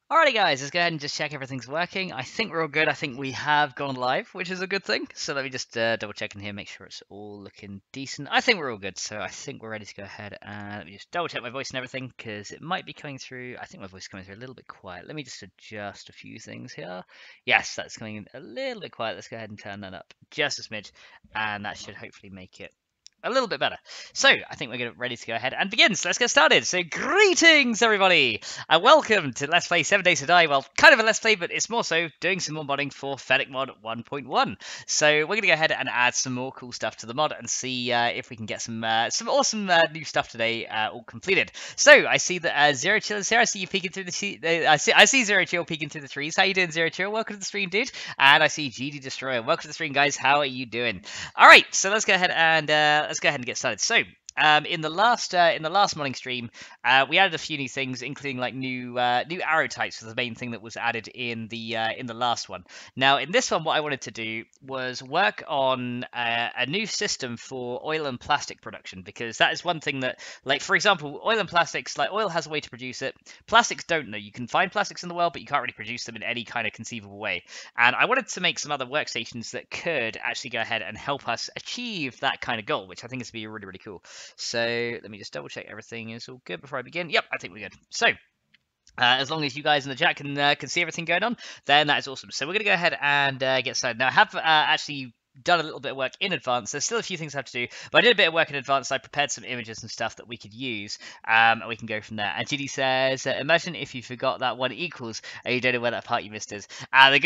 Alrighty guys, let's go ahead and just check everything's working. I think we're all good. I think we have gone live, which is a good thing. So let me just double check in here, make sure it's all looking decent. I think we're all good, so I think we're ready to go ahead and let me just double check my voice and everything because it might be coming through. I think my voice is coming through a little bit quiet. Let me just adjust a few things here. Yes, that's coming in a little bit quiet. Let's go ahead and turn that up just a smidge, and that should hopefully make it a little bit better. So I think we're ready to go ahead and begin. So let's get started. So greetings everybody and welcome to Let's Play 7 Days to Die. Well, kind of a Let's Play, but it's more so doing some more modding for FennecMod 1.1. So we're going to go ahead and add some more cool stuff to the mod and see if we can get some awesome new stuff today all completed. So I see that Zero Chill is here. I see you peeking through the I see Zero Chill peeking through the trees. How you doing, Zero Chill? Welcome to the stream, dude. And I see GD Destroyer. Welcome to the stream, guys. How are you doing? All right, so let's go ahead and get started. So in the last modding stream, we added a few new things, including like new arrow types, was the main thing that was added in the last one. Now in this one, what I wanted to do was work on a new system for oil and plastic production, because that is one thing that, like for example, oil and plastics, like oil has a way to produce it. Plastics don't know. You can find plastics in the world, but you can't really produce them in any kind of conceivable way. And I wanted to make some other workstations that could actually go ahead and help us achieve that kind of goal, which I think is going to be really, really cool. So let me just double check everything is all good before I begin. Yep, I think we're good. So as long as you guys in the chat can see everything going on, then that is awesome. So we're going to go ahead and get started. Now I have actually done a little bit of work in advance. There's still a few things I have to do, but I did a bit of work in advance. I prepared some images and stuff that we could use, and we can go from there. And GD says, imagine if you forgot that one equals, and you don't know where that part you missed is. The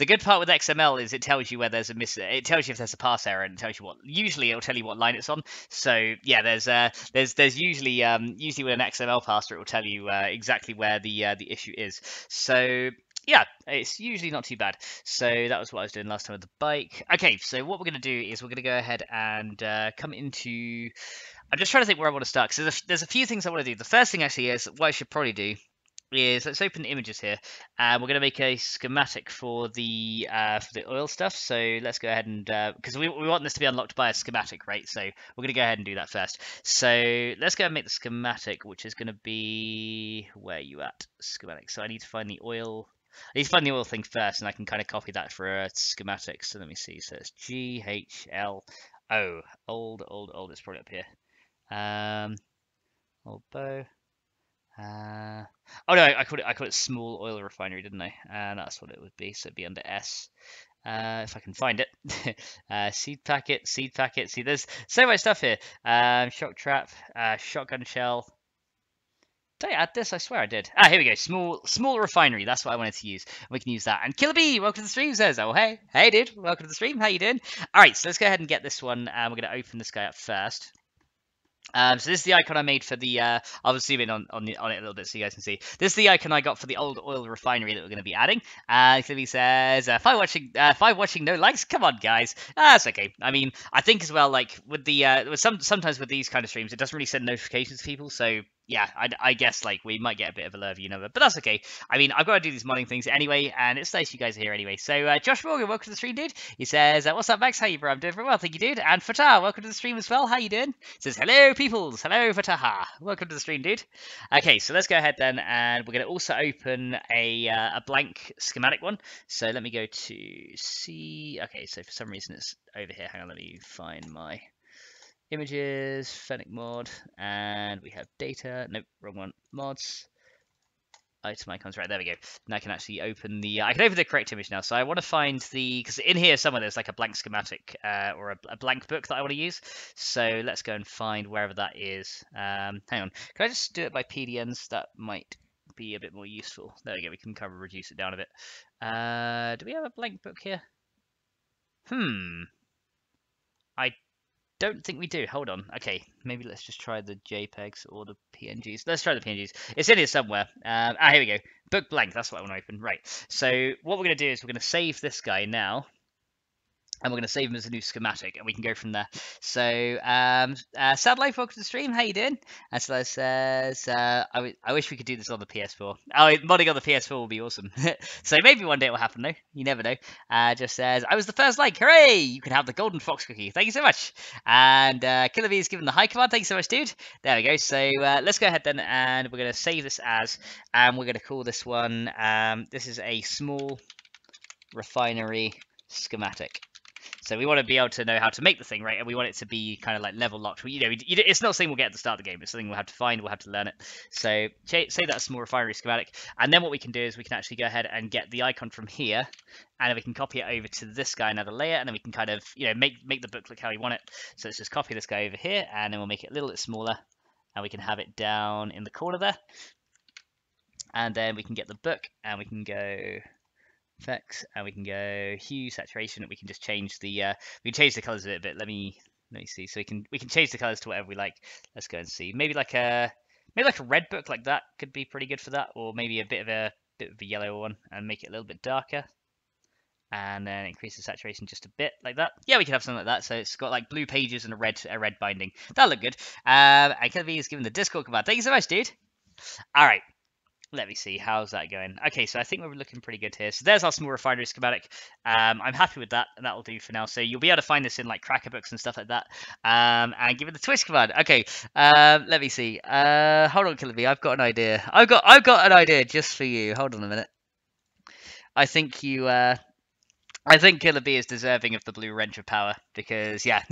good part with XML is it tells you where there's a miss. It tells you if there's a parse error, and it tells you what. Usually, it'll tell you what line it's on. So yeah, there's usually with an XML parser, it will tell you exactly where the issue is. So yeah, it's usually not too bad. So that was what I was doing last time with the bike. Okay, so what we're going to do is we're going to go ahead and come into... I'm just trying to think where I want to start, because there's a few things I want to do. The first thing actually is, what I should probably do is, let's open images here, and we're going to make a schematic for the oil stuff. So let's go ahead and, because we want this to be unlocked by a schematic, right? So we're going to go ahead and do that first. So let's go and make the schematic, which is going to be, where are you at? Schematic. So I need to find the oil... I need to find the oil thing first, and I can kind of copy that for a schematic. So let me see. So it's GHL. Oh, old. It's probably up here. Old bow. Oh no, I called it small oil refinery, didn't I? And that's what it would be. So it'd be under S. If I can find it. Seed packet. See, there's so much stuff here. Shock trap. Shotgun shell. Did I add this? I swear I did. Ah, here we go. Small refinery. That's what I wanted to use. We can use that. And Killer Bee, welcome to the stream, says, oh, hey, dude. Welcome to the stream. How you doing? All right, so let's go ahead and get this one. We're going to open this guy up first. So this is the icon I made for the, I'll zoom in on it a little bit so you guys can see. This is the icon I got for the old oil refinery that we're going to be adding. Clippy says, five watching, no likes. Come on, guys. That's okay. I mean, I think as well, like with the, sometimes with these kind of streams, it doesn't really send notifications to people. So yeah, I guess like we might get a bit of a lurvy number, but that's okay. I mean, I've got to do these modding things anyway, and it's nice you guys are here anyway. So Josh Morgan, welcome to the stream, dude. He says, what's up, Max? How you, bro? I'm doing very well, thank you, dude. And Fatah, welcome to the stream as well. How you doing? He says, hello, peoples. Hello, Fatah. Welcome to the stream, dude. Okay, so let's go ahead then, and we're going to also open a blank schematic one. So let me go to C. Okay, so for some reason it's over here. Hang on, let me find my images, FennecMod, and we have data. Nope, wrong one. Mods, item icons. Right, there we go. And I can actually open the. I can open the correct image now. So I want to find the, because in here somewhere there's like a blank schematic or a blank book that I want to use. So let's go and find wherever that is. Hang on. Can I just do it by PDNs? That might be a bit more useful. There we go. We can kind of reduce it down a bit. Do we have a blank book here? I don't think we do. Hold on. Okay, maybe let's just try the JPEGs or the PNGs. Let's try the PNGs. It's in here somewhere. Here we go. Book blank. That's what I want to open. Right. So what we're going to do is we're going to save this guy now. and we're going to save them as a new schematic, and we can go from there. So, Sad Life, welcome to the stream. How you doing? And Slo says, I wish we could do this on the PS4. Oh, modding on the PS4 will be awesome. So maybe one day it will happen, though. You never know. Just says, I was the first like. Hooray! You can have the Golden Fox cookie. Thank you so much. And Killer B is given the high command. Thank you so much, dude. There we go. So let's go ahead then, and we're going to save this as, and we're going to call this one, this is a small refinery schematic. So we want to be able to know how to make the thing, right? And we want it to be kind of like level locked. It's not something we'll get at the start of the game. It's something we'll have to find. We'll have to learn it. So say that's a small refinery schematic. And then what we can do is we can actually go ahead and get the icon from here. And then we can copy it over to this guy, another layer. And then we can kind of, make the book look how we want it. So let's just copy this guy over here. And then we'll make it a little bit smaller. And we can have it down in the corner there. And then we can get the book. And we can go effects, and we can go hue, saturation, and we can just change the colors a bit. Let me see. So we can change the colors to whatever we like. Let's go and see. Maybe like a red book like that could be pretty good for that, or maybe a bit of a yellow one and make it a little bit darker. And then increase the saturation just a bit like that. Yeah, we can have something like that. So it's got like blue pages and a red binding. That'll look good. And Kevin is given the Discord command. Thank you so much, dude. All right. Let me see, how's that going? Okay, so I think we're looking pretty good here. So there's our small refinery schematic. I'm happy with that, and that will do for now. So you'll be able to find this in like cracker books and stuff like that. And give it the twist command. Okay, let me see. Hold on, Killer B. I've got an idea. I've got an idea just for you. Hold on a minute. I think Killer B is deserving of the blue wrench of power because yeah,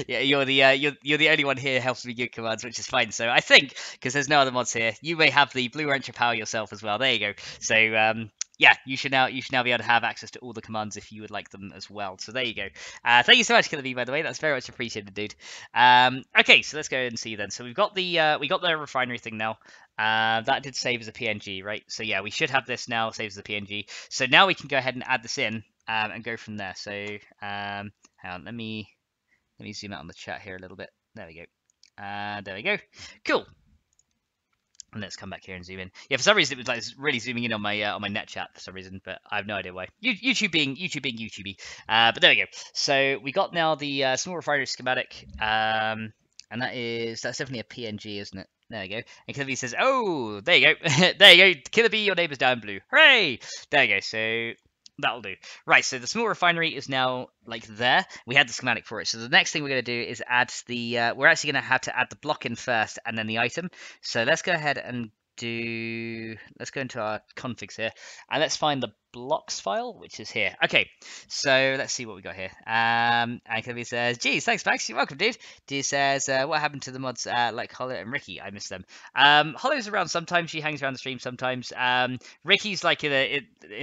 you're the only one here who helps me give commands, which is fine. So I think because there's no other mods here, you may have the blue wrench of power yourself as well. There you go. So yeah, you should now be able to have access to all the commands if you would like them as well. So there you go. Thank you so much, Killer B, by the way. That's very much appreciated, dude. Okay, so let's go and see then. So we got the refinery thing now. That did save as a PNG, right? So yeah, we should have this now saved as a PNG. So now we can go ahead and add this in. And go from there. So hang on, let me zoom out on the chat here a little bit. There we go. There we go. Cool. And let's come back here and zoom in. Yeah, for some reason it was like really zooming in on my net chat for some reason, but I have no idea why. YouTube being YouTubey. But there we go. So we got now the small refinery schematic, and that's definitely a PNG, isn't it? There you go. And Killer B says, "Oh, there you go. There you go. Killer B, your neighbor's down blue. Hooray! There you go. So that'll do. Right, so the small refinery is now like there. We had the schematic for it. So the next thing we're going to do is add the, we're actually going to have to add the block in first and then the item. So let's go ahead and let's go into our configs here and let's find the blocks file, which is here. Okay, so let's see what we got here. And Kevin says, geez, thanks Max, you're welcome, dude. D says, what happened to the mods like Hollow and Ricky? I miss them. Hollow's around sometimes, she hangs around the stream sometimes. Ricky's like in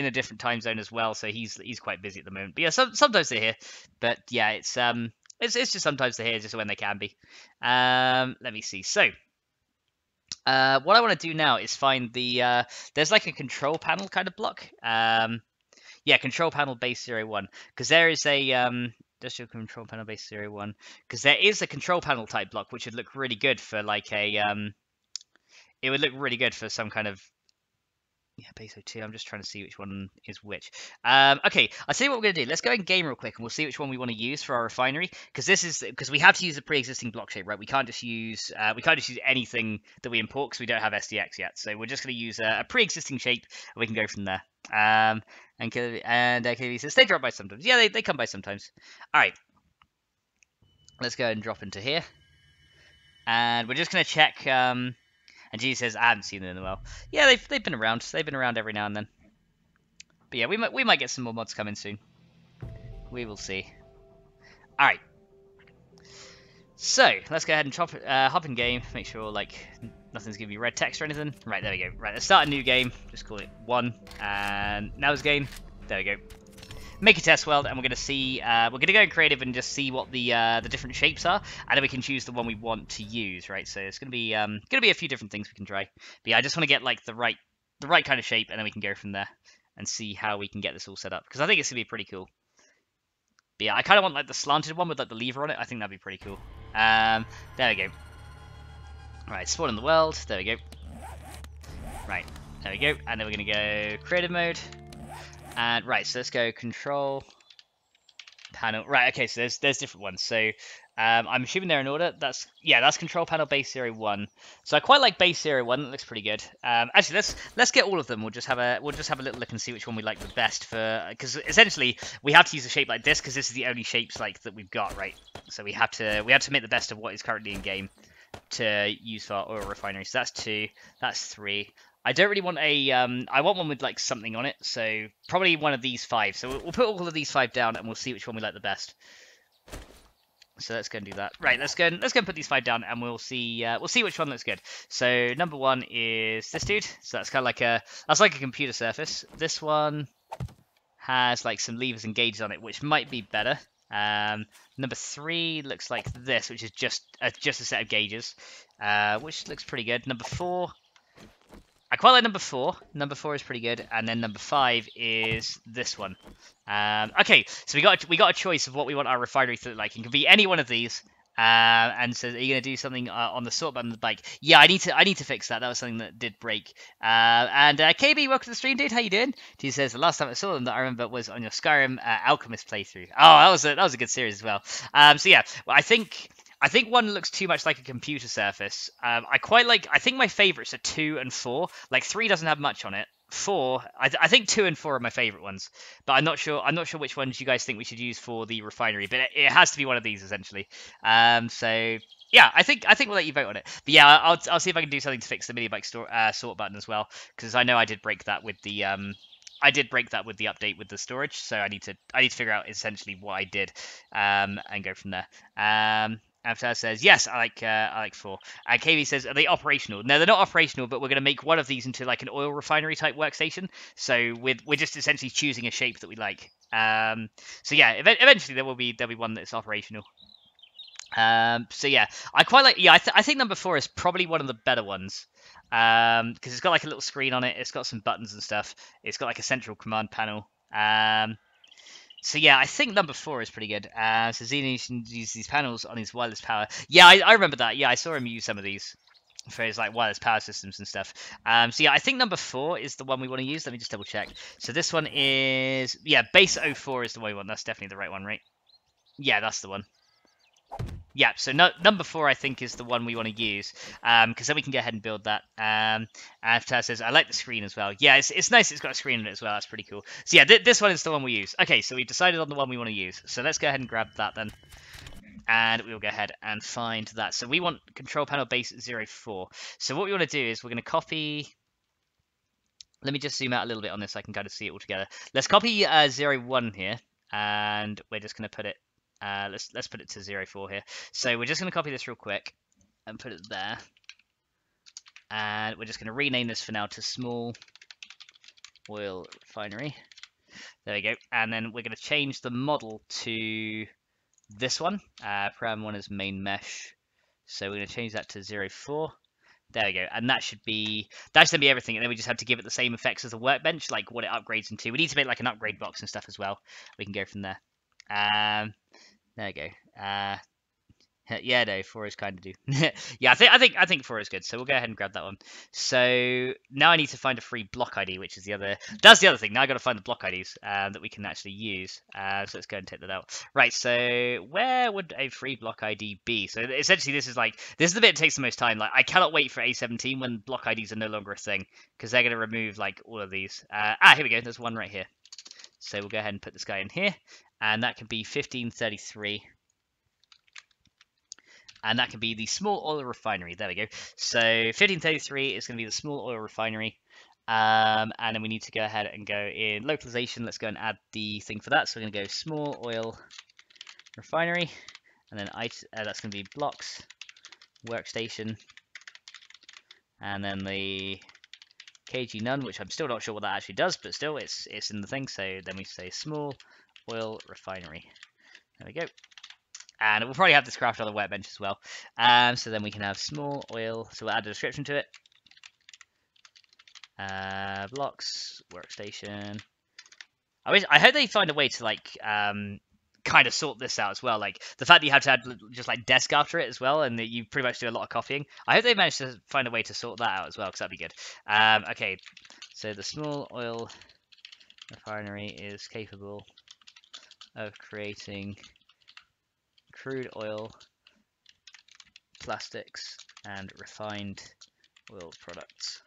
a different time zone as well, so he's quite busy at the moment. But yeah, sometimes they're here. But yeah, it's just sometimes they're here just when they can be. Let me see. So what I want to do now is find the there's like a control panel kind of block. Yeah, control panel base 01, because there is a industrial control panel base 01, because there is a control panel type block which would look really good for like a it would look really good for some kind of base 02. I'm just trying to see which one is which. Okay, I'll see what we're going to do. Let's go in game real quick and we'll see which one we want to use for our refinery, because we have to use a pre-existing block shape, right? We can't just use anything that we import because we don't have SDX yet. So we're just going to use a pre-existing shape and we can go from there. And KV says they drop by sometimes. Yeah, they come by sometimes. All right, let's go and drop into here, and we're just going to check. And G says, I haven't seen them in a while. Yeah, they've been around. They've been around every now and then. But yeah, we might get some more mods coming soon. We will see. All right. So let's go ahead and hop in game. Make sure like nothing's giving me red text or anything. Right, there we go. Right, let's start a new game. Just call it 1. And now's game. There we go. Make a test world, and we're going to see. We're going to go in creative and just see what the different shapes are, and then we can choose the one we want to use, right? So it's going to be a few different things we can try. But yeah, I just want to get like the right kind of shape, and then we can go from there and see how we can get this all set up, because I think it's going to be pretty cool. But yeah, I kind of want like the slanted one with like the lever on it. I think that'd be pretty cool. There we go. All right, spawn in the world. There we go. Right, there we go, and then we're going to go creative mode. And right, so let's go control panel. Right, okay, so there's different ones. So I'm assuming they're in order. That's control panel base 01. So I quite like base 01. That looks pretty good. Actually, let's get all of them. We'll just have a little look and see which one we like the best for, because essentially we have to use a shape like this because this is the only shapes like that we've got, right? So we have to make the best of what is currently in game to use for our oil refinery. So that's 2, that's 3. I don't really want a, I want one with like something on it, so probably one of these 5. So we'll put all of these 5 down and we'll see which one we like the best. So let's go and do that. Right, let's go and put these 5 down and we'll see which one looks good. So number 1 is this dude. So that's kind of like a computer surface. This one has like some levers and gauges on it, which might be better. Number 3 looks like this, which is just a set of gauges, which looks pretty good. Number 4, I quite like number 4. Number 4 is pretty good, and then number 5 is this one. Okay, so we got a choice of what we want our refinery to look like. It can be any one of these. And so, are you gonna do something on the sort button on the bike? Yeah, I need to fix that. That was something that did break. And KB, welcome to the stream, dude. How you doing? He says the last time I saw them that I remember was on your Skyrim Alchemist playthrough. Oh, that was a good series as well. So yeah, well, I think 1 looks too much like a computer surface. I think my favorites are 2 and 4. Like 3 doesn't have much on it. 4, I think 2 and 4 are my favorite ones, but I'm not sure which ones you guys think we should use for the refinery. But it has to be one of these essentially. So yeah, I think we'll let you vote on it. But yeah, I'll see if I can do something to fix the mini bike sort button as well, because I know I did break that with the update with the storage. So I need to figure out essentially what I did, and go from there. Avatar says, yes, I like 4. And KV says, are they operational? No, they're not operational, but we're going to make one of these into like an oil refinery type workstation. So we're just essentially choosing a shape that we like. So yeah, eventually there'll be one that's operational. So yeah, I quite like. Yeah, I think number 4 is probably one of the better ones. Because it's got like a little screen on it. It's got some buttons and stuff. It's got like a central command panel. So yeah, I think number 4 is pretty good. So Xeno uses these panels on his wireless power. Yeah, I remember that. Yeah, I saw him use some of these for his like wireless power systems and stuff. So yeah, I think number 4 is the one we want to use. Let me just double check. So this one is, yeah, base 04 is the one we want. That's definitely the right one, right? Yeah, that's the one. Yeah, so number 4 I think is the one we want to use, because then we can go ahead and build that. And Taz says, I like the screen as well. Yeah, it's nice it's got a screen in it as well. That's pretty cool. So yeah, this one is the one we use. Okay, so we've decided on the one we want to use. So let's go ahead and grab that then. And we'll go ahead and find that. So we want control panel base 04. So what we want to do is we're going to copy... Let me just zoom out a little bit on this so I can kind of see it all together. Let's copy 01 here, and we're just going to put it... let's put it to 04 here. So we're just going to copy this real quick and put it there. And we're just going to rename this for now to Small Oil Refinery. There we go. And then we're going to change the model to this one. Param 1 is main mesh. So we're going to change that to 04. There we go. And that should be everything. And then we just have to give it the same effects as the workbench, like what it upgrades into. We need to make like an upgrade box and stuff as well. We can go from there. There we go. Yeah, no, 4 is kind of do. Yeah, I think 4 is good. So we'll go ahead and grab that one. So now I need to find a free block ID, which is the other. That's the other thing. Now I got to find the block IDs that we can actually use. So let's go and take that out. Right. So where would a free block ID be? So essentially, this is the bit that takes the most time. Like I cannot wait for A17 when block IDs are no longer a thing, because they're going to remove like all of these. Here we go. There's one right here. So we'll go ahead and put this guy in here, and that can be 1533. And that can be the small oil refinery. There we go. So 1533 is going to be the small oil refinery. And then we need to go ahead and go in localization. Let's go and add the thing for that. So we're going to go small oil refinery. And then that's going to be blocks, workstation. And then the KG none, which I'm still not sure what that actually does. But still, it's in the thing. So then we say small oil refinery. There we go. And we'll probably have this craft on the workbench as well. So then we can have small oil. So we'll add a description to it. Blocks, workstation. I hope they find a way to like kind of sort this out as well. Like the fact that you have to add just like desk after it as well, and that you pretty much do a lot of copying. I hope they manage to find a way to sort that out as well, because that'd be good. Okay, so the small oil refinery is capable of creating crude oil, plastics, and refined oil products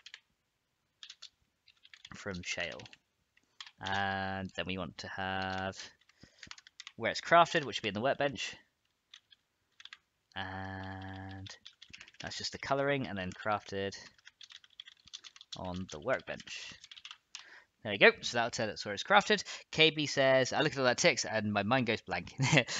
from shale. And then we want to have where it's crafted, which would be in the workbench. And that's just the coloring, and then crafted on the workbench. There you go. So that'll tell us where it's crafted. KB says, I look at all that ticks and my mind goes blank.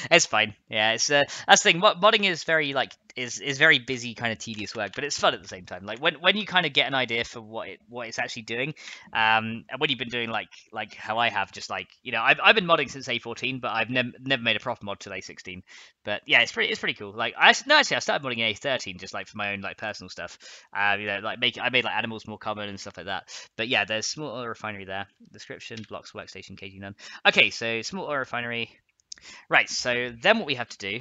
It's fine. Yeah, it's that's the thing. Modding is very is very busy, kind of tedious work, but it's fun at the same time. Like when you kind of get an idea for what it's actually doing, and when you've been doing like how I have, just like I've been modding since A14, but I've never made a proper mod till A16. But yeah, it's pretty cool. Like I started modding in A13 just like for my own like personal stuff. I made like animals more common and stuff like that. But yeah, there's small oil refinery there. Description, blocks, workstation, KG none. Okay, so small oil refinery. Right, so then what we have to do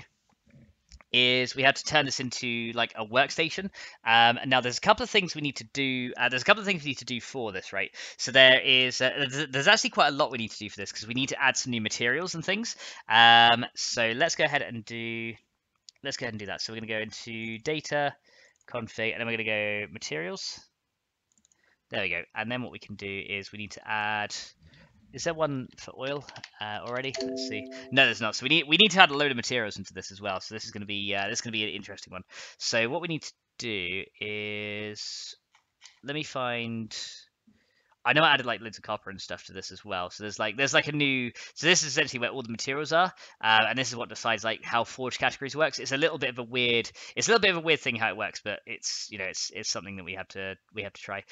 is we have to turn this into like a workstation. And now there's a couple of things we need to do. There's a couple of things we need to do for this, right? So there's actually quite a lot we need to do for this because we need to add some new materials and things. So let's go ahead and do that. So we're going to go into data, config, and then we're going to go materials. There we go. And then what we can do is we need to add. Is there one for oil already? Let's see. No, there's not. So we need to add a load of materials into this as well. So this is going to be an interesting one. So what we need to do is let me find. I know I added like loads of copper and stuff to this as well. So there's like a new. So this is essentially where all the materials are, and this is what decides like how forge categories works. It's a little bit of a weird. It's a little bit of a weird thing how it works, but it's it's something that we have to try.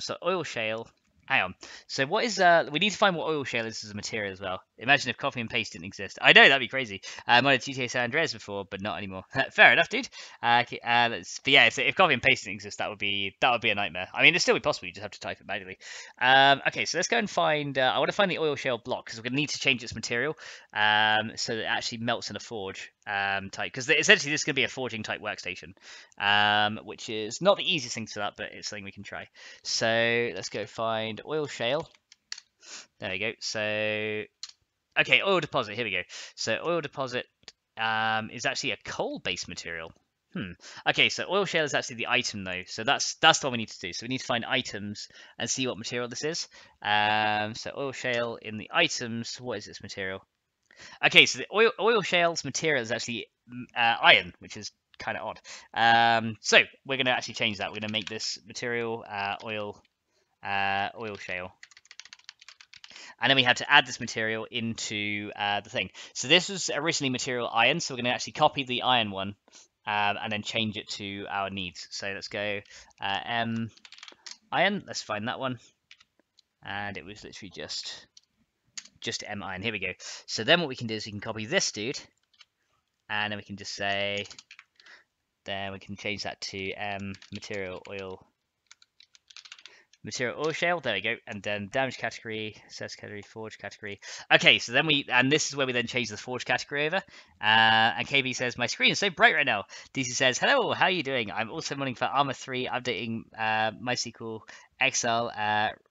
So oil shale. Hang on. So what is we need to find what oil shale is as a material as well. Imagine if copy and paste didn't exist. I know that'd be crazy. I had GTA San Andreas before, but not anymore. Fair enough, dude. But yeah, if copy and paste didn't exist, that would be a nightmare. I mean, it'd still be possible. You just have to type it manually. Okay, so let's go and find. I want to find the oil shale block because we're gonna need to change its material. So that it actually melts in a forge type. Because essentially this is gonna be a forging type workstation. Which is not the easiest thing to set up, but it's something we can try. So let's go find oil shale. There we go. So okay, oil deposit. Here we go. So oil deposit is actually a coal-based material. Okay, so oil shale is actually the item though. So that's what we need to do. So we need to find items and see what material this is. So oil shale in the items. What is this material? Okay, so the oil shale's material is actually iron, which is kind of odd. So we're going to actually change that. We're going to make this material oil shale. And then we have to add this material into the thing. So this was originally material iron, so we're going to actually copy the iron one and then change it to our needs. So let's go M iron. Let's find that one. And it was literally just M iron. Here we go. So then what we can do is we can copy this dude, and then we can just say, then we can change that to material oil shale. There we go. And then damage category, access category, forge category. Okay, so then this is where we then change the forge category over. And KB says, my screen is so bright right now. DC says, hello, how are you doing? I'm also modding for Arma 3, updating MySQL XL,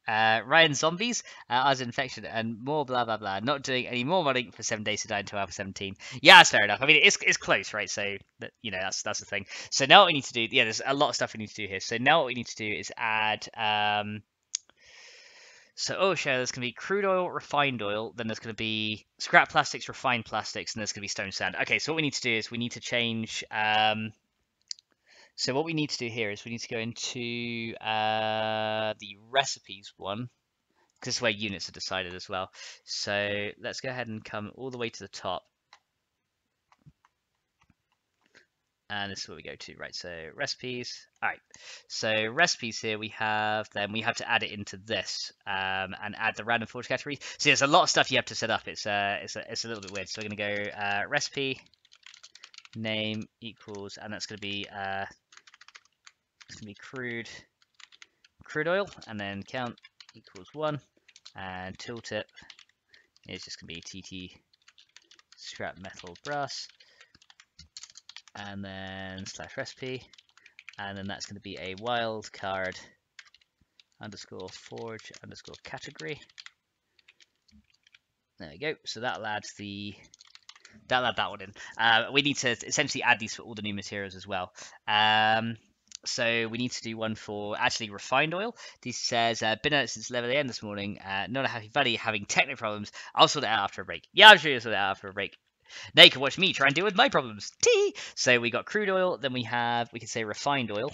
Ryan Zombies, as infection, and more blah blah blah. Not doing any more modding for 7 days to die until Alpha 17. Yeah, that's fair enough. I mean, it's close, right? So that, that's the thing. So now what we need to do, yeah, there's a lot of stuff we need to do here. So now what we need to do is add so oil shale, there's going to be crude oil, refined oil, then there's going to be scrap plastics, refined plastics, and there's going to be stone sand. Okay, so what we need to do is we need to change. So what we need to do here is we need to go into the recipes one, because this is where units are decided as well. So let's go ahead and come all the way to the top. And this is where we go to, right? So recipes. All right. So recipes here we have. Then we have to add it into this and add the random forge category. So there's a lot of stuff you have to set up. It's a little bit weird. So we're gonna go recipe name equals, and that's gonna be crude oil, and then count equals 1, and tooltip is just gonna be TT scrap metal brass, and then slash recipe, and then that's going to be a wildcard underscore forge underscore category. There we go. So that'll add that one in. We need to essentially add these for all the new materials as well. So we need to do one for actually refined oil. This says, been at it since 11 a.m. this morning. Not a happy buddy, having technical problems. I'll sort it out after a break. Yeah, I'm sure you'll sort it out after a break. Now you can watch me try and deal with my problems. Tee! So we got crude oil, then we can say refined oil.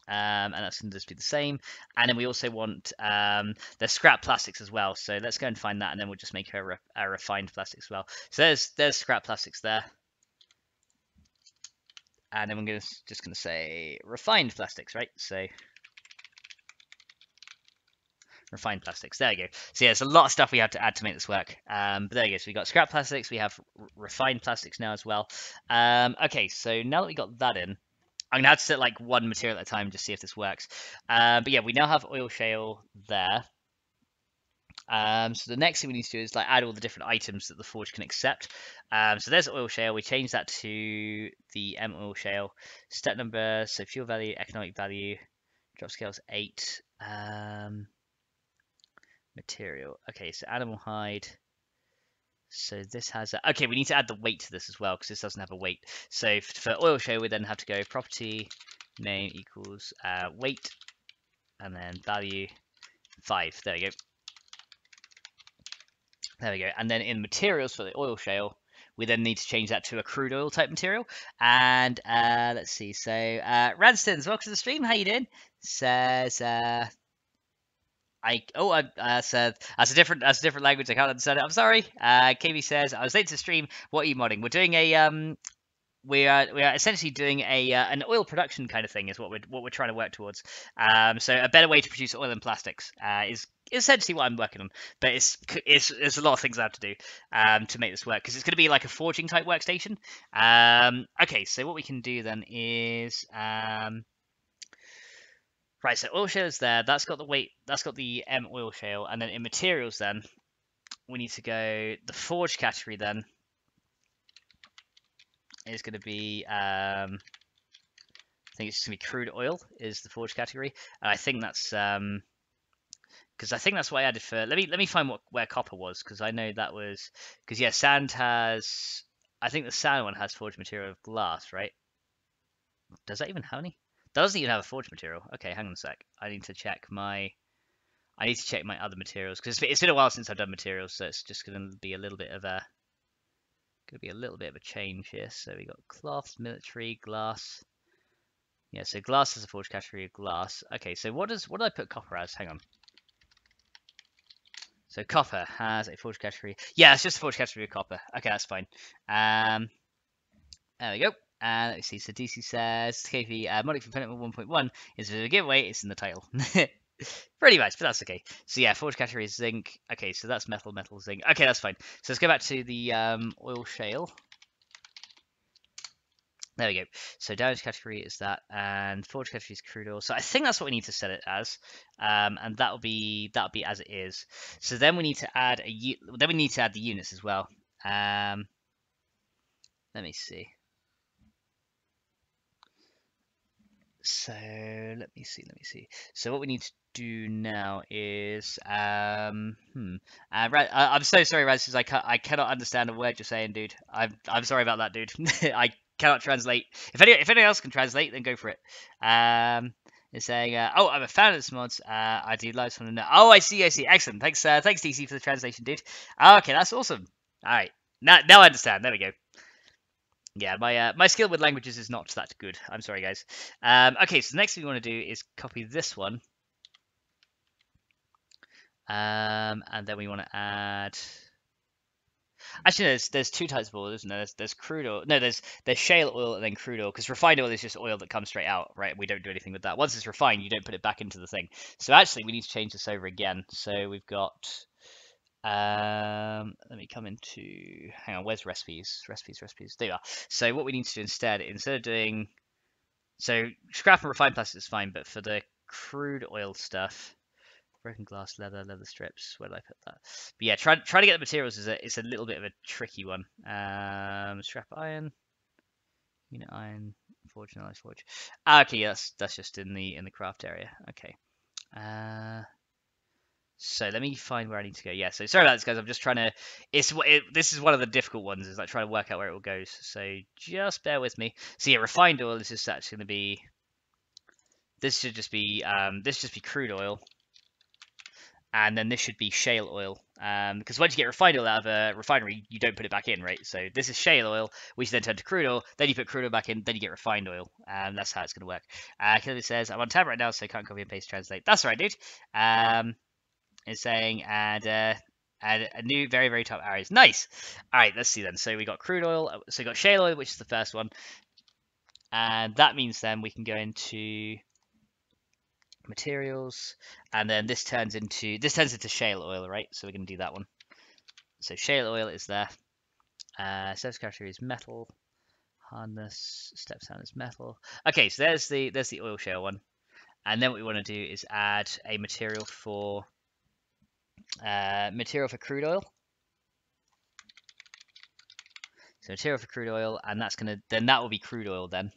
And that's going to just be the same. And then we also want the scrap plastics as well. So let's go and find that, and then we'll just make a refined plastics as well. So there's scrap plastics there. And then we're just going to say refined plastics, right? So refined plastics. There you go. So yeah, there's a lot of stuff we have to add to make this work. But there you go. So we got scrap plastics. We have refined plastics now as well. Okay, so now that we got that in, I'm going to have to set like one material at a time just see if this works. But yeah, we now have oil shale there. So the next thing we need to do is like add all the different items that the forge can accept. So there's oil shale. We change that to the M oil shale. Step number, so fuel value, economic value, drop scales 8. Material. Okay, so animal hide. So this has okay, we need to add the weight to this as well because this doesn't have a weight. So for oil shale, we then have to go property name equals weight and then value 5. There we go. There we go. And then in materials for the oil shale, we then need to change that to a crude oil type material. And let's see. So Ranstons, welcome to the stream. How you doing? Says said that's a different language. I can't understand it. I'm sorry. KB says I was late to the stream. What are you modding? We're doing a we are essentially doing a an oil production kind of thing is what we're trying to work towards. So a better way to produce oil and plastics is essentially what I'm working on. But it's a lot of things I have to do to make this work because it's going to be like a forging type workstation. Okay, so what we can do then is right. So oil shale is there. That's got the weight. That's got the M oil shale, and then in materials then we need to go the forge category then is going to be I think it's just gonna be crude oil is the forge category, and I think that's because I think that's what I added for. Let me find where copper was because I know that was because yeah, sand has. I think the sand one has forged material of glass, right? Does that even have any? That doesn't even have a forged material. Okay, hang on a sec. I need to check my other materials because it's been a while since I've done materials, so it's just gonna be a little bit of a change here. So we got cloth, military, glass. Yeah, so glass is a forged category of glass. Okay, so what did I put copper as? Hang on. So copper has a forged category. Yeah, it's just a forged category of copper. Okay, that's fine. There we go. Let me see. So DC says KP modding for FennecMod 1.1 is a giveaway. It's in the title. Pretty much, but that's okay. So yeah, forged category is zinc. Okay, so that's metal, zinc. Okay, that's fine. So let's go back to the oil shale. There we go. So damage category is that, and forge category is crude oil. So I think that's what we need to set it as, and that'll be as it is. So then we need to add the units as well. Let me see. So let me see. So what we need to do now is I'm so sorry, Raz, I cannot understand a word you're saying, dude. I'm sorry about that, dude. I cannot translate. If anyone else can translate, then go for it. It's saying, oh, I'm a fan of this mods. I do live from the. Oh, I see. Excellent. Thanks, DC for the translation, dude. Oh, okay, that's awesome. All right, now I understand. There we go. Yeah, my skill with languages is not that good. I'm sorry, guys. Okay, so the next thing we want to do is copy this one. And then we want to add. Actually, no, there's two types of oil, isn't there? There's crude oil. No, there's shale oil and then crude oil. Because refined oil is just oil that comes straight out, right? We don't do anything with that. Once it's refined, you don't put it back into the thing. So actually, we need to change this over again. So we've got. Let me come into. Hang on, where's recipes? There you are. So what we need to do instead of doing. So scrap and refined plastic is fine, but for the crude oil stuff. Broken glass, leather strips. Where did I put that? But yeah, try to get the materials is a little bit of a tricky one. Scrap iron, unit iron, forge, and forge. Okay, that's just in the craft area. Okay. So let me find where I need to go. Yeah, so sorry about this, guys. I'm just trying to. This is one of the difficult ones, is like trying to work out where it all goes. So just bear with me. So yeah, refined oil is just actually going to be. This should just be crude oil, and then this should be shale oil. Because once you get refined oil out of a refinery, you don't put it back in, right? So this is shale oil, which then turn to crude oil. Then you put crude oil back in, then you get refined oil. That's how it's going to work. Kelly says, I'm on tab right now, so I can't copy and paste translate. That's right, dude. It's saying add a new very, very top arrows. Nice. All right, let's see then. So we got crude oil. So we got shale oil, which is the first one. And that means then we can go into materials, and then this turns into shale oil, right? So we're going to do that one. So shale oil is there. Service character is metal. Hardness, step sound is metal. Okay, so there's the oil shale one. And then what we want to do is add a material for crude oil. So material for crude oil, and that will be crude oil then.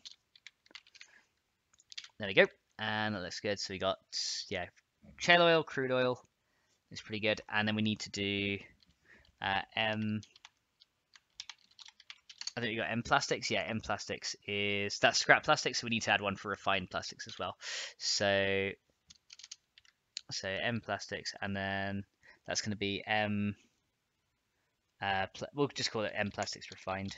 There we go. And that looks good. So we got, yeah, shale oil, crude oil. It's pretty good. And then we need to do M. I think we got M plastics. Yeah, M plastics that's scrap plastics. So we need to add one for refined plastics as well. So M plastics, and then that's going to be M. We'll just call it M plastics refined,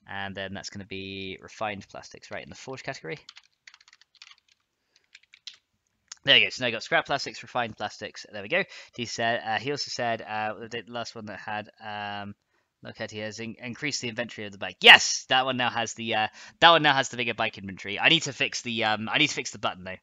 and then that's going to be refined plastics, right, in the forge category. There you go. So now you got scrap plastics, refined plastics. There we go. He said. He also said the last one that had. Look at, he has increased the inventory of the bike. Yes, that one now has the bigger bike inventory. I need to fix the button though.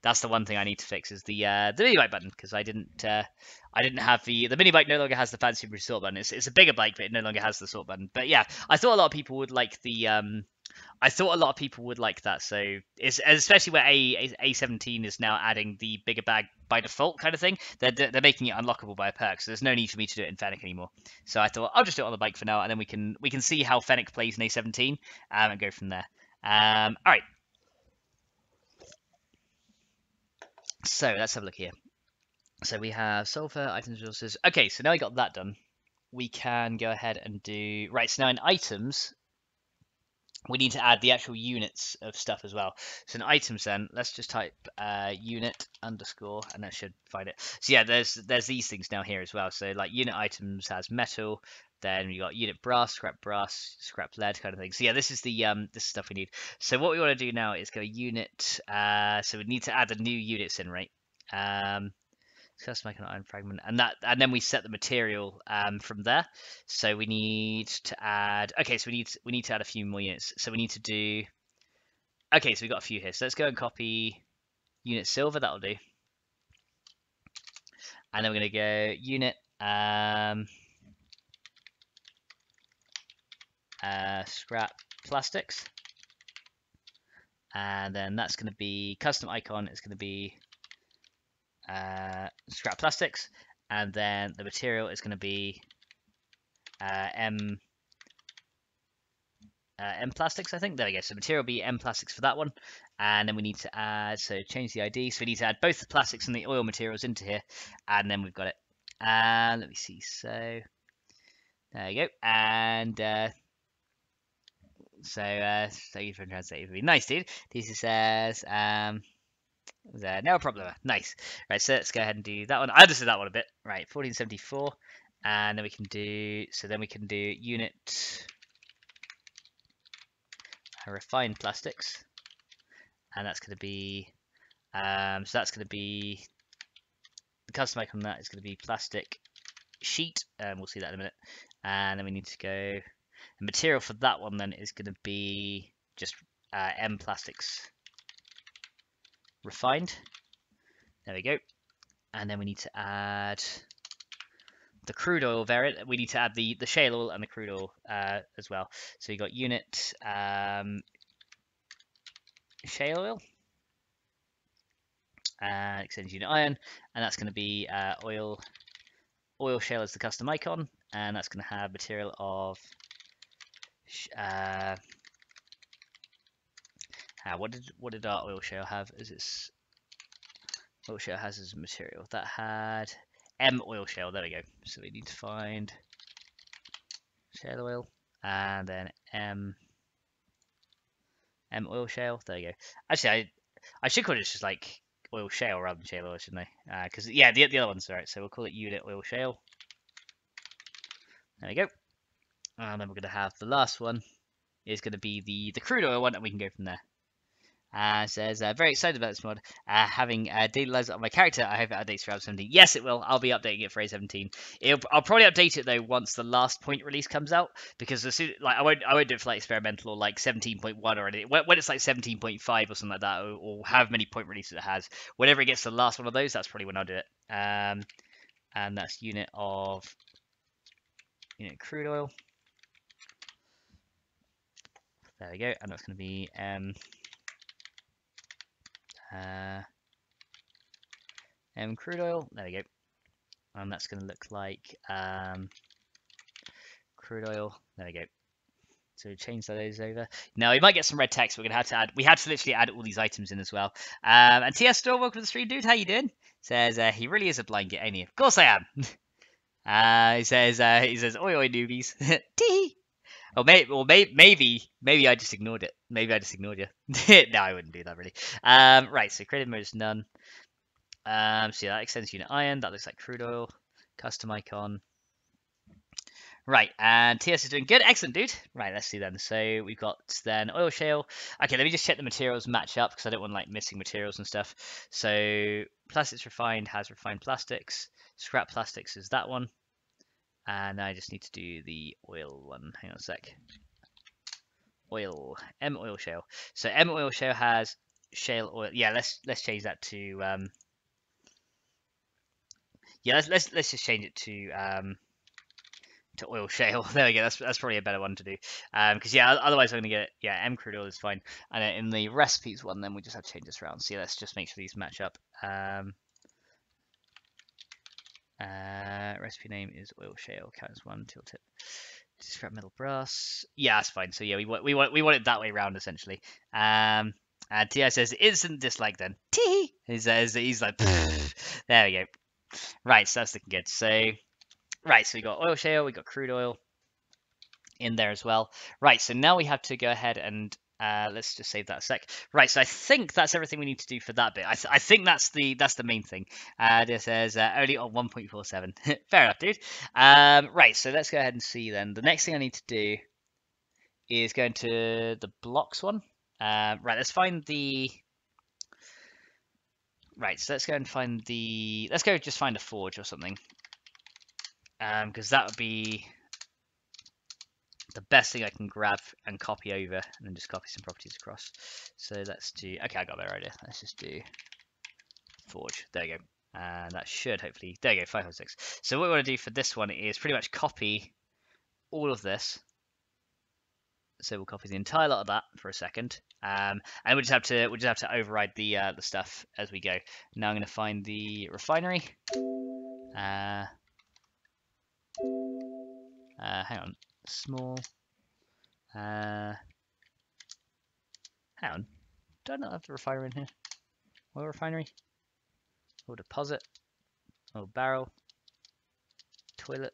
That's the one thing I need to fix, is the mini bike button, because I didn't have the mini bike no longer has the fancy sort button. It's a bigger bike, but it no longer has the sort button. But yeah, I thought a lot of people would like that. So it's especially where A17 is now adding the bigger bag by default kind of thing. They're making it unlockable by a perk, so there's no need for me to do it in Fennec anymore. So I thought I'll just do it on the bike for now, and then we can see how Fennec plays in A17 and go from there. All right. So let's have a look here. So we have sulfur, items, resources. Okay, so now we got that done. We can go ahead and do... Right, so now in items, we need to add the actual units of stuff as well. So in items then, let's just type unit underscore, and that should find it. So yeah, there's these things now here as well. So like unit items has metal, then we got unit brass, scrap lead kind of thing. So yeah, this is the this stuff we need. So what we want to do now is go unit. So we need to add the new units in, right? Custom icon iron fragment, and then we set the material from there. So we need to add. Okay, so we need to add a few more units. So we need to do. Okay, so we've got a few here. So let's go and copy unit silver. That'll do. And then we're going to go unit scrap plastics, and then that's going to be custom icon. It's going to be scrap plastics, and then the material is going to be M plastics, I think. There we go. So material be M plastics for that one, and then we need to add. So change the ID. So we need to add both the plastics and the oil materials into here, and then we've got it. And let me see. So there you go. And thank you for translating for me. Nice, dude. This says no problem. Nice. Right, so let's go ahead and do that one. I understood that one a bit. Right, 1474. And then we can do, unit refined plastics. And that's going to be, the custom icon on that is going to be plastic sheet. We'll see that in a minute. And then we need to go, the material for that one then is going to be just M plastics refined. There we go. And then we need to add the crude oil variant. We need to add the shale oil and the crude oil as well. So you got unit shale oil, extends unit iron, and that's going to be oil shale as the custom icon, and that's going to have material of what did our oil shale have? Is this oil shale has as a material? That had M oil shale. There we go. So we need to find shale oil and then M oil shale. There you go. Actually, I should call it just like oil shale rather than shale oil, shouldn't I? Because yeah, the other one's right. So we'll call it unit oil shale. There we go. And then we're going to have the last one is going to be the crude oil one, and we can go from there. Says, very excited about this mod. Having daily lives on my character, I hope it updates for A17. Yes, it will. I'll be updating it for A17. I'll probably update it though once the last point release comes out, because as soon, like I won't do it for like experimental or like 17.1 or anything. When it's like 17.5 or something like that, or however many point releases it has, whenever it gets to the last one of those, that's probably when I'll do it. And that's unit crude oil. There we go, and that's going to be crude oil. There we go. And that's going to look like crude oil. There we go. So change those over. Now we might get some red text. We're going to have to add. We had to literally add all these items in as well. And TS Store, welcome to the stream, dude. How you doing? Says he really is a blind git, ain't he? Of course I am. He says oi oi newbies. Tee. Maybe I just ignored it. Maybe I just ignored you. No, I wouldn't do that really. Right. So creative mode is none. So yeah, that extends unit iron. That looks like crude oil. Custom icon. Right, and TS is doing good. Excellent, dude. Right, let's see then. So we've got then oil shale. Okay, let me just check the materials match up because I don't want like missing materials and stuff. So plastics refined has refined plastics. Scrap plastics is that one. And I just need to do the oil one. Hang on a sec. Oil. M oil shale. So M oil shale has shale oil. Yeah, let's change that to yeah, let's just change it to oil shale. There we go. That's probably a better one to do. Because yeah, otherwise I'm gonna get M crude oil is fine. And in the recipes one, then we just have to change this around. So yeah, let's just make sure these match up. Recipe name is oil shale. Counts one tooltip. Scrap metal brass. Yeah, that's fine. So yeah, we want it that way around essentially. And Ti says instant dislike then. Tee. He's like there we go. Right, so that's looking good. So right, so we got oil shale, we got crude oil in there as well. Right, so now we have to go ahead and let's just save that a sec. Right, so I think that's everything we need to do for that bit. I think that's the main thing. This says only on 1.47. Fair enough, dude. Right, so let's go ahead and see then. The next thing I need to do is go into the blocks one. Right, let's find the. Right, so let's go and find the. Let's go just find a forge or something. Because that would be the best thing I can grab and copy over, and then just copy some properties across. So let's do. Okay, I got a better idea. Let's just do forge. There you go. And that should hopefully. There you go. 506. So what we want to do for this one is pretty much copy all of this. So we'll copy the entire lot of that for a second, and we'll just have to override the stuff as we go. Now I'm going to find the refinery. Hang on, small. Hang on, do I not have the refinery in here? Oil refinery. Or deposit. Oh, barrel. Toilet.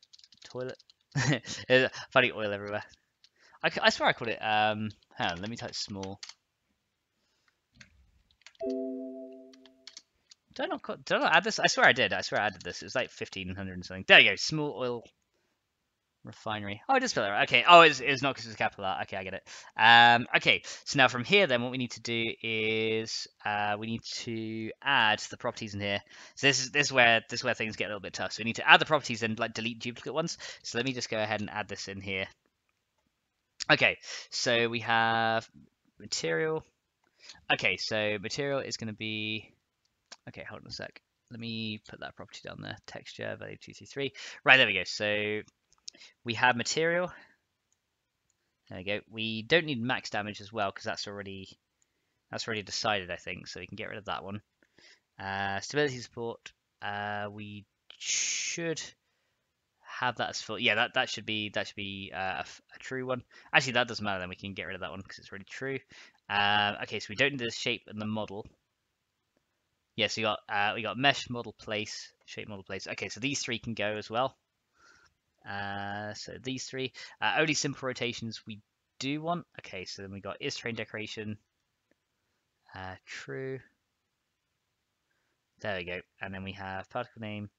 Funny oil everywhere. I swear I called it. Hang on, let me type small. Did I not add this? I swear I did. I swear I added this. It was like 1500 and something. There you go. Small oil refinery. Oh, I just spelled it right. Okay. Oh, it's not because it's capital R. Okay, I get it. Okay. So now from here, then what we need to do is we need to add the properties in here. So this is where things get a little bit tough. So we need to add the properties and like delete duplicate ones. So let me just go ahead and add this in here. Okay. So we have material. Okay. So material is going to be. Okay, hold on a sec. Let me put that property down there. Texture value 233. Right, there we go. So we have material. There we go. We don't need max damage as well because that's already decided, I think. So we can get rid of that one. Stability support. We should have that as full. Yeah, that should be a true one. Actually, that doesn't matter. Then we can get rid of that one because it's already true. Okay, so we don't need the shape and the model. Yeah, so we got mesh model place, shape model place. Okay, so these three can go as well. So these three, only simple rotations we do want. Okay, so then we got is terrain decoration, true. There we go. And then we have particle name,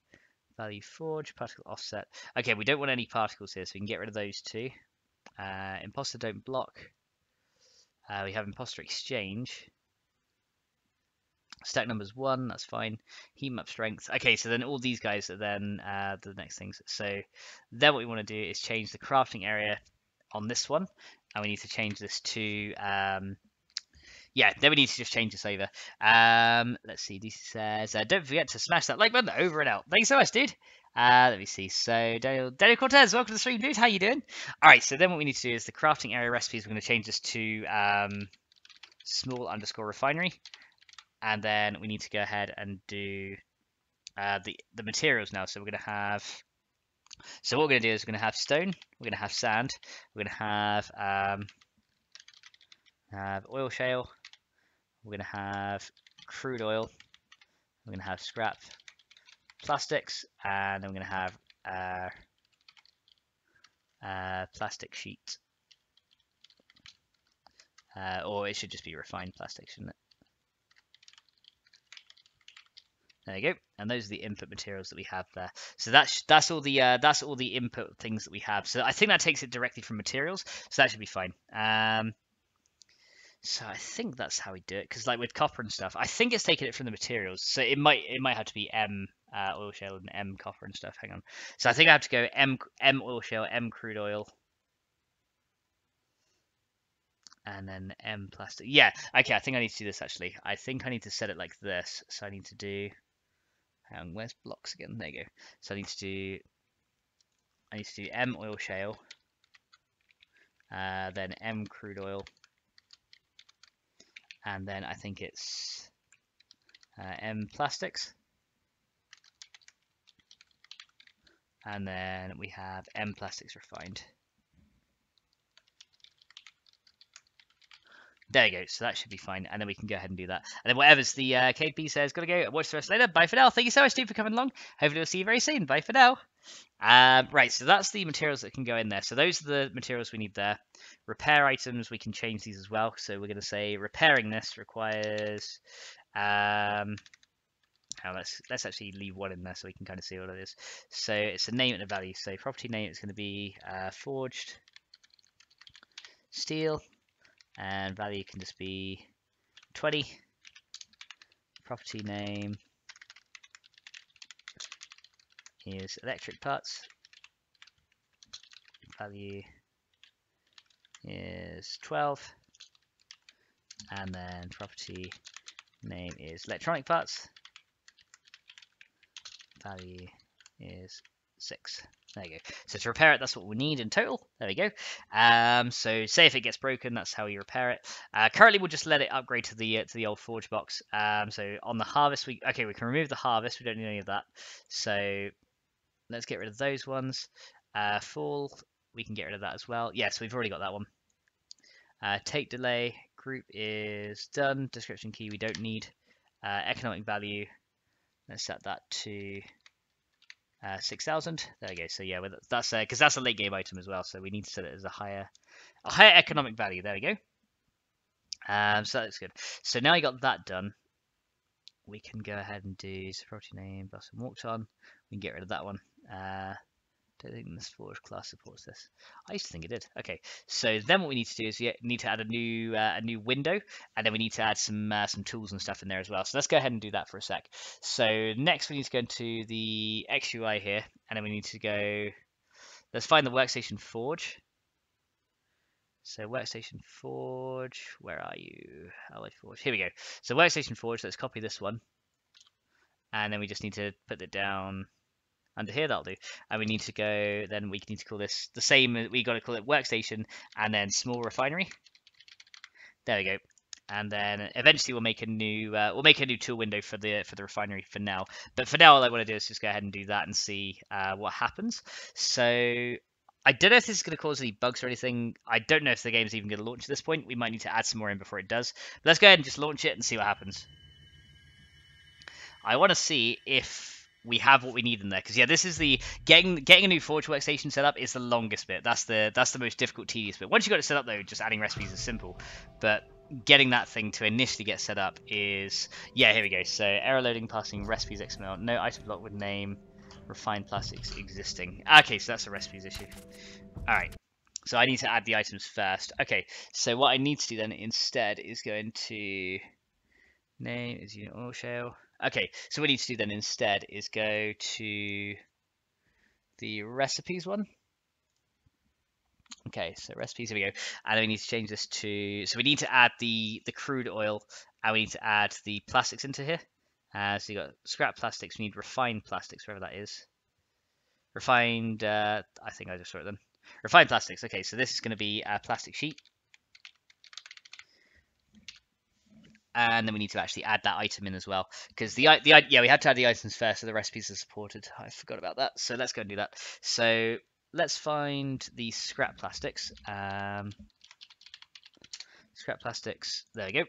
value forge, particle offset. Okay, we don't want any particles here, so we can get rid of those two. Imposter don't block. We have imposter exchange. Stack number's 1, that's fine. Heat map strength. Okay, so then all these guys are then the next things. So then what we want to do is change the crafting area on this one, and we need to change this to yeah, then we need to just change this over. Let's see. DC says, don't forget to smash that like button over and out. Thanks so much, dude. Let me see. So Daniel Cortez, welcome to the stream, dude. How you doing? All right. So then what we need to do is the crafting area recipes. We're going to change this to small underscore refinery, and then we need to go ahead and do the materials now. So we're going to have. So what we're going to do is we're going to have stone. We're going to have sand. We're going to have oil shale. We're going to have crude oil. We're going to have scrap plastics, and then we're going to have plastic sheet. Or it should just be refined plastic, shouldn't it? There you go. And those are the input materials that we have there. So that's all the input things that we have. So I think that takes it directly from materials. So that should be fine. So I think that's how we do it, because like with copper and stuff, I think it's taking it from the materials. So it might have to be M oil shale and M copper and stuff. Hang on. So I think I have to go M oil shale, M crude oil, and then M plastic. Yeah. Okay. I think I need to do this actually. I think I need to set it like this. So I need to do. Hang on, where's blocks again? There you go. So I need to do M oil shale, then M crude oil, and then I think it's M plastics, and then we have M plastics refined. There you go. So that should be fine, and then we can go ahead and do that. And then whatever's the KP says, gotta go. Watch the rest later. Bye for now. Thank you so much, Steve, for coming along. Hopefully we'll see you very soon. Bye for now. Right, so that's the materials that can go in there. So those are the materials we need there. Repair items, we can change these as well. So we're going to say repairing this requires. Let's actually leave one in there so we can kind of see what it is. So it's a name and a value. So property name is going to be forged steel, and value can just be 20. Property name is electric parts. Value is 12. And then property name is electronic parts. Value is 6. There you go. So to repair it, that's what we need in total. There we go. So say if it gets broken, that's how you repair it. Currently, we'll just let it upgrade to the old forge box. So on the harvest, we can remove the harvest. We don't need any of that. So let's get rid of those ones. Fall, we can get rid of that as well. Yes, we've already got that one. Take delay, group is done. Description key we don't need. Economic value, let's set that to 6,000. There we go. So yeah, that's because that's a late game item as well. So we need to set it as a higher economic value. There we go. So that's good. So now you got that done, we can go ahead and do property name button walked on. We can get rid of that one. Don't think this forge class supports this. I used to think it did. Okay, so then what we need to do is we need to add a new window, and then we need to add some tools and stuff in there as well. So let's go ahead and do that for a sec. So next we need to go into the XUI here, and then we need to go. Let's find the workstation forge. So workstation forge, where are you? Ally forge. Here we go. So workstation forge. Let's copy this one, and then we just need to put it down. Under here, that'll do. And we need to go, then we need to call this the same, we got to call it workstation and then small refinery. There we go. And then eventually we'll make a new tool window for the refinery for now. But for now, all I want to do is just go ahead and do that and see what happens. So I don't know if this is going to cause any bugs or anything. I don't know if the game's even going to launch at this point. We might need to add some more in before it does. But let's go ahead and just launch it and see what happens. I want to see if we have what we need in there, because yeah, this is the getting a new forge workstation set up is the longest bit. That's the most difficult, tedious bit. Once you got it set up though, just adding recipes is simple, but getting that thing to initially get set up is, yeah, here we go. So error loading passing recipes XML, no item block with name, refined plastics existing. Okay, so that's a recipes issue. All right, so I need to add the items first. Okay, so what I need to do then instead is go into name is unit oil shale. Okay, so what we need to do then instead is go to the recipes one. Okay, so recipes, here we go. And then we need to change this to, so we need to add the crude oil, and we need to add the plastics into here. So you got scrap plastics, we need refined plastics, wherever that is. Refined, I think I just saw it then. Refined plastics, okay, so this is going to be a plastic sheet. And then we need to actually add that item in as well, because yeah, we had to add the items first, so the recipes are supported. I forgot about that, so let's go and do that. So let's find the scrap plastics. Scrap plastics, there we go.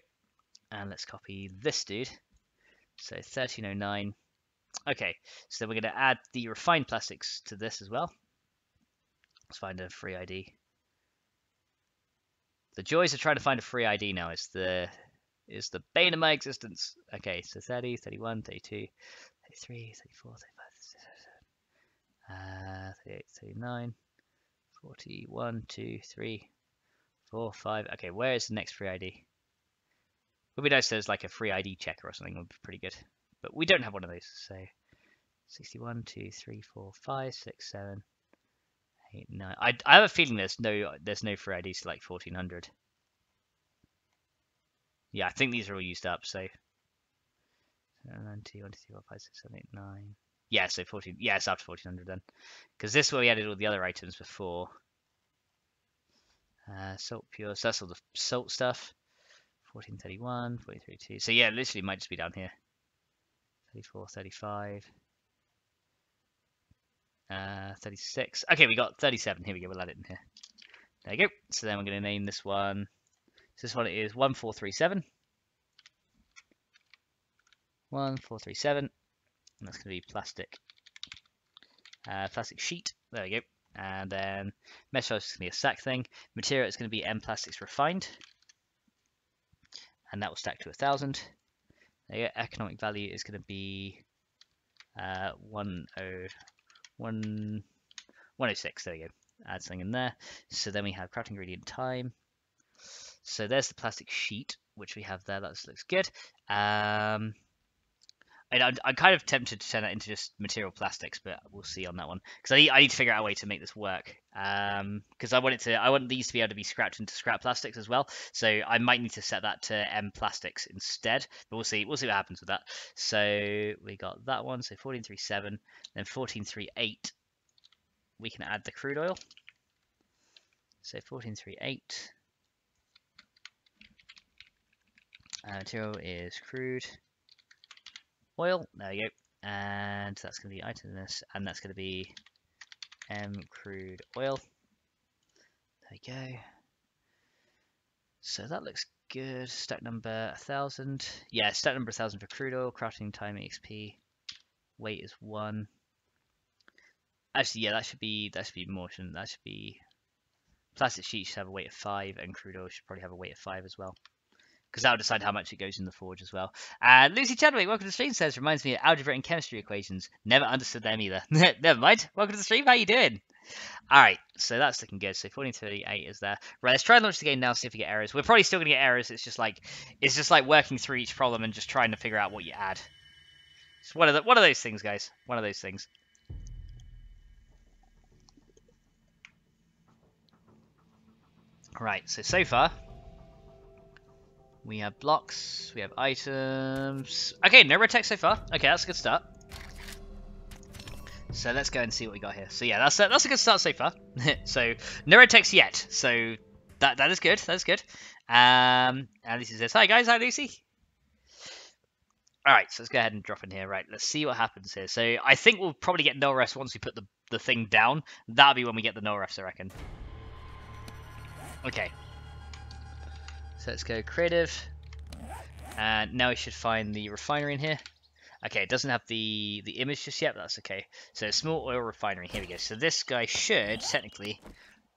And let's copy this dude. So 1309. Okay, so we're going to add the refined plastics to this as well. Let's find a free ID. The joys of trying to find a free ID now is the bane of my existence. Okay, so 30, 31, 32, 33, 34, 35, 38, 39, 40, 1, 2, 3, 4, 5. Okay, where is the next free ID? It would be nice if there's like a free ID checker or something, would be pretty good. But we don't have one of those, so 61, 2, 3, 4, 5, 6, 7, 8, 9. I have a feeling there's no free IDs to like 1400. Yeah, I think these are all used up, so 1, 2, 3, 4, 5, 6, 7, 8, 9. Yeah, so 14. Yeah, it's up to 1400 then, because this is where we added all the other items before. Salt pure, so that's all the salt stuff. 1431, 1432. So yeah, literally might just be down here. 34, 35, 36. Okay, we got 37. Here we go. We'll add it in here. There you go. So then we're going to name this one. So this one is 1437. 1437. And that's going to be plastic. Plastic sheet. There we go. And then mesh file is going to be a stack thing. Material is going to be M plastics refined. And that will stack to 1000. There you go. Economic value is going to be 106. There we go. Add something in there. So then we have craft ingredient time. So there's the plastic sheet, which we have there. That looks good. I'm kind of tempted to turn that into just material plastics, but we'll see on that one, because I need to figure out a way to make this work. Because I want these to be able to be scrapped into scrap plastics as well. So I might need to set that to M plastics instead. But we'll see. We'll see what happens with that. So we got that one. So 1437, then 1438. We can add the crude oil. So 1438. Material is crude oil. There you go. And that's going to be item this, and that's going to be M crude oil. There you go. So that looks good. Stack number 1000. Yeah, stack number 1000 for crude oil. Crafting time XP. Weight is 1. Actually, yeah, that should be more. That should be plastic sheet should have a weight of 5, and crude oil should probably have a weight of 5 as well, because that'll decide how much it goes in the forge as well. Lucy Chadwick, welcome to the stream, says, reminds me of algebra and chemistry equations. Never understood them either. Never mind. Welcome to the stream. How you doing? All right, so that's looking good. So 1438 is there. Right, let's try and launch the game now, see if we get errors. We're probably still going to get errors. It's just like working through each problem and just trying to figure out what you add. It's one of those things, guys. One of those things. Right, so far we have blocks, we have items. Okay, no red text so far. Okay, that's a good start. So let's go and see what we got here. So yeah, that's a good start so far. So no red text yet. So that is good. That is good. And Lucy says, "Hi guys, hi Lucy." All right, so let's go ahead and drop in here. Right, let's see what happens here. So I think we'll probably get null refs once we put the thing down. That'll be when we get the null refs, I reckon. Okay. So let's go creative. And now we should find the refinery in here. Okay, it doesn't have the image just yet, but that's okay. So small oil refinery. Here we go. So this guy should technically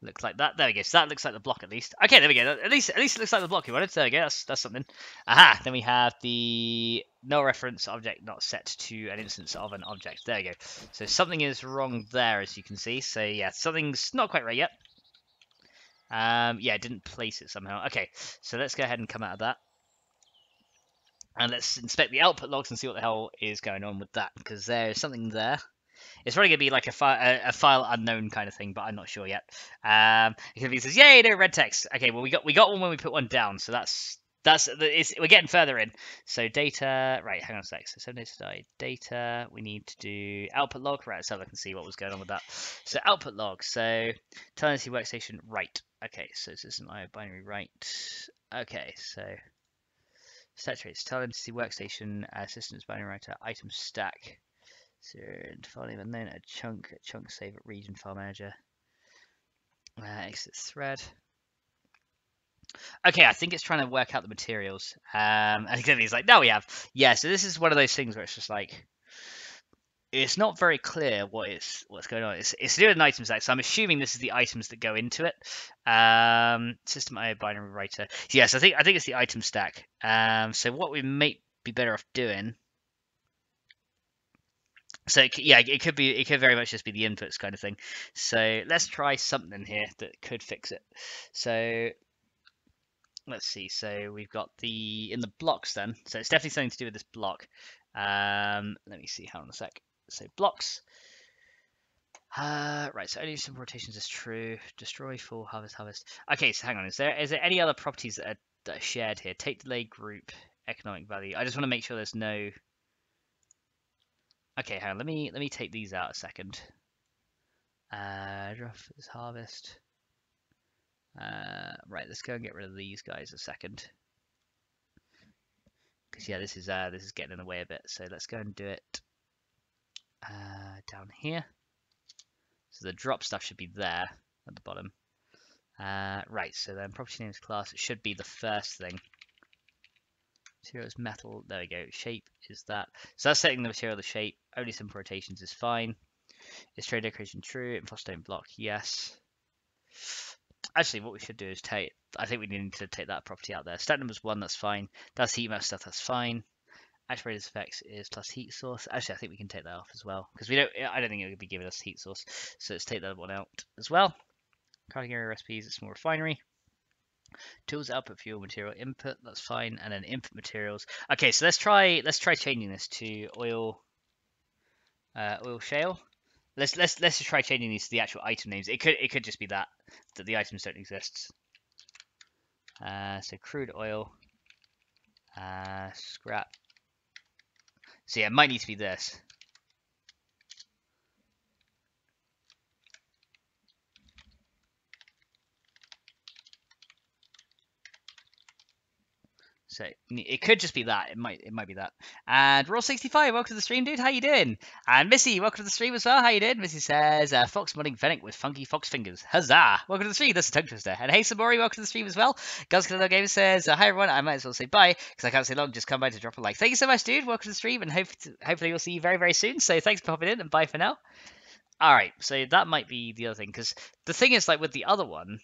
look like that. There we go. So that looks like the block at least. Okay, there we go. At least it looks like the block you wanted. There we go. That's something. Aha. Then we have the no reference object not set to an instance of an object. There we go. So something is wrong there, as you can see. So yeah, something's not quite right yet. Yeah, I didn't place it somehow. Okay, so let's go ahead and come out of that. And let's inspect the output logs and see what the hell is going on with that, because there's something there. It's probably going to be like a file unknown kind of thing, but I'm not sure yet. It could be says, "Yay, no red text." Okay, well we got one when we put one down, so we're getting further in. So data, right? Hang on a sec. So 7 days to die. Data. We need to do output log. Right, so I can see what was going on with that. So output log. So tenancy workstation right. Okay, so system IO binary right. Okay, so set traits, tell entity workstation, systems binary writer, item stack. So file name unknown, a chunk save at region file manager. Exit thread. Okay, I think it's trying to work out the materials. And he's like, no, we have. Yeah, so this is one of those things where it's just like, it's not very clear what's going on. It's to do with an item stack, so I'm assuming this is the items that go into it. System IO binary writer. Yes, I think it's the item stack. So what we may be better off doing. So it could very much just be the inputs kind of thing. So let's try something here that could fix it. So let's see. So we've got in the blocks then. So it's definitely something to do with this block. Let me see. Hold on a sec. So blocks. Right. So only simple rotations is true. Destroy, full, harvest. Okay. So hang on. Is there any other properties that are shared here? Take, delay, group, economic value. I just want to make sure there's no. Okay, hang on. Let me take these out a second. Rough is harvest. Right, let's go and get rid of these guys a second. Because yeah, this is getting in the way a bit. So let's go and do it down here. So the drop stuff should be there at the bottom. Right, so then property names class, it should be the first thing. Material is metal. There we go. Shape is that. So that's setting the material, the shape. Only simple rotations is fine. Is trade decoration true? And phosphate block, yes. Actually, what we should do is I think we need to take that property out there. Stat number's 1, that's fine. That's heat map stuff, that's fine. Activator's effects is plus heat source. Actually, I think we can take that off as well, because I don't think it would be giving us heat source. So let's take that one out as well. Carting area recipes, it's small refinery. Tools output fuel material input, that's fine. And then input materials. Okay, so let's try changing this to oil shale. Let's just try changing these to the actual item names. It could just be that the items don't exist. So crude oil, scrap. So yeah, it might need to be this. So it could just be that. It might be that. And Raw65, welcome to the stream, dude. How you doing? And Missy, welcome to the stream as well. How you doing? Missy says, Fox modding Fennec with funky fox fingers. Huzzah! Welcome to the stream. That's a tongue twister. And hey, Samori, welcome to the stream as well. Guzzkiller Gamer says, hi everyone. I might as well say bye because I can't say long. Just come by to drop a like. Thank you so much, dude. Welcome to the stream, and hopefully we'll see you very, very soon. So thanks for popping in, and bye for now. All right. So that might be the other thing, because the thing is, like with the other one.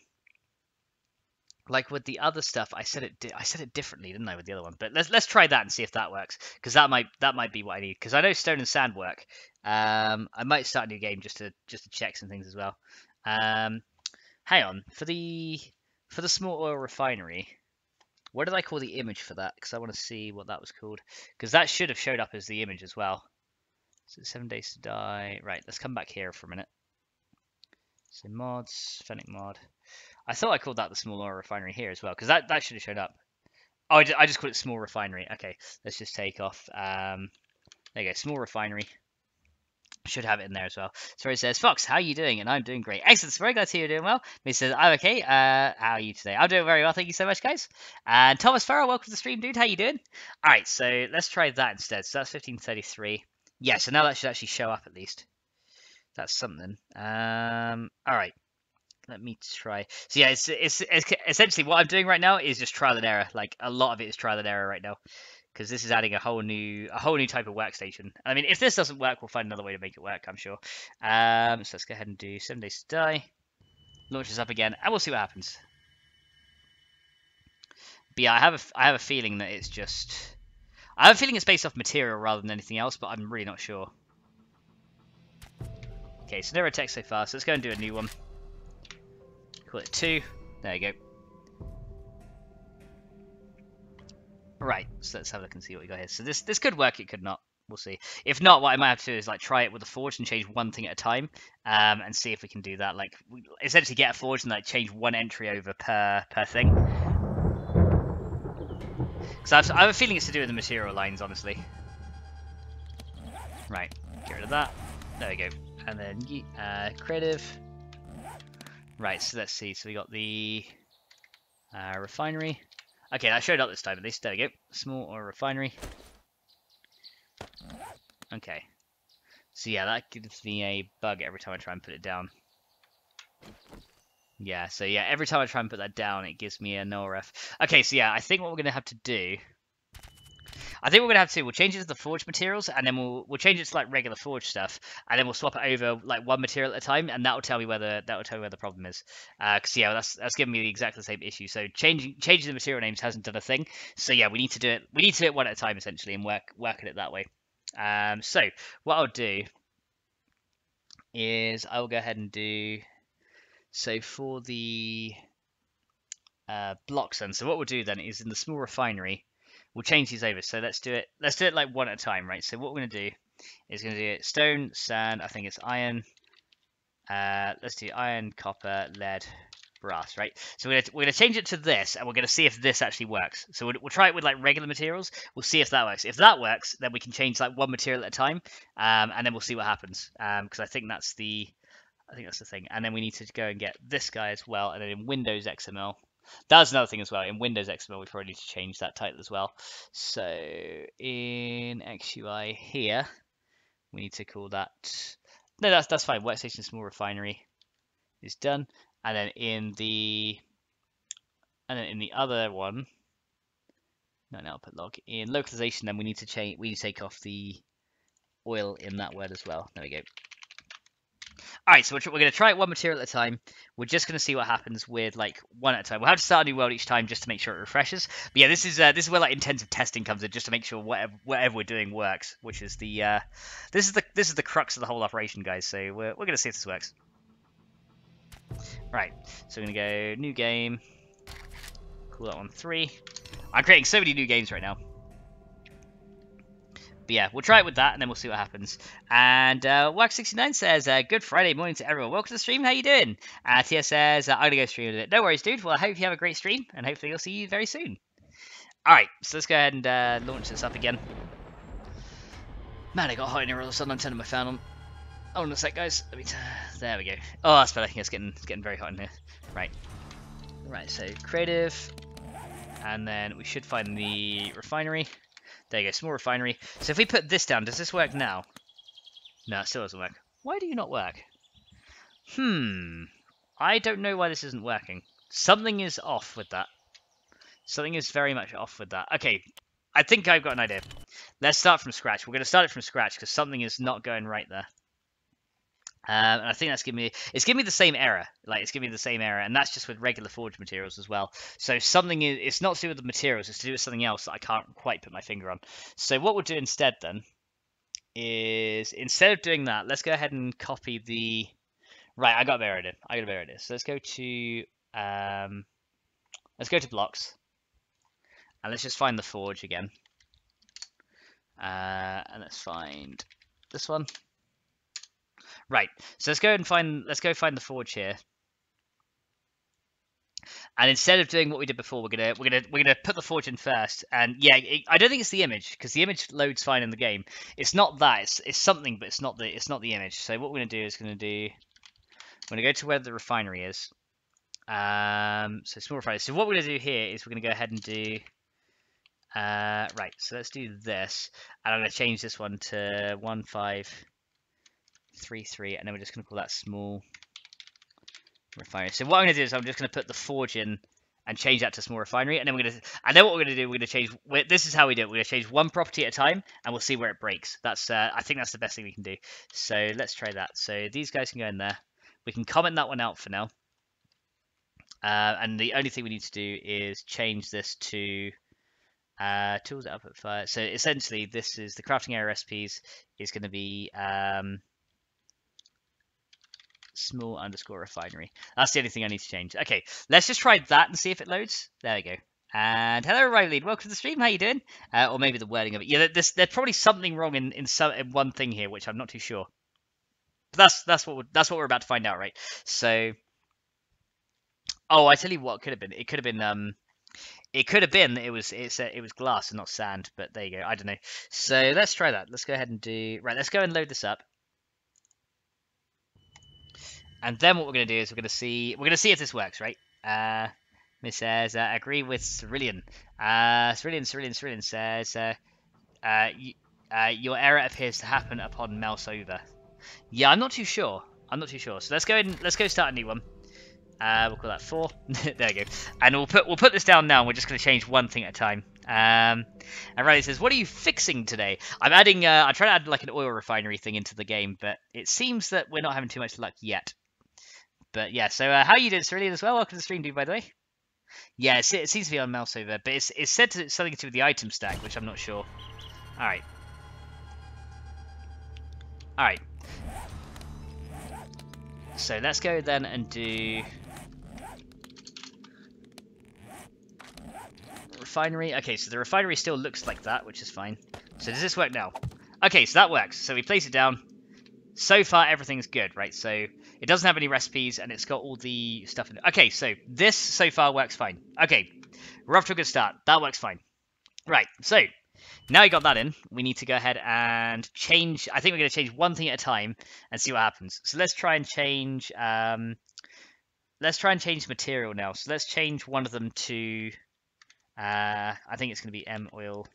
Like with the other stuff, I said it differently, didn't I, with the other one? But let's try that and see if that works, because that might be what I need. Because I know stone and sand work. I might start a new game just to check some things as well. Hang on, for the small oil refinery, what did I call the image for that? Because I want to see what that was called. Because that should have showed up as the image as well. So 7 days to die. Right, let's come back here for a minute. So mods, FennecMod. I thought I called that the small oil refinery here as well, because that should have showed up. Oh, I just called it small refinery. Okay, let's just take off. There you go, small refinery. Should have it in there as well. Sorry, it says, Fox, how are you doing? And I'm doing great. Excellent, very glad to hear you're doing well. Me says, I'm okay. How are you today? I'm doing very well, thank you so much, guys. And Thomas Farrell, welcome to the stream, dude. How you doing? All right, so let's try that instead. So that's 1533. Yeah, so now that should actually show up at least. That's something. All right. Let me try. So yeah, it's essentially what I'm doing right now is just trial and error. Like a lot of it is trial and error right now, because this is adding a whole new type of workstation. I mean, if this doesn't work, we'll find another way to make it work, I'm sure. So let's go ahead and do 7 days to die. Launch this up again, and we'll see what happens. But yeah, I have a feeling that it's just... I have a feeling it's based off material rather than anything else, but I'm really not sure. Okay, so no red text so far, so let's go and do a new one. Call it 2. There you go. Right, so let's have a look and see what we got here. So this could work, it could not. We'll see. If not, what I might have to do is like try it with a forge and change one thing at a time, and see if we can do that. Like essentially get a forge and like change one entry over per thing. Because I have a feeling it's to do with the material lines, honestly. Right, get rid of that. There we go. And then creative. Right, so let's see. So we got the refinery. Okay, that showed up this time at least. There we go. Small or refinery. Okay. So yeah, that gives me a bug every time I try and put it down. Yeah, so yeah, every time I try and put that down, it gives me a null ref. Okay, so yeah, I think what we're going to have to do... we'll change it to the forge materials, and then we'll change it to like regular forge stuff, and then we'll swap it over like one material at a time, and that will tell me where the problem is. Because yeah, that's giving me exactly the same issue. So changing the material names hasn't done a thing. So yeah, we need to do it one at a time essentially, and work at it that way. So what I'll do is I will go ahead and do so for the blocks then. So what we'll do then is in the small refinery. We'll change these over. So let's do it like one at a time, right? So what we're going to do is going to do it stone, sand, I think it's iron. Let's do iron, copper, lead, brass, right? So we're going to change it to this, and we're going to see if this actually works. So we'll try it with like regular materials. We'll see if that works. If that works, then we can change like one material at a time, and then we'll see what happens. Because I think that's the thing. And then we need to go and get this guy as well, and then in Windows XML. That's another thing as well. In Windows XML, we probably need to change that title as well. So in XUI here, we need to call that. No, that's fine. Workstation small refinery is done, and then in the other one, no, I'll put log in localization. Then we need to change. We need to take off the oil in that word as well. There we go. Alright, so we're going to try it one material at a time. We're just going to see what happens with like one at a time. We'll have to start a new world each time just to make sure it refreshes. But yeah, this is where like intensive testing comes in, just to make sure whatever we're doing works. Which is the this is the crux of the whole operation, guys. So we're going to see if this works. Right, so we're going to go new game. Call that one 3. I'm creating so many new games right now. But yeah, we'll try it with that, and then we'll see what happens. And Wax69 says, good Friday morning to everyone. Welcome to the stream. How you doing? Tia says, I'm going to go stream with it. No worries, dude. Well, I hope you have a great stream, and hopefully you'll see you very soon. Alright, so let's go ahead and launch this up again. Man, I got hot in here all of a sudden. I'm turning my fan on. Hold on a sec, guys. There we go. Oh, that's better. It's getting very hot in here. Right. Right, so creative. And then we should find the refinery. There you go, small refinery. So if we put this down, does this work now? No, it still doesn't work. Why do you not work? I don't know why this isn't working. Something is off with that. Something is very much off with that. Okay, I think I've got an idea. Let's start from scratch. We're going to start it from scratch because something is not going right there. And I think that's giving me the same error. Like, it's giving me the same error, and that's just with regular forge materials as well. So something it's not to do with the materials, it's to do with something else that I can't quite put my finger on. So what we'll do instead then is, instead of doing that, let's go ahead and copy the... Right, I got a better idea. So let's go to blocks, and let's just find the forge again. And let's find this one. Right, so let's go find the forge here. And instead of doing what we did before, we're gonna put the forge in first. And yeah, I don't think it's the image, because the image loads fine in the game. It's not that. It's something, but it's not the image. So what we're gonna do is we're gonna go to where the refinery is. So small refinery. So what we're gonna do here is we're gonna go ahead and do. Right, so let's do this, and I'm gonna change this one to 1533, and then we're just gonna call that small refinery. So what I'm going to do is I'm just going to put the forge in and change that to small refinery. And then what we're gonna do, we're gonna change. This is how we do it. We're gonna change one property at a time, and we'll see where it breaks. That's I think that's the best thing we can do. So let's try that. So these guys can go in there. We can comment that one out for now. And the only thing we need to do is change this to tools output fire. So essentially, this is the crafting area recipes is going to be small underscore refinery. That's the only thing I need to change. Okay, let's just try that and see if it loads. There we go. And hello, Riley. Welcome to the stream. How you doing? Or maybe the wording of it. Yeah, there's probably something wrong in one thing here, which I'm not too sure. But that's what we're about to find out, right? So, oh, I tell you what, it could have been. It could have been it was glass and not sand. But there you go. I don't know. So let's try that. Let's go ahead and do right. Let's go and load this up. And then what we're going to do is we're going to see if this works, right? Miss says, agree with Cerulean. Cerulean says, your error appears to happen upon mouse over. Yeah, I'm not too sure. So let's go start a new one. We'll call that 4. There we go. And we'll put this down now. And we're just going to change one thing at a time. And Riley says, "What are you fixing today?" I'm adding. I'm trying to add like an oil refinery thing into the game, but it seems that we're not having too much luck yet. But yeah, so how are you doing, Cerulean, as well? Welcome to the stream, dude, by the way. Yeah, it seems to be on mouse over, but it's said to something to do with the item stack, which I'm not sure. Alright. Alright. So let's go then and do refinery. Okay, so the refinery still looks like that, which is fine. So does this work now? Okay, so that works. So we place it down. So far, everything's good, right? So it doesn't have any recipes, and it's got all the stuff in it. Okay, so this so far works fine. Okay, we're off to a good start. That works fine. Right, so now you got that in, we need to go ahead and change. I think we're going to change one thing at a time and see what happens. So let's try and change. Material now. So let's change one of them to. I think it's going to be M oil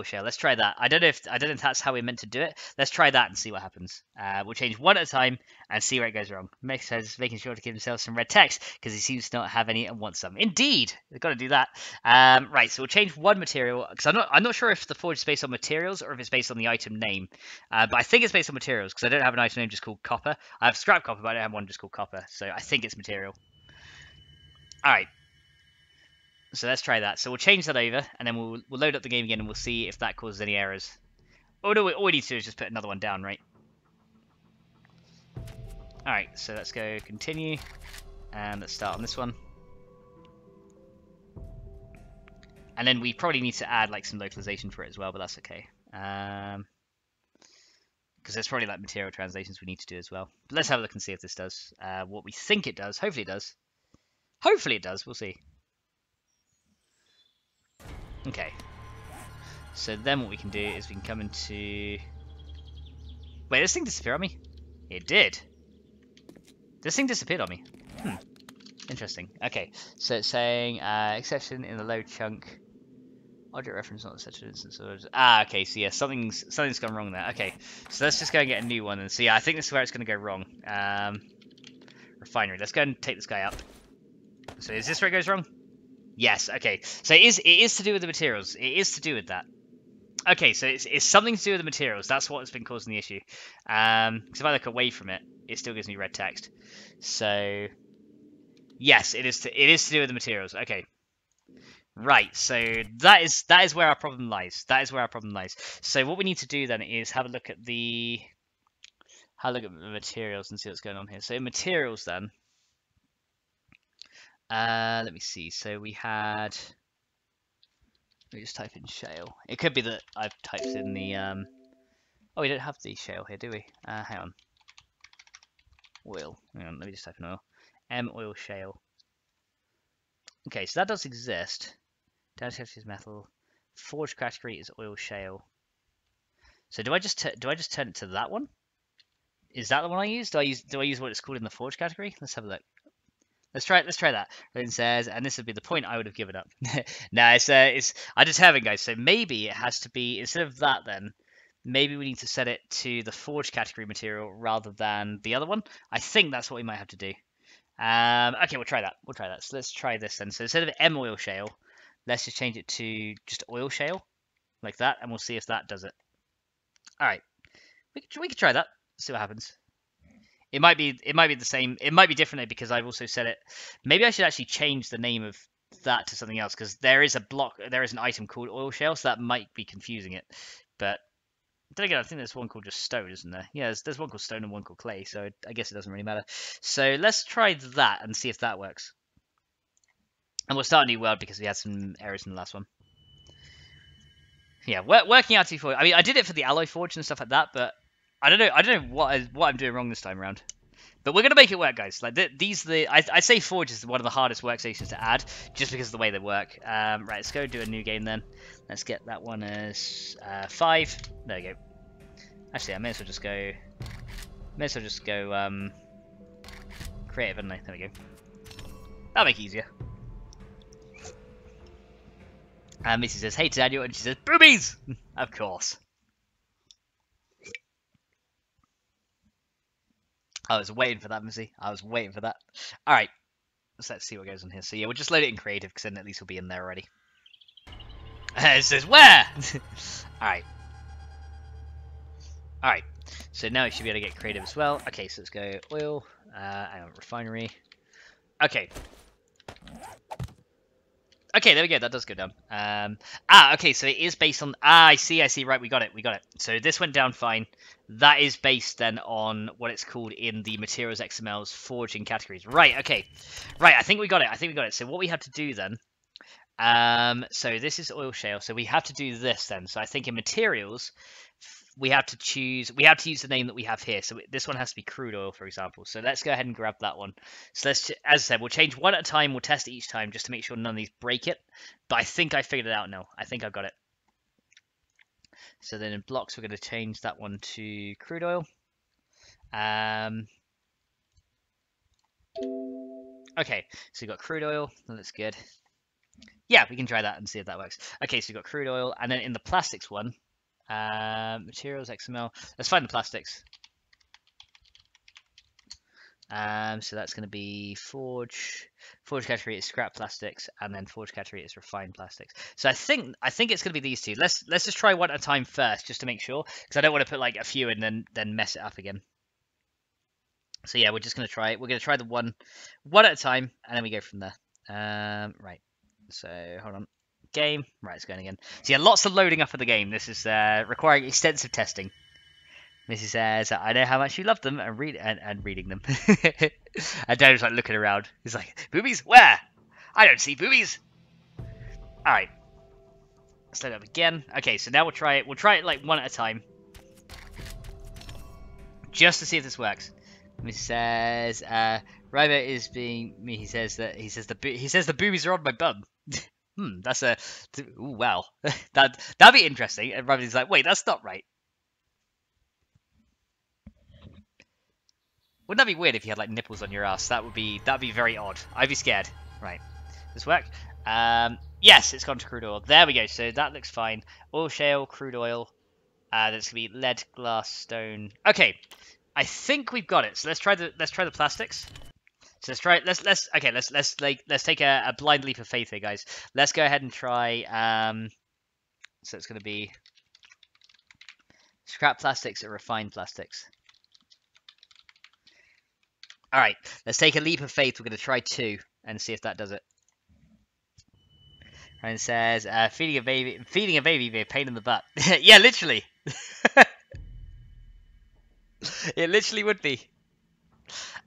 shell. Let's try that. I don't know if that's how we're meant to do it. Let's try that and see what happens. We'll change one at a time and see where it goes wrong. Mick says making sure to give himself some red text because he seems to not have any and wants some. Indeed, we've got to do that. Right, so we'll change one material because I'm not sure if the forge is based on materials or if it's based on the item name. But I think it's based on materials because I don't have an item name just called copper. I have scrap copper, but I don't have one just called copper. So I think it's material. All right. So let's try that. So we'll change that over, and then we'll load up the game again, and we'll see if that causes any errors. Oh no, all we need to do is just put another one down, right? Alright, so let's go continue, and let's start on this one. And then we probably need to add like some localization for it as well, but that's okay. Because there's probably like material translations we need to do as well. But let's have a look and see if this does what we think it does. Hopefully it does. Hopefully it does, we'll see. Okay, so then what we can do is we can come into... Wait, this thing disappeared on me? It did. This thing disappeared on me. Interesting. Okay, so it's saying exception in the load chunk. Object reference not such an instance of... okay, so yeah, something's gone wrong there. Okay, so let's just go and get a new one and see. Yeah, I think this is where it's going to go wrong. Refinery. Let's go and take this guy up. So is this where it goes wrong? Yes, okay. So it is to do with the materials. It is to do with that. Okay, so it's something to do with the materials. That's what's been causing the issue. Because if I look away from it, it still gives me red text. So yes, it is to do with the materials. Okay. Right, so that is where our problem lies. So what we need to do then is have a look at the materials and see what's going on here. So in materials then. Let me see. So we had. Let me just type in shale. It could be that I've typed in the. Oh, we don't have the shale here, do we? Hang on. Oil. Hang on. Let me just type in oil. Oil shale. Okay, so that does exist. Down is metal. Forge category is oil shale. So do I just turn it to that one? Is that the one I use? Do I use what it's called in the forge category? Let's have a look. Let's try that. It says, and this would be the point I would have given up. No, it's I determined, guys. So maybe it has to be instead of that. Then maybe we need to set it to the forge category material rather than the other one. I think that's what we might have to do. Okay, we'll try that. We'll try that. So let's try this then. So instead of M oil shale, let's just change it to just oil shale, like that, and we'll see if that does it. All right, we could try that. See what happens. It might be the same. It might be different because I've also said it. Maybe I should actually change the name of that to something else because there is an item called oil shale, so that might be confusing it. But then again, I think there's one called just stone, isn't there? Yeah, there's one called stone and one called clay, so I guess it doesn't really matter. So let's try that and see if that works. And we'll start a new world because we had some errors in the last one. Yeah, working out T4. I mean, I did it for the alloy forge and stuff like that, but I don't know what I'm doing wrong this time around. But we're gonna make it work, guys. Like I say forge is one of the hardest workstations to add, just because of the way they work. Right, let's go do a new game then. Let's get that one as 5. There we go. Actually, I may as well just go. Creative, hadn't I? There we go. That'll make it easier. And Missy says, "Hey Daniel," and she says, "Boobies!" Of course. I was waiting for that, Missy. I was waiting for that. All right, let's see what goes on here. So yeah, we'll just load it in creative because then at least we'll be in there already. It says where? All right. All right. So now we should be able to get creative as well. Okay, so let's go oil. Hang on, refinery. Okay. Okay, there we go. That does go down. Okay, so it is based on... I see. Right, we got it. So this went down fine. That is based then on what it's called in the Materials XML's forging categories. Right, okay. Right, I think we got it. So what we have to do then... so this is oil shale. So we have to do this then. So I think in Materials... we have to use the name that we have here. So this one has to be crude oil, for example. So let's go ahead and grab that one. So let's, as I said, we'll change one at a time. We'll test it each time just to make sure none of these break it. But I think I figured it out now. I think I've got it. So then in blocks, we're going to change that one to crude oil. Okay, so we've got crude oil. That's good. Yeah, we can try that and see if that works. Okay, so we've got crude oil. And then in the plastics one, materials XML. Let's find the plastics. So that's going to be forge. Forge category is scrap plastics, and then forge category is refined plastics. So I think it's going to be these two. Let's just try one at a time first, just to make sure, because I don't want to put like a few and then mess it up again. So yeah, we're just going to try it. We're going to try the one at a time, and then we go from there. Right. So hold on. Game. Right, it's going again. So yeah, lots of loading up of the game. This is requiring extensive testing. Missy says, "I know how much you love them and reading them." And Daniel's like looking around. He's like, "Boobies? Where? I don't see boobies." All right, let's load up again. Okay, so now we'll try it. We'll try it like one at a time, just to see if this works. Missy says, "Ryber is being me." He says the boobies are on my bum. That's a... Ooh, wow. That'd be interesting. And Ryber's like, "Wait, that's not right." Wouldn't that be weird if you had like nipples on your ass? That'd be very odd. I'd be scared. Right. This work? Yes, it's gone to crude oil. There we go. So that looks fine. Oil shale, crude oil. That's gonna be lead, glass, stone. Okay. I think we've got it. So let's try the plastics. So let's take a blind leap of faith here, guys. Let's go ahead and try so it's gonna be scrap plastics or refined plastics. All right, let's take a leap of faith. We're going to try 2 and see if that does it. And it says, feeding a baby be a pain in the butt. Yeah, literally. It literally would be.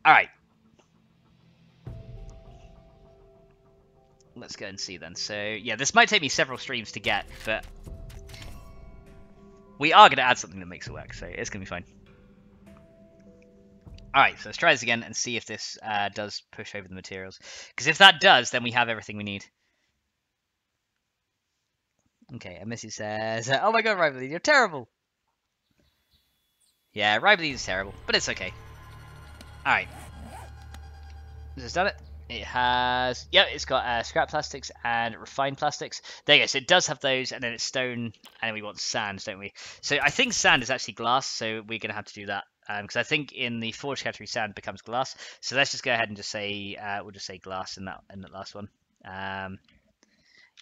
All right. Let's go and see then. So, yeah, this might take me several streams to get, but we are going to add something that makes it work, so it's going to be fine. Alright, so let's try this again and see if this does push over the materials. Because if that does, then we have everything we need. Okay, and Missy says, "Oh my god, Rivalry, you're terrible!" Yeah, Rivalry is terrible, but it's okay. Alright. Has this done it? It has... Yep, it's got scrap plastics and refined plastics. There you go, so it does have those, and then it's stone, and then we want sand, don't we? So I think sand is actually glass, so we're going to have to do that. because I think in the forge category sand becomes glass. So let's just go ahead and just say we'll just say glass in that last one.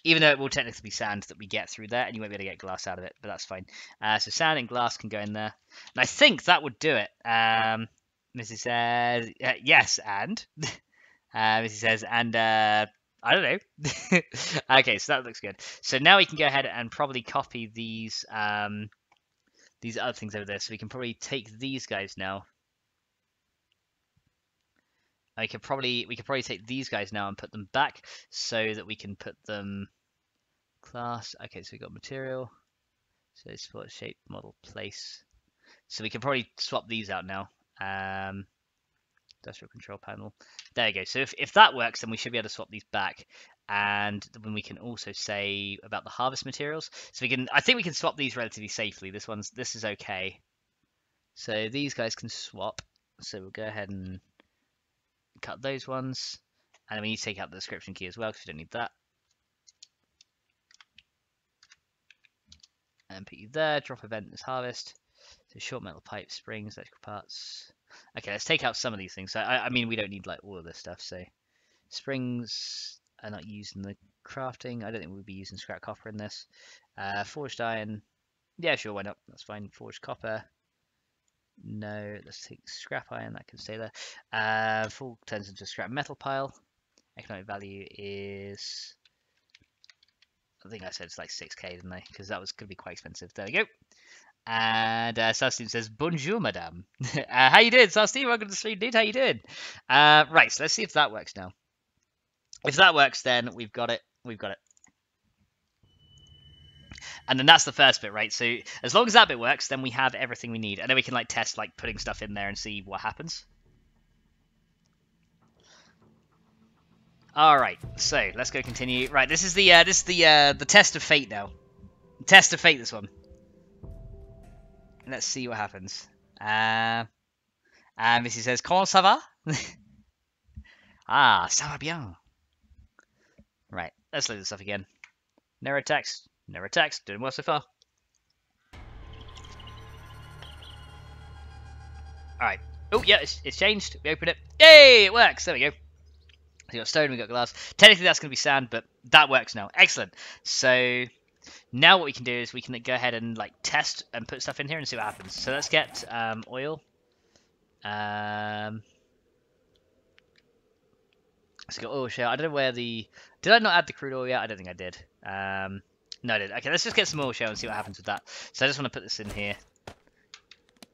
Even though it will technically be sand that we get through there, and you won't be able to get glass out of it, but that's fine. So sand and glass can go in there, and I think that would do it. Missy says yes, and Missy says, and I don't know. Okay, so that looks good. So now we can go ahead and probably copy these other things over there. So we can probably take these guys now. We could probably take these guys now and put them back so that we can put them class. Okay, so we got material. So support shape model place. So we can probably swap these out now. Industrial control panel. There you go. So if that works, then we should be able to swap these back. And then we can also say about the harvest materials. So we can, I think we can swap these relatively safely. This is okay. So these guys can swap. So we'll go ahead and cut those ones. And we need to take out the description key as well because we don't need that. And put you there. Drop event is harvest. So short metal pipe, springs, electrical parts. Okay, let's take out some of these things. So I mean, we don't need like all of this stuff. So springs are not used in the crafting. I don't think we'll be using scrap copper in this. Forged iron. Yeah, sure, why not? That's fine. Forged copper. No, let's take scrap iron. That can stay there. Full turns into a scrap metal pile. Economic value is... I think I said it's like 6k, didn't I? Because that was going to be quite expensive. There we go. And Sastin says, Bonjour, madame. How you doing, Sastin? Welcome to the stream, dude. How you doing? Right, so let's see if that works now. If that works, then we've got it. We've got it. And then that's the first bit, right? So as long as that bit works, then we have everything we need. And then we can like test like putting stuff in there and see what happens. All right, so let's go continue. Right, this is the test of fate now. Test of fate, this one. Let's see what happens. Missy says, comment ça va? Ah, ça va bien. Right, let's load this up again. No attacks. No attacks. Doing well so far. Alright. Oh, yeah, it's changed. We open it. Yay, it works. There we go. We got stone, we got glass. Technically, that's going to be sand, but that works now. Excellent. So now what we can do is we can go ahead and like test and put stuff in here and see what happens. So let's get oil. So we got oil shale. I don't know where the... Did I not add the crude oil yet? I don't think I did. No, I did. Okay, let's just get some oil shale and see what happens with that. So I just want to put this in here.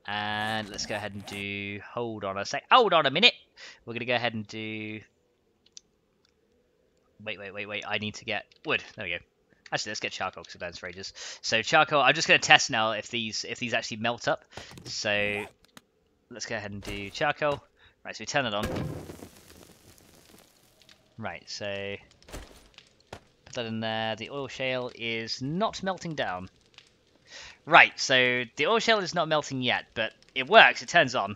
And let's go ahead and do... Hold on a sec. Hold on a minute. We're going to go ahead and do... Wait. I need to get wood. There we go. Actually, let's get charcoal because we've done this for ages. So charcoal, I'm just going to test now if these actually melt up. So let's go ahead and do charcoal. Right, so we turn it on. Right, so put that in there. The oil shale is not melting down. Right, so the oil shale is not melting yet, but it works. It turns on.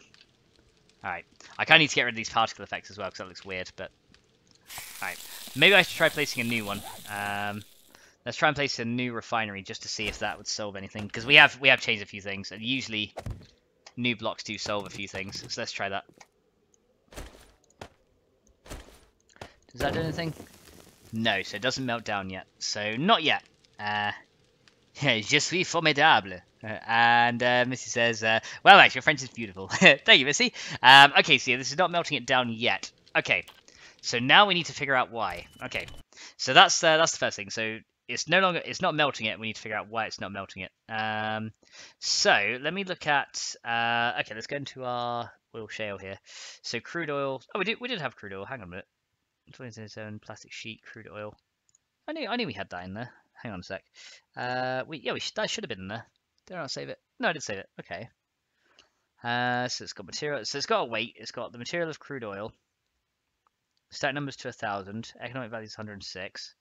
Alright, I kind of need to get rid of these particle effects as well because that looks weird, but... Alright, maybe I should try placing a new one. Let's try and place a new refinery just to see if that would solve anything. Because we have changed a few things, and usually new blocks do solve a few things. So let's try that. Does that do anything? No, so it doesn't melt down yet. So not yet. Je suis formidable. And Missy says, well, actually, your French is beautiful. Thank you, Missy. Okay, so yeah, this is not melting it down yet. Okay, so now we need to figure out why. Okay, so that's the first thing. So it's not melting it. We need to figure out why it's not melting it. So let me look at. Okay, let's go into our oil shale here. So crude oil. Oh, we did have crude oil. Hang on a minute. 2027 plastic sheet crude oil. I knew we had that in there. Hang on a sec. That should have been in there. Did I not save it? No, I did save it. Okay. So it's got material. So it's got a weight. It's got the material of crude oil. Stack numbers to 1,000. Economic value is 106.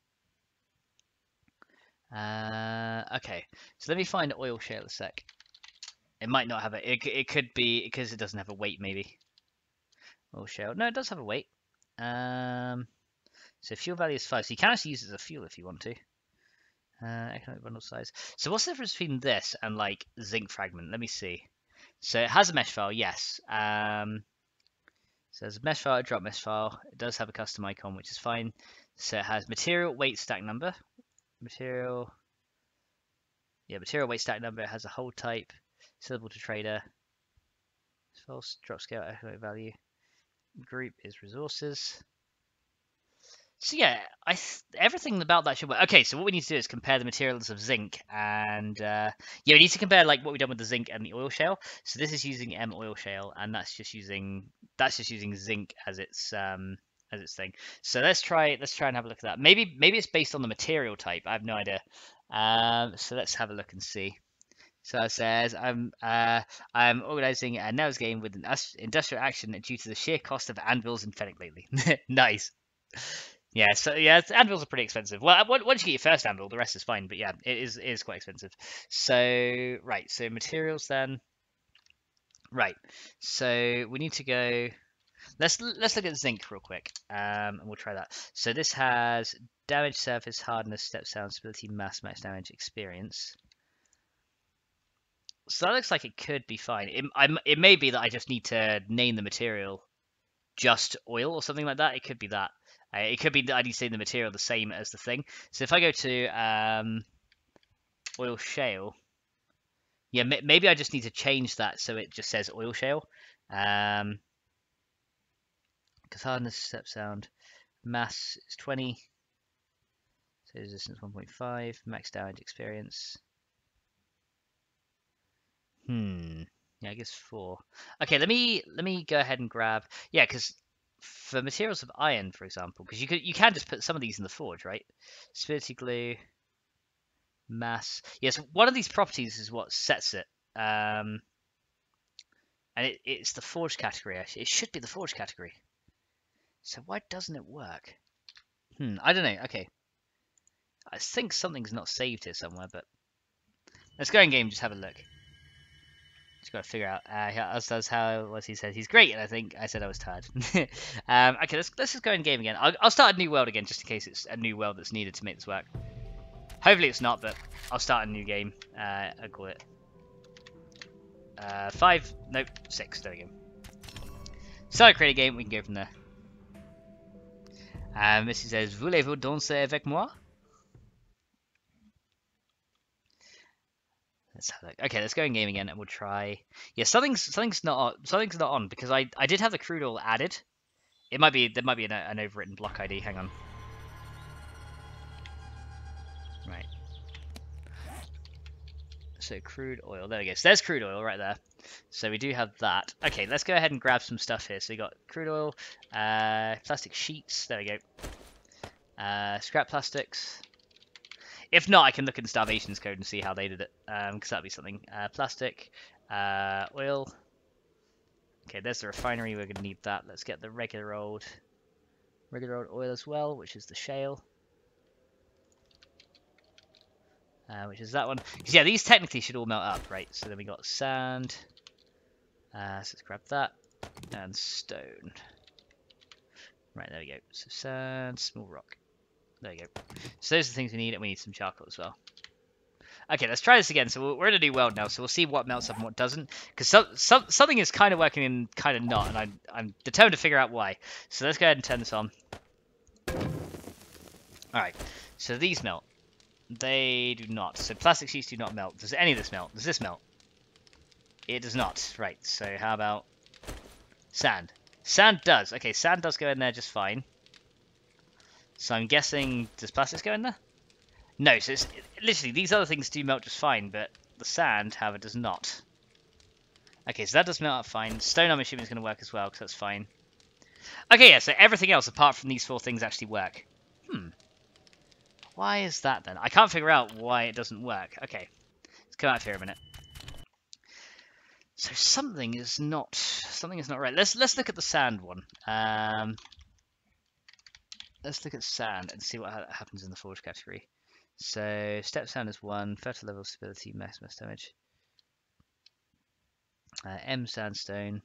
Okay. So let me find oil shale a sec. It might not have it. It could be because it doesn't have a weight, maybe. Oil shale. No, it does have a weight. So fuel value is 5. So you can actually use it as a fuel if you want to. Economic bundle size. So what's the difference between this and like zinc fragment? Let me see. So it has a mesh file, yes. So there's a mesh file, a drop mesh file. It does have a custom icon, which is fine. So it has material, weight, stack number. Material, yeah, material, weight, stack number. It has a hold type, syllable to trader, false, drop scale, economic value. Group is resources. So yeah, everything about that should work. Okay, so what we need to do is compare the materials of zinc, and yeah, we need to compare like what we've done with the zinc and the oil shale. So this is using M oil shale, and that's just using zinc as its thing. So let's try and have a look at that. Maybe it's based on the material type. I have no idea. So let's have a look and see. So it says I'm organizing a Nels game with an industrial action due to the sheer cost of anvils in Fennec lately. Nice. Yeah, so yeah, anvils are pretty expensive. Well, once you get your first anvil, the rest is fine. But yeah, it is quite expensive. So right, so materials then. Right, so we need to go. Let's look at zinc real quick, and we'll try that. So this has damage, surface, hardness, step sound, stability, mass, max damage, experience. So that looks like it could be fine. It may be that I just need to name the material just oil or something like that. It could be that. It could be that I need to name the material the same as the thing. So if I go to oil shale, yeah, maybe I just need to change that so it just says oil shale. Because hardness, step sound, mass is 20, so resistance 1.5, max damage, experience. Yeah, I guess 4. Okay, let me go ahead and grab. Yeah, because for materials of iron, for example, because you can just put some of these in the forge, right? Stability glue, mass. Yes, one of these properties is what sets it. And it's the forge category. Actually, it should be the forge category. So why doesn't it work? I don't know. Okay, I think something's not saved here somewhere, but let's go in game. Just have a look. Just got to figure out. That's how was he said he's great, and I think I said I was tired. Okay, let's just go in game again. I'll start a new world again, just in case it's a new world that's needed to make this work. Hopefully it's not, but I'll start a new game. I'll call it 5. Nope, 6. There we go. Start a create a game. We can go from there. Missy says, "Voulez-vous danser avec moi?" Let's have a look. Okay, let's go in game again, and we'll try. Yeah, something's not on because I did have the crude oil added. There might be an overwritten block ID. Hang on. Right. So crude oil. There we go. So there's crude oil right there. So we do have that. Okay, let's go ahead and grab some stuff here. So we got crude oil, plastic sheets. There we go. Scrap plastics. If not, I can look in Starvation's code and see how they did it, because that'd be something. Plastic, oil. Okay, there's the refinery. We're gonna need that. Let's get the regular old oil as well, which is the shale, which is that one. Because yeah, these technically should all melt up, right? So then we got sand. So let's grab that and stone. Right, there we go. So sand, small rock. There you go. So those are the things we need, and we need some charcoal as well. Okay, let's try this again. So we're in a new world now, so we'll see what melts up and what doesn't. Because something is kind of working and kind of not, and I'm determined to figure out why. So let's go ahead and turn this on. Alright, so these melt. They do not. So plastic sheets do not melt. Does any of this melt? Does this melt? It does not. Right, so how about sand? Sand does. Okay, sand does go in there just fine. So I'm guessing, does plastics go in there? No, so it's literally these other things do melt just fine, but the sand, however, does not. Okay, so that does melt up fine. Stone, I'm assuming, is going to work as well, because that's fine. Okay, yeah, so everything else apart from these 4 things actually work. Why is that then? I can't figure out why it doesn't work. Okay, let's come out of here a minute. So something is not right. Let's look at the sand one. Let's look at sand and see what happens in the forge category. So step sound is 1, fertile level, stability, mass damage. M sandstone,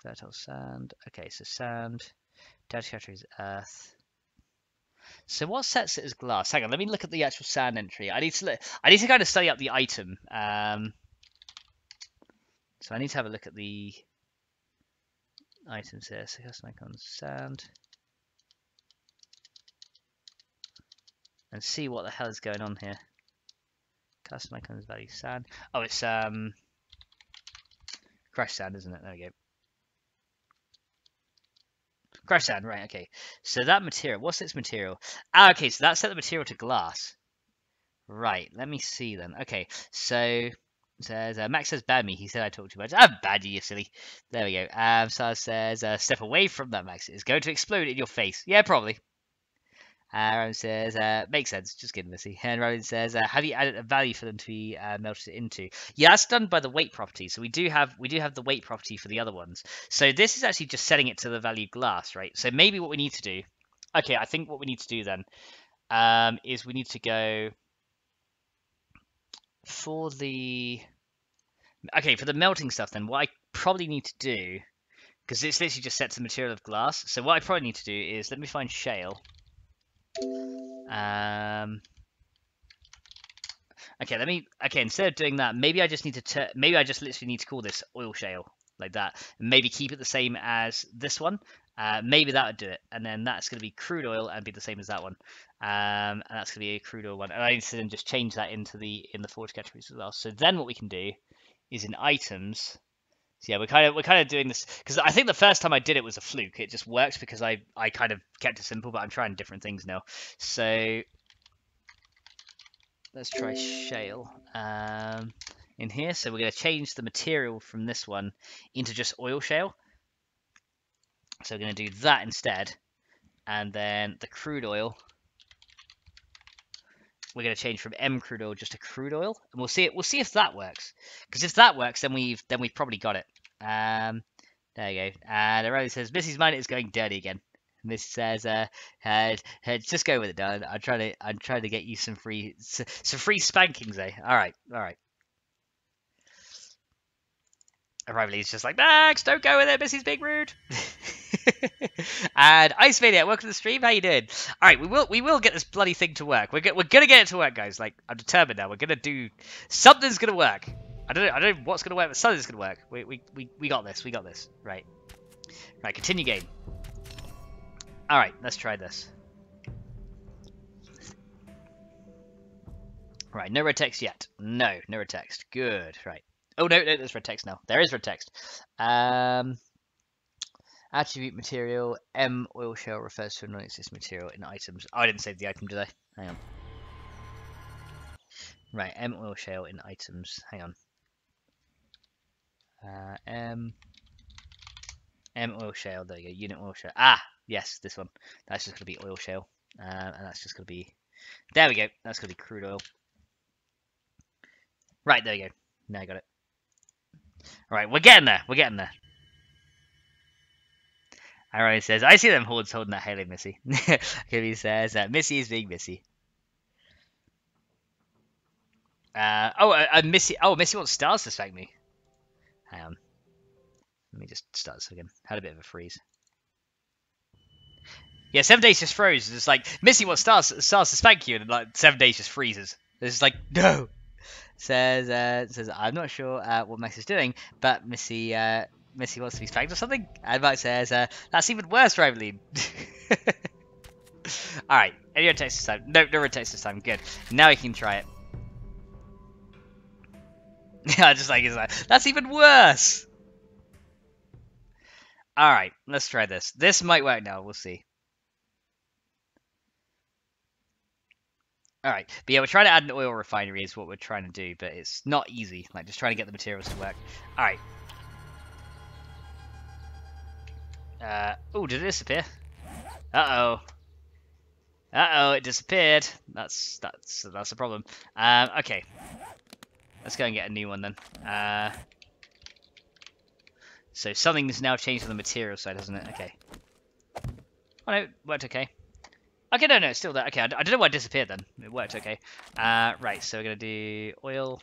fertile sand. Okay, so sand. Damage category is earth. So what sets it as glass? Hang on, let me look at the actual sand entry. I need to kind of study up the item. So I need to have a look at the items here. So custom icons, sand, and see what the hell is going on here. Custom icons value sand. Oh, it's crush sand, isn't it? There we go. Crush sand, right? Okay. So that material. What's its material? Ah, okay. So that's set the material to glass. Right. Let me see then. Okay. So says Max says bad me. He said I talk too much. Ah, bad you silly. There we go. So says step away from that, Max. It's going to explode in your face. Yeah, probably. Ryan says, makes sense. Just kidding, Missy. And Ryan says, have you added a value for them to be melted into? Yeah, that's done by the weight property. So we do have the weight property for the other ones. So this is actually just setting it to the value glass, right? So maybe what we need to do, okay, I think what we need to do then is we need to go for the, okay, for the melting stuff then, what I probably need to do, because it's literally just set to the material of glass. So what I probably need to do is, let me find shale. Okay, instead of doing that, maybe I just need to maybe I just literally need to call this oil shale like that, and maybe keep it the same as this one. Maybe that would do it, and then that's going to be crude oil and be the same as that one. And that's going to be a crude oil one, and I need to then just change that into the forge categories as well. So then what we can do is in items. So yeah, we're kind of doing this because I think the first time I did it was a fluke. It just works because I kind of kept it simple, but I'm trying different things now. So let's try shale in here. So we're going to change the material from this one into just oil shale. So we're going to do that instead, and then the crude oil we're going to change from M crude oil just to crude oil, and we'll see if that works. Because if that works, then we've probably got it. There you go. And Aurelia says Missy's mind is going dirty again. Miss says, just go with it, darling. I'm trying to get you some free spankings, eh? All right. Arrivally is just like, Max, don't go with it. Missy's being rude. And Ice Maniac, welcome to the stream. How you doing? All right, we will get this bloody thing to work. We're gonna get it to work, guys. Like, I'm determined now. We're gonna do something's gonna work. I don't know what's gonna work, but something's gonna work. We got this. We got this. Right. Continue game. All right, let's try this. Right, no red text yet. No red text. Good. Right. Oh no, there's red text now. There is red text. Attribute material M oil shale refers to a non-existent material in items. Oh, I didn't save the item, did I? Hang on. Right, M oil shale in items. Hang on. M oil shale. There you go. Unit oil shale. Ah, yes, this one. That's just going to be oil shale, and that's just going to be. There we go. That's going to be crude oil. Right, there we go. Now I got it. All right, we're getting there. We're getting there. Aaron says, I see them hordes holding that Halo, Missy. Kimmy says, Missy is being Missy. Missy. Oh, Missy wants stars to spank me. Hang on. Let me just start this again. Had a bit of a freeze. Yeah, 7 days just froze. It's like, Missy wants stars to spank you, and like 7 days just freezes. It's just like, no. Says I'm not sure what Max is doing, but Missy wants to be spanked or something. And Max says that's even worse, Rivaline. All right, any red text this time? No red text this time. Good. Now we can try it. Yeah, just like it's like that's even worse. All right, let's try this. This might work now. We'll see. All right, but yeah, we're trying to add an oil refinery is what we're trying to do, but it's not easy. Like just trying to get the materials to work. All right. Oh, did it disappear? Uh-oh. Uh-oh, it disappeared. That's a problem. Okay. Let's go and get a new one then. So something's now changed on the material side, hasn't it? Okay. Oh no, it worked okay. Okay, no, it's still there. Okay, I don't know why it disappeared then. It worked okay. Right, so we're gonna do oil.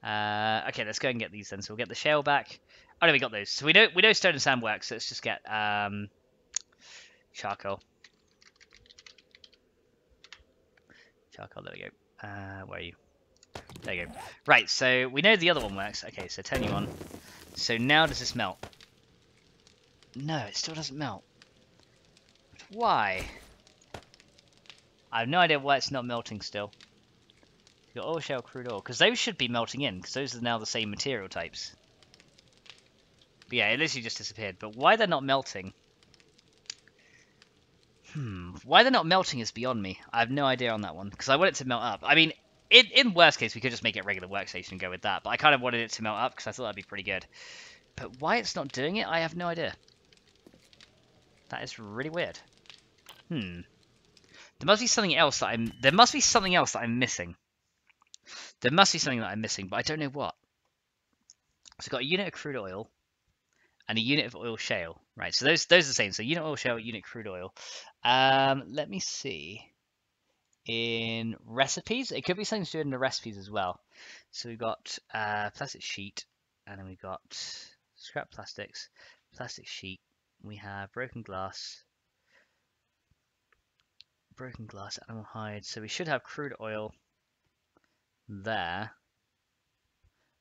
Okay, let's go and get these then. So we'll get the shale back. Oh no, we got those. So we know stone and sand works. So let's just get charcoal. Charcoal. There we go. Where are you? There you go. Right, so we know the other one works. Okay, so turn you on. So now does this melt? No, it still doesn't melt. Why? I have no idea why it's not melting still. You've got oil shale, crude oil, because those should be melting in, because those are now the same material types. But yeah, it literally just disappeared. But why they're not melting? Why they're not melting is beyond me. I have no idea on that one, because I want it to melt up. I mean, in worst case, we could just make it a regular workstation and go with that, but I kind of wanted it to melt up, because I thought that'd be pretty good. But why it's not doing it, I have no idea. That is really weird. There must be something else that I'm... There must be something else that I'm missing. There must be something that I'm missing, but I don't know what. So I've got a unit of crude oil and a unit of oil shale, right? So those are the same. So unit oil shale, unit crude oil. Let me see. In recipes, it could be something to do in the recipes as well. So we've got plastic sheet, and then we've got scrap plastics, plastic sheet. We have broken glass, animal hide. So we should have crude oil there.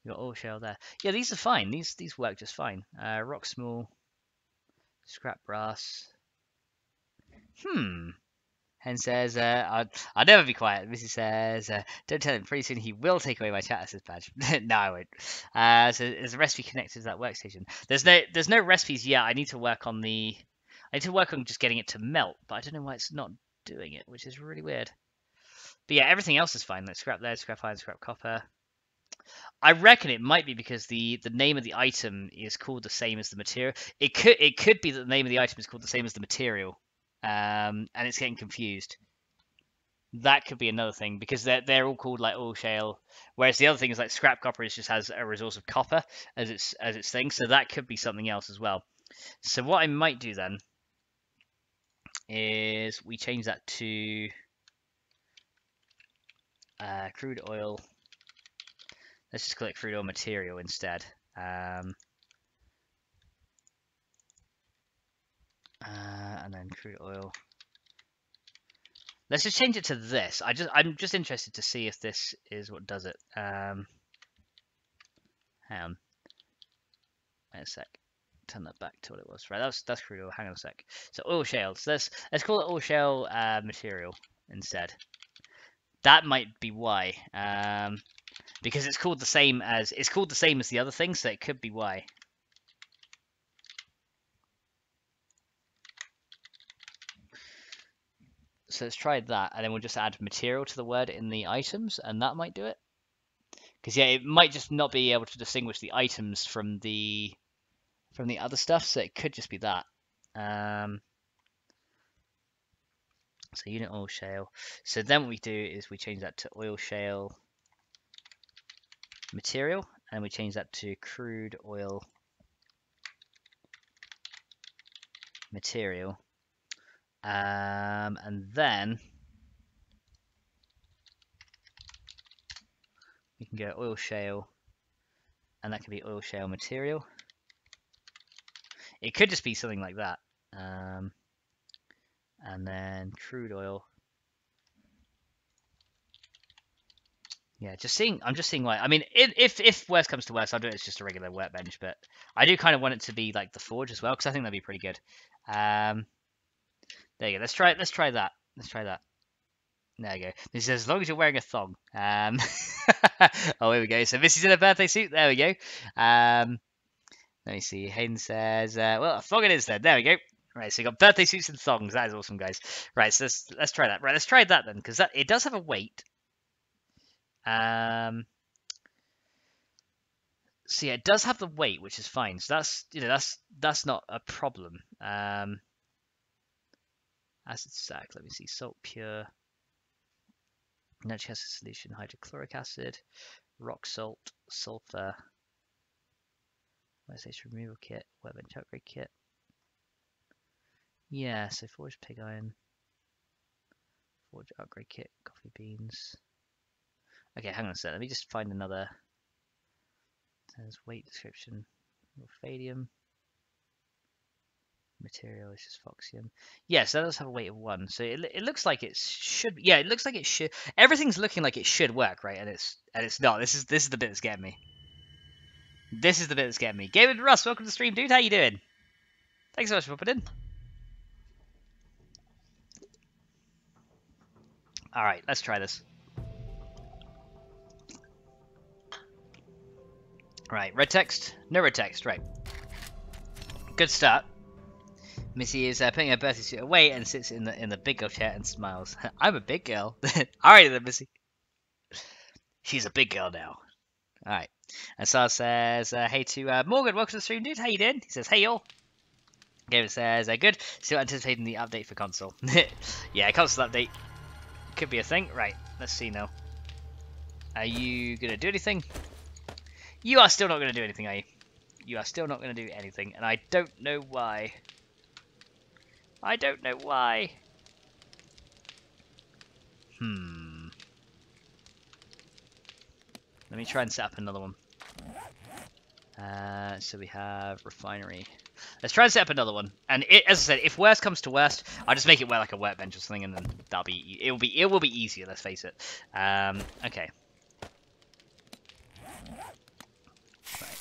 We've got oil shale there. Yeah, these are fine. These work just fine. Rock small, scrap brass. Hen says, I'll never be quiet. Missy says, don't tell him. Pretty soon he will take away my chat assist badge. No, I won't. So is the recipe connected to that workstation? There's no recipes yet. I need to work on just getting it to melt, but I don't know why it's not doing it, which is really weird. But yeah, everything else is fine. Like scrap lead, scrap iron, scrap copper. I reckon it might be because the name of the item is called the same as the material. It could be that the name of the item is called the same as the material, and it's getting confused. That could be another thing because they're all called like oil shale, whereas the other thing is like scrap copper just has a resource of copper as its thing. So that could be something else as well. So what I might do then is we change that to crude oil. Let's just call it crude oil material instead. And then crude oil. Let's just change it to this. I'm just interested to see if this is what does it. Hang on. Wait a sec. Turn that back to what it was. Right, that's crude oil. Hang on a sec. So oil shale. So let's call it oil shale material instead. That might be why. Because it's called the same as the other thing, so it could be why. So let's try that, and then we'll just add material to the word in the items, and that might do it. Because yeah, it might just not be able to distinguish the items from the other stuff, so it could just be that. So unit oil shale. So then what we do is we change that to oil shale material, and we change that to crude oil material. And then we can go oil shale, and that can be oil shale material. It could just be something like that. And then crude oil. Yeah, I'm just seeing why. I mean, if worst comes to worst, I'll do it as just a regular workbench, but I do kind of want it to be like the forge as well, because I think that'd be pretty good. There you go. Let's try that. Let's try that. There you go. This is as long as you're wearing a thong. Oh, here we go. So Missy's in a birthday suit. There we go. Let me see. Hayden says, well, a thong it is then. There we go. Right, so you got birthday suits and thongs. That is awesome, guys. Right, so let's try that. Right, let's try that then, because it does have a weight. So yeah, it does have the weight, which is fine. So that's not a problem. Acid sac. Let me see. Salt pure. Nitric acid solution. Hydrochloric acid. Rock salt. Sulfur. Station removal kit. Workbench upgrade kit. Yeah. So forged pig iron. Forge upgrade kit. Coffee beans. Okay, hang on a sec. Let me just find another. There's weight description. Wolfadium. Material is just Foxium. Yes, that does have a weight of 1. So it looks like it should. Yeah, it looks like it should. Everything's looking like it should work, right? And it's not. This is the bit that's getting me. This is the bit that's getting me. David Russ, welcome to the stream, dude. How you doing? Thanks so much for popping in. All right, let's try this. Right, red text, no red text. Right, good start. Missy is putting her birthday suit away and sits in the big girl chair and smiles. I'm a big girl. All right then, Missy. She's a big girl now. All right. And Sar says, hey to Morgan, welcome to the stream, dude. How you doing? He says, hey, y'all. Gamer says, good. Still anticipating the update for console. Yeah, console update. Could be a thing. Right, let's see now. Are you going to do anything? You are still not going to do anything, are you? You are still not going to do anything, and I don't know why. I don't know why. Let me try and set up another one. So we have refinery. Let's try and set up another one. And as I said, if worst comes to worst, I'll just make it like a workbench or something, and then that'll be it will be easier. Let's face it. Okay. Right.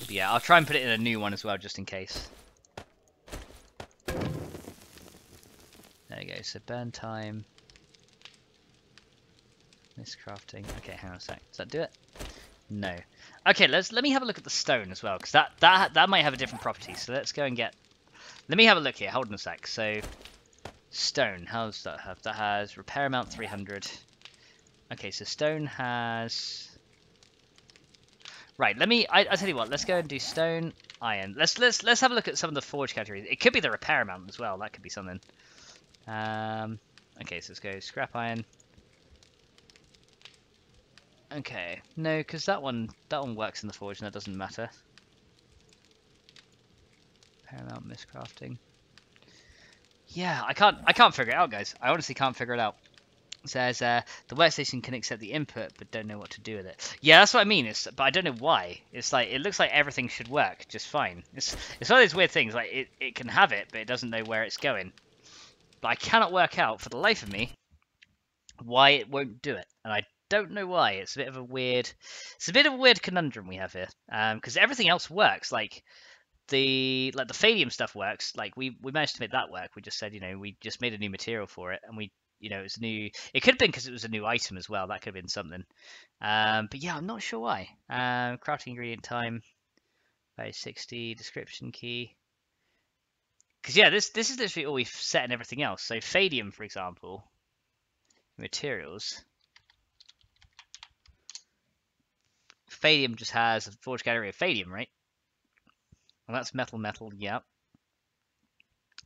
But yeah, I'll try and put it in a new one as well, just in case. There we go. So burn time. This crafting. Okay, hang on a sec. Does that do it? No. Okay, let me have a look at the stone as well, because that might have a different property. So let's go and get. Let me have a look here. Hold on a sec. So stone. How does that have? That has repair amount 300. Okay, so stone has. Right. Let me. I tell you what. Let's go and do stone, iron. Let's have a look at some of the forge categories. It could be the repair amount as well. That could be something. Okay, so let's go scrap iron. Okay, no, because that one works in the forge and that doesn't matter. Paramount miscrafting. Yeah, I can't figure it out, guys. I honestly can't figure it out. It says the workstation can accept the input but don't know what to do with it. Yeah, that's what I mean. But I don't know why. It's like it looks like everything should work just fine. It's one of those weird things. Like it can have it, but it doesn't know where it's going. But I cannot work out for the life of me why it won't do it, and I don't know why. It's a bit of a weird conundrum we have here, because everything else works. Like the Fadium stuff works. Like we managed to make that work. We just said, we just made a new material for it, and we, it's new. It could have been because it was a new item as well. That could have been something. But yeah, I'm not sure why. Crafting ingredient time by 60 description key. Because yeah, this is literally all we've set in everything else. So Fadium, for example, materials. Fadium just has a forge category of Fadium, right? Well, that's metal, yeah.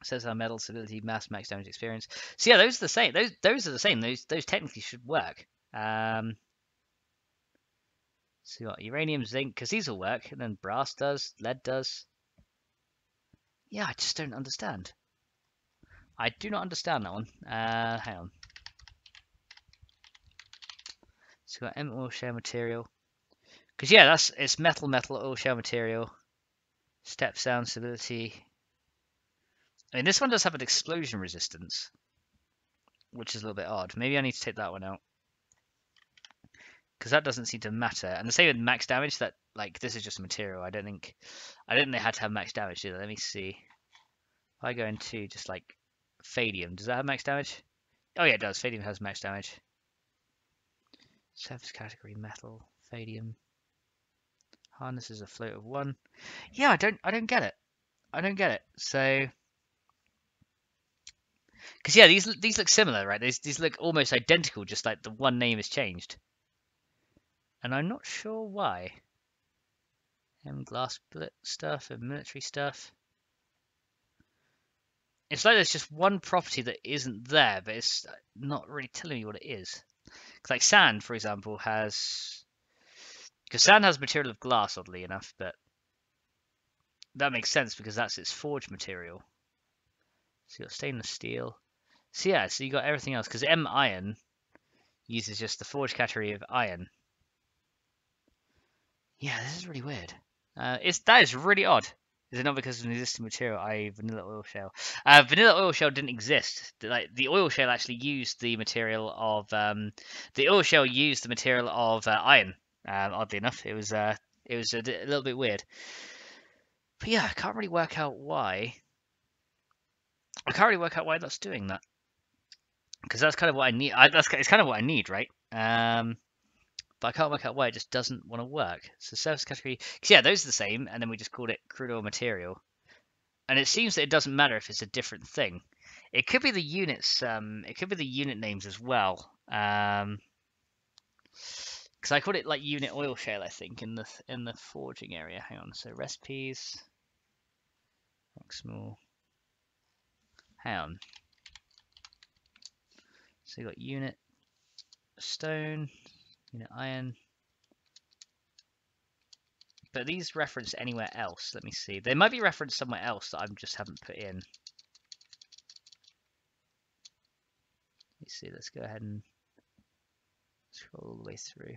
Says our metal, stability, mass, max damage, experience. So yeah, those are the same. Those are the same. Those technically should work. So what? Uranium, zinc, because these will work, and then brass does, lead does. Yeah, I just don't understand. I do not understand that one. Hang on. So we got M oil shell material. Because yeah, it's metal, oil shell material. Step sound, stability. I mean, this one does have an explosion resistance, which is a little bit odd. Maybe I need to take that one out, because that doesn't seem to matter. And the same with max damage. That this is just a material. I don't think they had to have max damage. Let me see. If I go into just Fadium, does that have max damage? Oh yeah, it does. Fadium has max damage. Surface category metal, Fadium. Harness is a float of 1. Yeah, I don't get it. I don't get it. So, because yeah, these look similar, right? These look almost identical, just like the one name has changed. And I'm not sure why. Glass bullet stuff and military stuff. It's like there's just one property that isn't there, but it's not really telling me what it is. Because sand, for example, has... Because sand has material of glass, oddly enough, but that makes sense because that's its forge material. So you got stainless steel. So yeah, so you got everything else. Because M iron uses just the forge category of iron. Yeah, this is really weird. That is really odd. Is it not because of an existing material, i.e. vanilla oil shale? Vanilla oil shale didn't exist. Like the oil shale actually used the material of the oil shale used the material of iron. Oddly enough, it was a little bit weird. But yeah, I can't really work out why. I can't really work out why that's doing that. Because that's kind of what I need. It's kind of what I need, right? But I can't work out why it just doesn't want to work. So surface category, because yeah, those are the same, and then we just called it crude oil material. And it seems that it doesn't matter if it's a different thing. It could be the units. It could be the unit names as well. Because I called it like unit oil shale, I think, in the forging area. Hang on. So recipes, maximal. Hang on. So you got unit stone, unit iron. But these reference anywhere else. Let me see. They might be referenced somewhere else that I just haven't put in. Let's see. Let's go ahead and scroll all the way through.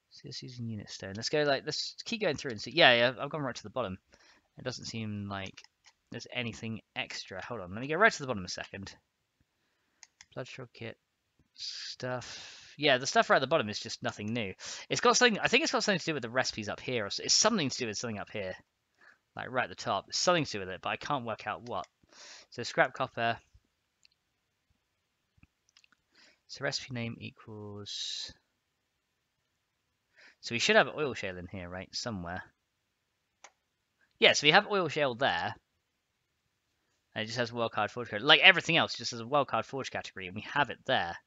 So it's using unit stone. Let's keep going through and see. Yeah, I've gone right to the bottom. It doesn't seem like there's anything extra. Hold on, let me go right to the bottom a second. Bloodshot kit stuff. Yeah, the stuff right at the bottom is just nothing new. It's got something. I think it's got something to do with the recipes up here. Or it's something to do with something up here, like right at the top. It's something to do with it, but I can't work out what. So scrap copper. So recipe name equals. So we should have oil shale in here, right? Somewhere. Yeah, so we have oil shale there. And it just has wildcard forge code. Like everything else, just has a wildcard forge category, and we have it there.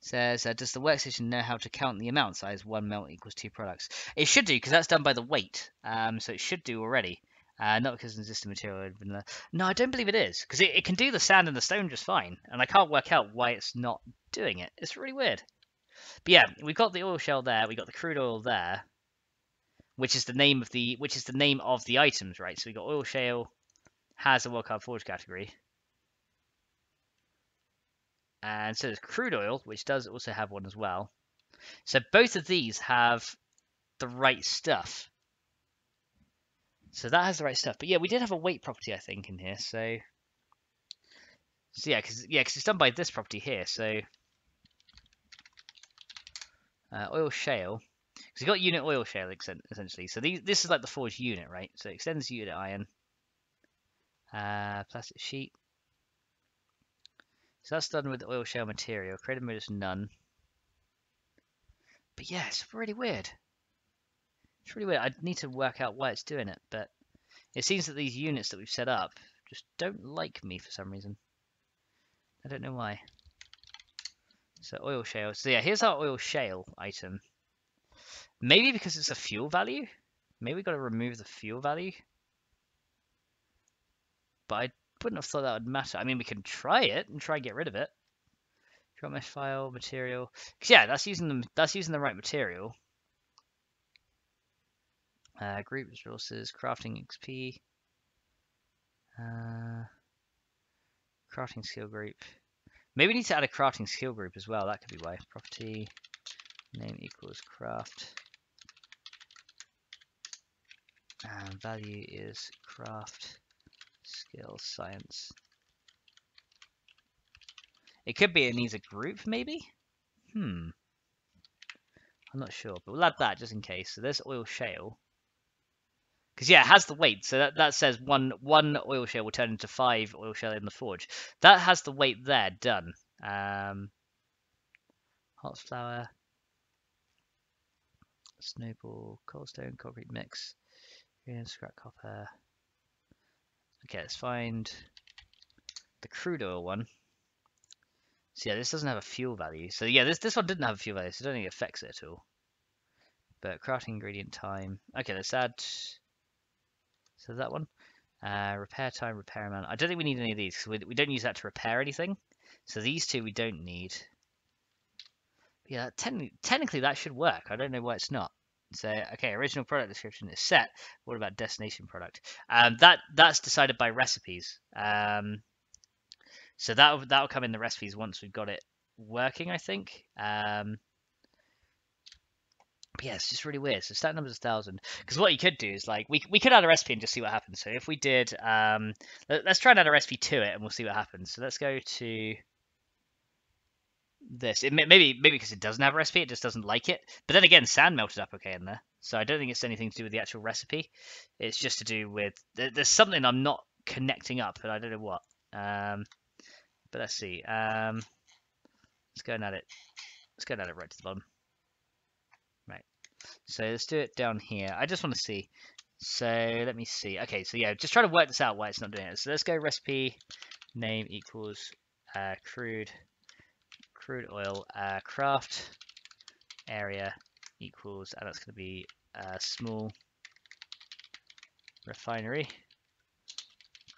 It says, does the workstation know how to count the amount size? 1 melt equals 2 products. It should do, because that's done by the weight. So it should do already. Not because it's existing material. No, I don't believe it is, because it can do the sand and the stone just fine. And I can't work out why it's not doing it. It's really weird. But yeah, we've got the oil shell there. We got the crude oil there, which is the name of the items, right? So we got oil shale. Has a wildcard forge category. And so there's crude oil, which does also have one as well. So both of these have the right stuff. So that has the right stuff. But yeah, we did have a weight property, I think, in here. So yeah, because it's done by this property here. So oil shale. Because we've got unit oil shale, essentially. So this is like the forged unit, right? So it extends unit iron. Plastic sheet. So that's done with oil shale material. Creative mode is none. But yeah, it's really weird. It's really weird. I need to work out why it's doing it, but it seems that these units that we've set up just don't like me for some reason. I don't know why. So oil shale. So yeah, here's our oil shale item. Maybe because it's a fuel value? Maybe we've got to remove the fuel value? But I wouldn't have thought that would matter. I mean, we can try it and try and get rid of it. Drop mesh file, material. Cause yeah, that's using the right material. Group resources, crafting XP. Crafting skill group. Maybe we need to add a crafting skill group as well. That could be why. Property name equals craft. And value is craft skill science. It could be it needs a group, maybe? I'm not sure, but we'll add that just in case. So there's oil shale. Because yeah, it has the weight, so that says one oil shale will turn into 5 oil shale in the forge. That has the weight there done. Hot flour, snowball, coalstone, concrete mix, scrap copper. Okay, let's find the crude oil one. So yeah, this doesn't have a fuel value. So yeah, this one didn't have a fuel value, so I don't think it affects it at all. But crafting ingredient time. Okay, let's add. So that one. Repair time, repair amount. I don't think we need any of these because we don't use that to repair anything. So these two we don't need. But yeah, technically that should work. I don't know why it's not. So okay, original product description is set. What about destination product? That's decided by recipes. So that'll come in the recipes once we've got it working, I think. But yeah, it's just really weird. So stat number's 1,000. Because what you could do is like we could add a recipe and just see what happens. So if we did, let's try and add a recipe to it and we'll see what happens. So let's go to this. Maybe because it doesn't have a recipe, it just doesn't like it. But then again, sand melted up okay in there. So I don't think it's anything to do with the actual recipe. It's just to do with there's something I'm not connecting up, but I don't know what. But let's see. Let's go and add it. Let's go and add it right to the bottom. Right. So let's do it down here. I just want to see. So let me see. Okay, so yeah, just try to work this out why it's not doing it. So let's go recipe name equals crude oil craft area equals, and that's going to be small refinery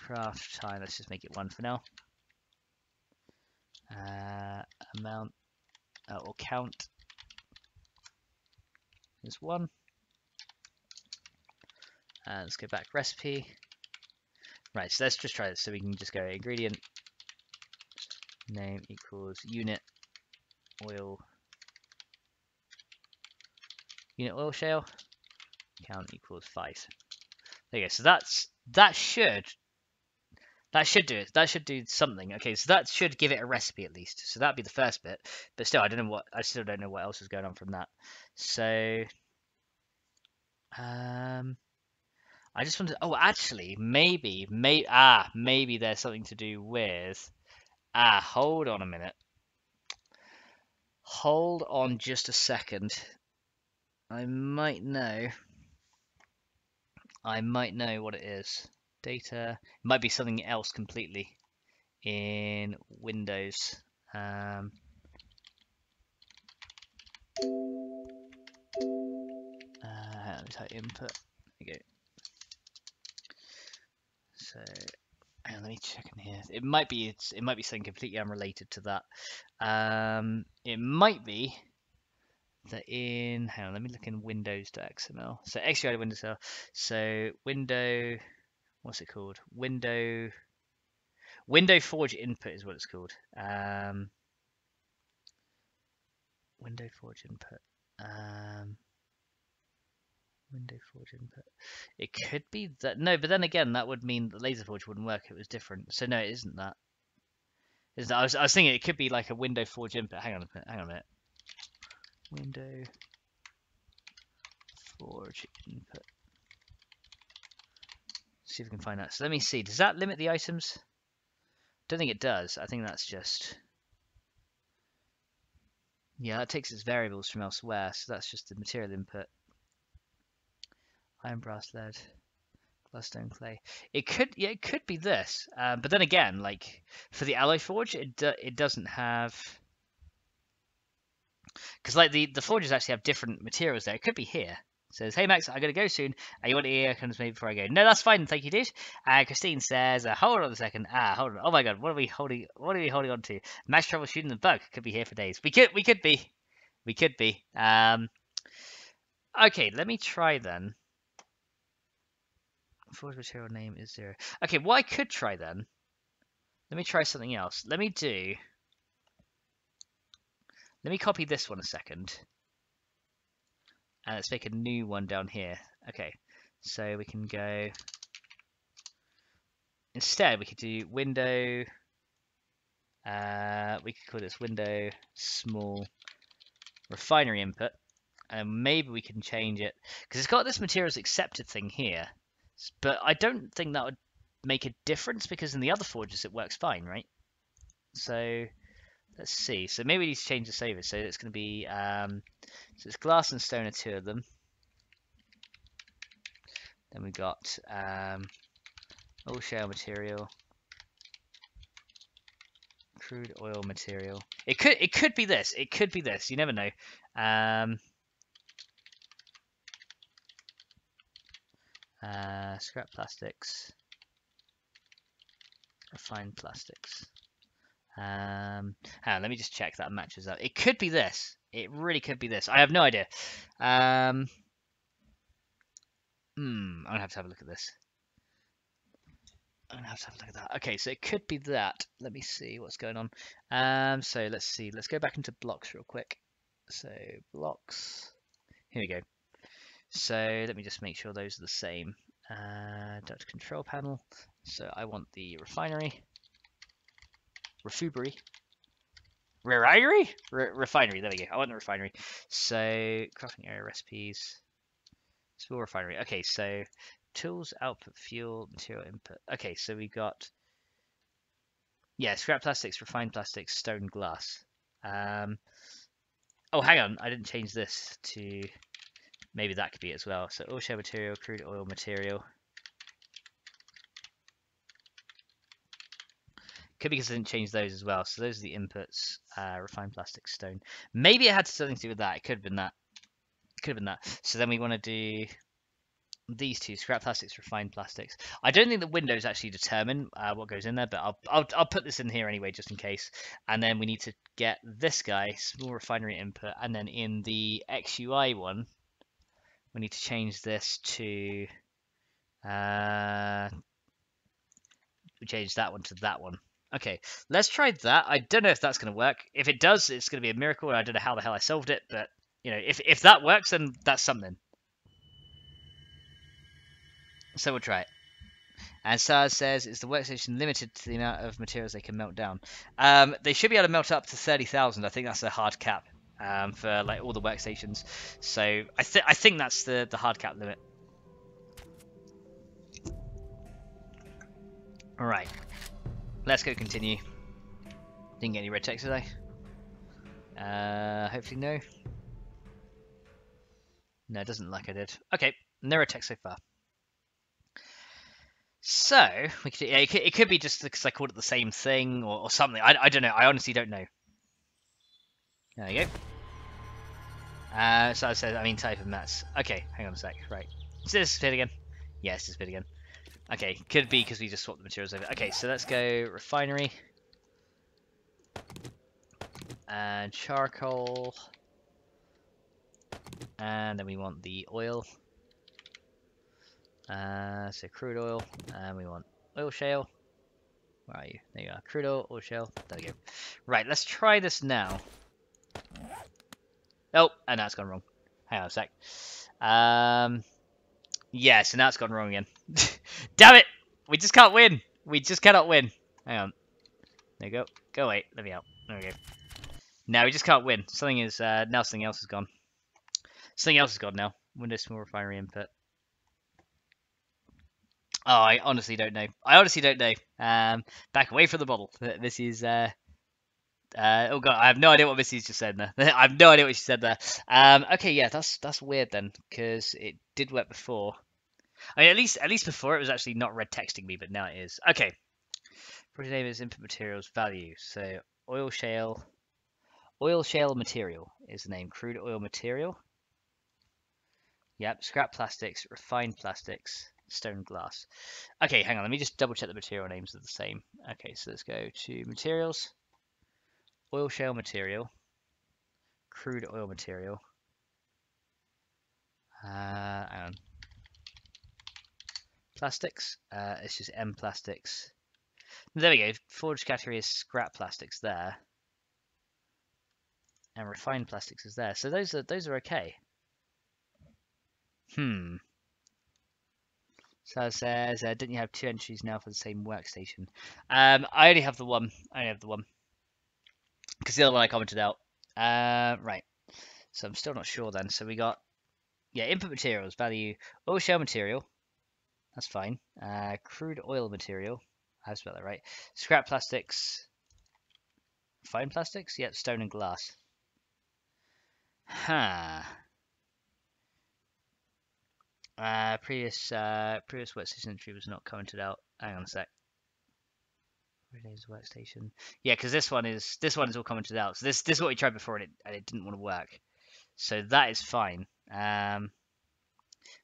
craft time. Let's just make it 1 for now. Amount or count is 1. And let's go back recipe. Right, so let's just try this. So we can just go ingredient name equals unit oil shale, count equals 5. There you go. So that should do it. That should do something. Okay, so that should give it a recipe at least. So that'd be the first bit. But still, I still don't know what else is going on from that. So I just wanted. Oh, actually, maybe there's something to do with. Hold on a minute. Hold on just a second. I might know what it is. Data. It might be something else completely in Windows. Let me type input. There you go. So, let me check in here. It might be something completely unrelated to that. It might be that in. Hang on, let me look in Windows.xml. So XUI Windows. So window. What's it called? Window Forge input is what it's called. Window Forge input. Window Forge input. It could be that. No, but then again, that would mean that Laser Forge wouldn't work if it was different. So no, it isn't that. I was thinking it could be like a Window Forge input. Hang on a minute. Window Forge input. See if we can find that. So let me see. Does that limit the items? Don't think it does. I think that's just. Yeah, that takes its variables from elsewhere. So that's just the material input. Iron, brass, lead, glass, stone, clay. It could be this. But then again, like for the alloy forge, it doesn't have. Because like the forges actually have different materials there. It could be here. It says, hey Max, I gotta go soon. You want to ear comes maybe before I go? No, that's fine, thank you, dude. Christine says, hold on a second. Hold on. Oh my god, what are we holding on to? Max troubleshooting the bug could be here for days. We could be. Okay, let me try then. Forge material name is 0. Okay, what I could try then. Let me try something else. Let me copy this one a second. And let's make a new one down here. Okay, so we can go. Instead, we could do window. We could call this window small refinery input, and maybe we can change it because it's got this materials accepted thing here. But I don't think that would make a difference because in the other forges it works fine, right? So let's see. So maybe we need to change the saver. So it's going to be so it's glass and stone are 2 of them. Then we got oil shale material, crude oil material. It could be this. It could be this. You never know. Scrap plastics, refined plastics. Hang on, let me just check that matches up. It could be this. It really could be this. I have no idea. I'm gonna have to have a look at this. I'm gonna have to have a look at that. Okay, so it could be that. Let me see what's going on. So let's see. Let's go back into blocks real quick. So blocks Here we go. So let me just make sure those are the same. Duct control panel. So I want the refinery. Refubery. Refinery. There we go. I want the refinery. So crafting area recipes. Small refinery. Okay, so tools, output, fuel, material input. Okay, so we got scrap plastics, refined plastics, stone, glass. Oh, hang on, I didn't change this to maybe that could be it as well. So oil shale material, crude oil material. Could be because I didn't change those as well. So those are the inputs. Refined plastic, stone. Maybe it had something to do with that. It could have been that. Could have been that. So then we want to do these two: scrap plastics, refined plastics. I don't think the windows actually determine what goes in there, but I'll put this in here anyway, just in case. And then we need to get this guy, small refinery input, and then in the XUI one, we need to change this to we change that one to that one. Okay, let's try that. I don't know if that's going to work. If it does, it's going to be a miracle. I don't know how the hell I solved it, but you know, if that works, then that's something. So we'll try it. And SARS says, is the workstation limited to the amount of materials they can melt down? They should be able to melt up to 30,000. I think that's a hard cap for like all the workstations. So I think that's the hard cap limit. All right, let's go continue. Didn't get any red text today. Hopefully no. No, it doesn't look like I did. Okay, no red text so far. So we could, yeah, it could be just because I called it the same thing or something. I don't know. I honestly don't know. There you go. So I said, I mean, type of mats. Okay, hang on a sec. Right. Is this fit again? Yes, this fit again. Okay, could be because we just swapped the materials over. Okay, so let's go refinery. And charcoal. And then we want the oil. So crude oil. And we want oil shale. Where are you? There you are. Crude oil shale. There we go. Right, let's try this now. Oh, and now it's gone wrong. Hang on a sec. Yeah, so now it's gone wrong again. Damn it! We just can't win. We just cannot win. Hang on. There you go. Go away. Let me out. There we go. No, we just can't win. Something is now something else is gone. Something else is gone now. Windows small refinery input. Oh, I honestly don't know. I honestly don't know. Back away from the bottle. This is oh god, I have no idea what Missy's just said there. I have no idea what she said there. Okay, yeah, that's weird then, because it did work before. I mean, at least before it was actually not red texting me, but now it is. Okay. Project name is input materials value. So oil shale material is the name. Crude oil material. Yep. Scrap plastics, refined plastics, stone glass. Okay, hang on. Let me just double check the material names are the same. Okay, so let's go to materials. Oil shale material. Crude oil material. Hang on. Plastics. It's just M plastics. There we go. Forged category is scrap plastics there. And refined plastics is there. So those are okay. So it says, didn't you have two entries now for the same workstation? I only have the one. Because the other one I commented out. Right. So I'm still not sure then. So we got, yeah, input materials, value, oil shale material. That's fine. Crude oil material. I've spelled that right. Scrap plastics. Fine plastics? Yep, stone and glass. Huh. Previous workstation entry was not commented out. Hang on a sec. Relays workstation. Yeah, because this one is all commented out. So this is what we tried before and it didn't want to work. So that is fine.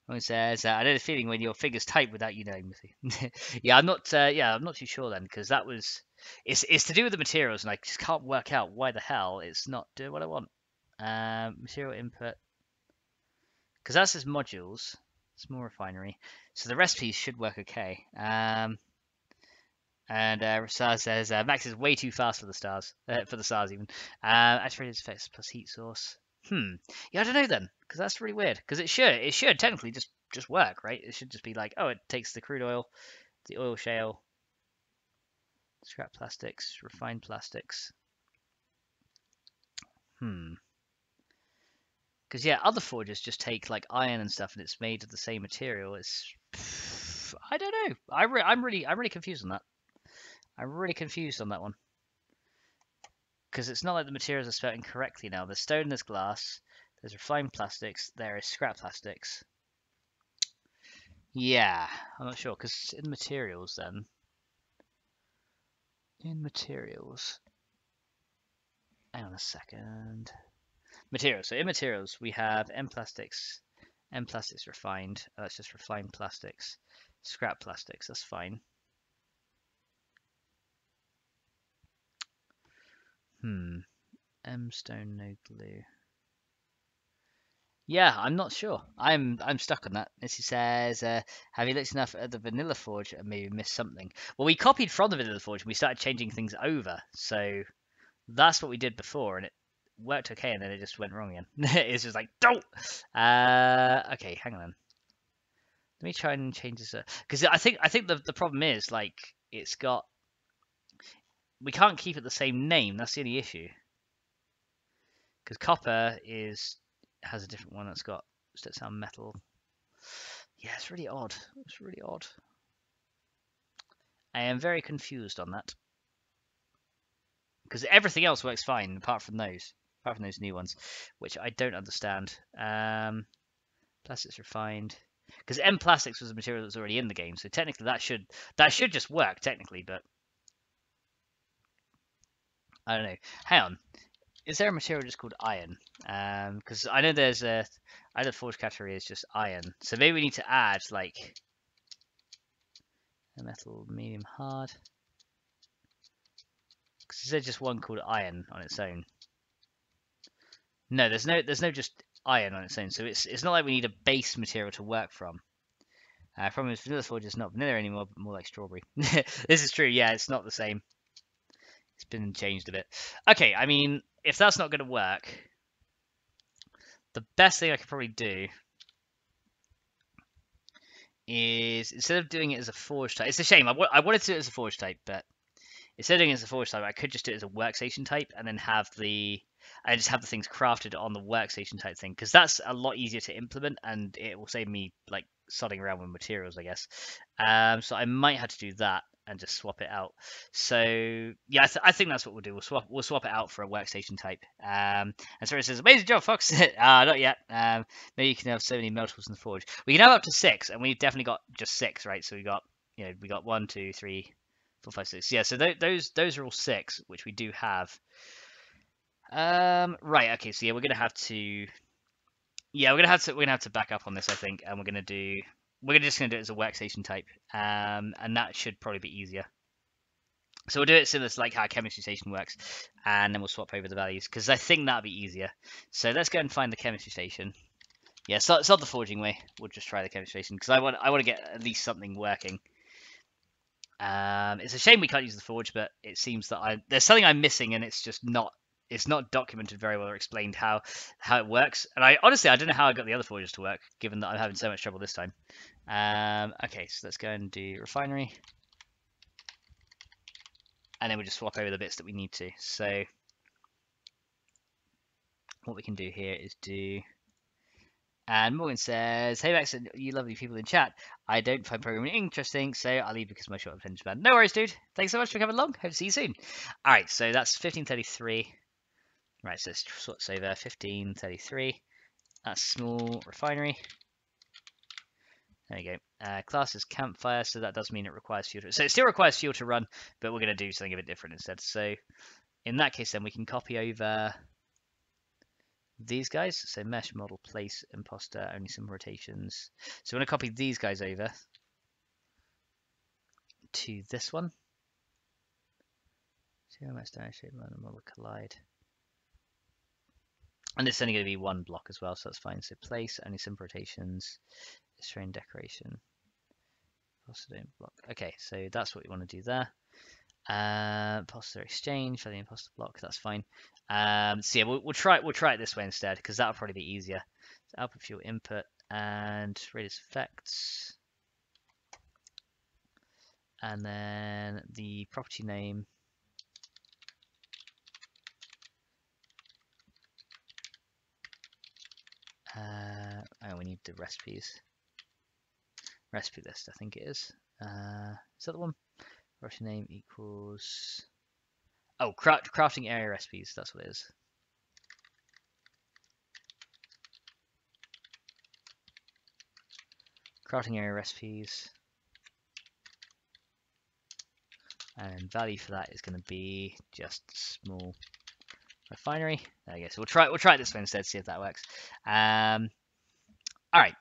It says I know the feeling when your fingers type without you knowing. Yeah, I'm not too sure then because that was it's to do with the materials and I just can't work out why the hell it's not doing what I want. Material input because that says modules. Small refinery. So the recipes should work okay. And SARS says Max is way too fast for the stars, for the SARS even. Activated effects plus heat source. Yeah, I don't know then, because that's really weird. Because it should technically just work, right? It should just be like, oh, it takes the crude oil, the oil shale, scrap plastics, refined plastics. Because yeah, other forges just take like iron and stuff, and it's made of the same material. It's I don't know. I'm really confused on that. I'm really confused on that one. Because it's not like the materials are spelled incorrectly now. There's stone, there's glass, there's refined plastics, there is scrap plastics. Yeah, I'm not sure, because in materials then. In materials. Hang on a second. Materials. So in materials, we have M plastics refined. That's just refined plastics. Scrap plastics, that's fine. M stone, no glue. Yeah, I'm not sure. I'm stuck on that. As he says, have you looked enough at the Vanilla Forge and maybe missed something? Well, we copied from the Vanilla Forge and we started changing things over. So that's what we did before, and it worked okay, and then it just went wrong again. It's just like, don't. Okay, hang on. Let me try and change this, because I think the problem is like we can't keep it the same name. That's the only issue. Because copper has a different one that's got sound metal. Yeah, it's really odd. It's really odd. I am very confused on that. Because everything else works fine apart from those new ones, which I don't understand. Plastics refined. Because M plastics was a material that was already in the game, so technically that should just work technically, but I don't know. Hang on, is there a material just called iron? Because I know there's either forge category is just iron, so maybe we need to add like a metal medium hard. Because there's just one called iron on its own. No, there's no just iron on its own, so it's not like we need a base material to work from. From his vanilla forge, it's not vanilla anymore, but more like strawberry. This is true. Yeah, it's not the same. It's been changed a bit. Okay, I mean, if that's not going to work, the best thing I could probably do is, instead of doing it as a forge type, it's a shame. I wanted to do it as a forge type, but instead of doing it as a forge type, I could just do it as a workstation type and then have the things crafted on the workstation type thing, because that's a lot easier to implement and it will save me like sodding around with materials, I guess. So I might have to do that and just swap it out. So yeah, I think that's what we'll do. We'll swap it out for a workstation type. And so it says, amazing job, Fox. Not yet. Maybe you can have so many meltables in the forge. We can have up to 6, and we've definitely got just 6, right? So we got 1, 2, 3, 4, 5, 6. Yeah, so those are all 6, which we do have. Right. Okay. So yeah, we're gonna have to. Yeah, we're gonna have to back up on this, I think, and we're just gonna do it as a workstation type, and that should probably be easier. So we'll do it similar to like how chemistry station works, and then we'll swap over the values because I think that'll be easier. So let's go and find the chemistry station. Yeah, so it's not the forging way. We'll just try the chemistry station because I want to get at least something working. It's a shame we can't use the forge, but it seems that there's something I'm missing, and it's just not documented very well or explained how it works. And I honestly don't know how I got the other forges to work, given that I'm having so much trouble this time. Okay, so let's go and do refinery, and then we'll just swap over the bits that we need to. So what we can do here is do. And Morgan says, hey Max, you lovely people in chat. I don't find programming interesting, so I'll leave because my short attention span. No worries, dude. Thanks so much for coming along. Hope to see you soon. All right, so that's 1533. Right, so let's sort this over. 1533. That's small refinery. There you go. Class is campfire, so that does mean it requires fuel. So it still requires fuel to run, but we're going to do something a bit different instead. So in that case, then we can copy over these guys. So mesh, model, place, imposter, only some rotations. So we're going to copy these guys over to this one. Zero mesh down shape, random model, collide. And this is only going to be one block as well, so that's fine. So place, only some rotations, terrain decoration. Block. Okay, so that's what we want to do there. Imposter exchange for the imposter block. That's fine. So yeah, we'll try it this way instead because that'll probably be easier. So output fuel input and radius effects, and then the property name. Oh, we need the recipes. Recipe list, I think it is. Is that the one? Property name equals. Oh, crafting area recipes. That's what it is. Crafting area recipes. And value for that is going to be just small refinery. There you go. So we'll try it this way instead, see if that works. All right.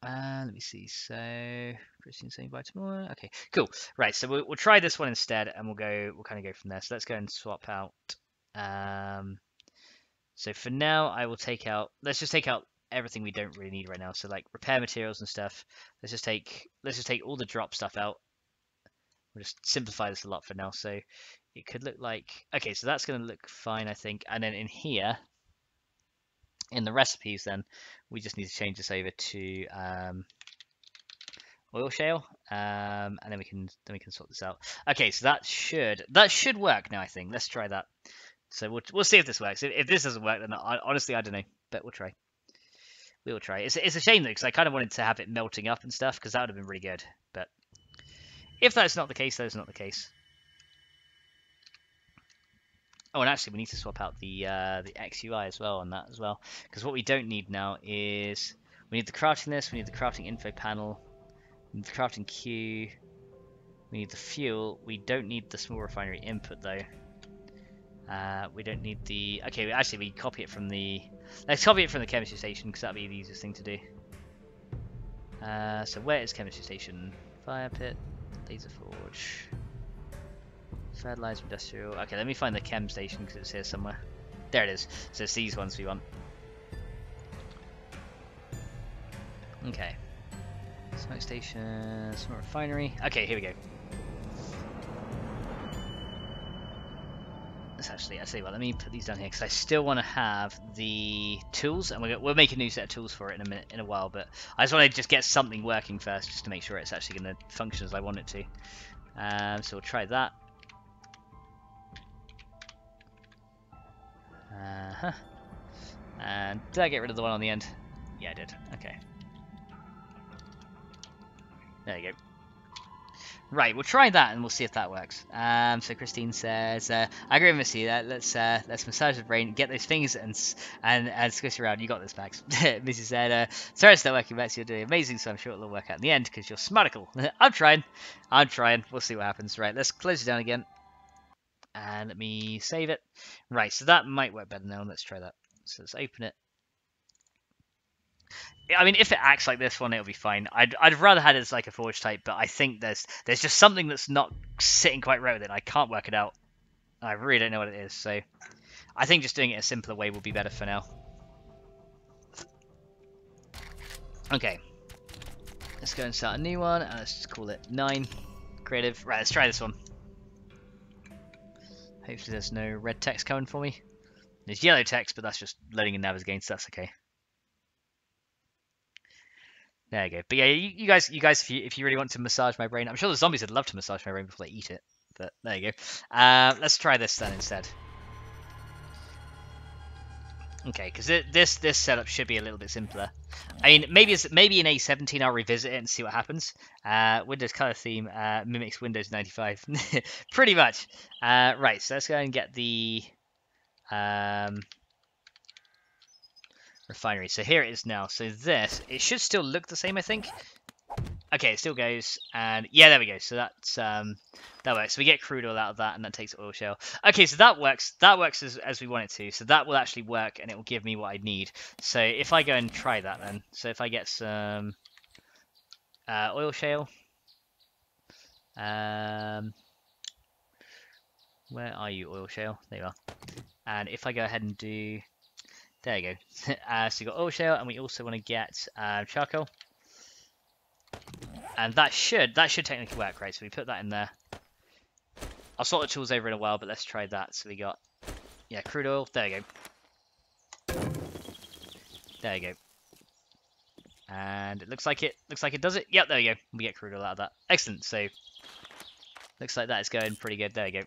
Let me see. So Christian saying by tomorrow. Okay, cool. Right. So we'll try this one instead, and we'll kind of go from there. So let's go and swap out. So for now, I will take out. Let's just take out everything we don't really need right now. So like repair materials and stuff. Let's just take all the drop stuff out. We'll just simplify this a lot for now. So it could look like, okay, so that's going to look fine, I think. And then in here, in the recipes, then we just need to change this over to oil shale, and then we can sort this out. Okay, so that should work now, I think. Let's try that. So we'll see if this works. If this doesn't work, then honestly I don't know, but we'll try. We will try. It's a shame though, because I kind of wanted to have it melting up and stuff, because that would have been really good. But if that's not the case, that is not the case. Oh, and actually, we need to swap out the XUI as well on that as well, because what we don't need now is we need the crafting list, we need the crafting info panel, we need the crafting queue, we need the fuel. We don't need the small refinery input though. We don't need the. Okay, actually, we copy it from the. Let's copy it from the chemistry station because that'll be the easiest thing to do. So where is chemistry station? Fire pit, laser forge. Fertilizer industrial. Okay, let me find the chem station because it's here somewhere. There it is. So it's these ones we want. Okay. Smoke station, small refinery. Okay, here we go. Let's actually, I tell you what, let me put these down here because I still want to have the tools, and we'll make a new set of tools for it in a while. But I just want to get something working first, just to make sure it's actually going to function as I want it to. So we'll try that. And did I get rid of the one on the end? Yeah, I did. Okay. There you go. Right, we'll try that and we'll see if that works. So Christine says, I agree with Missy. Let's massage the brain, get those fingers and squish around. You got this, Max. Missy said, sorry it's not working, Max. You're doing amazing, so I'm sure it'll work out in the end because you're smarticle. I'm trying. We'll see what happens. Right, let's close it down again. And let me save it. Right, so that might work better now. Let's try that. So let's open it. I mean, if it acts like this one, it'll be fine. I'd rather had it as like a forge type, but I think there's just something that's not sitting quite right with it. I can't work it out. I really don't know what it is. So I think just doing it a simpler way will be better for now. Okay. Let's go and start a new one. And let's just call it 9. Creative. Right, let's try this one. Hopefully there's no red text coming for me. There's yellow text, but that's just loading in Nav's again, so that's okay. There you go. But yeah, you guys, if you really want to massage my brain, I'm sure the zombies would love to massage my brain before they eat it. But there you go. Let's try this then instead. Okay, because this setup should be a little bit simpler. I mean, maybe in A17 I'll revisit it and see what happens. Windows color theme mimics Windows 95, pretty much. Right, so let's go and get the refinery. So here it is now. So it should still look the same, I think. Okay, it still goes, and yeah, there we go. So that's that works. So we get crude oil out of that, and that takes oil shale. Okay, so that works. That works as we want it to. So that will actually work, and it will give me what I need. So if I go and try that, then, so if I get some oil shale, where are you, oil shale? There you are. And if I go ahead and do, there you go. So you got oil shale, and we also want to get charcoal. And that should technically work, right? So we put that in there. I'll sort the tools over in a while, but let's try that. So we got, yeah, crude oil. There you go. There you go. And it looks like it does it. Yep, there you go. We get crude oil out of that. Excellent. So looks like that is going pretty good. There you go.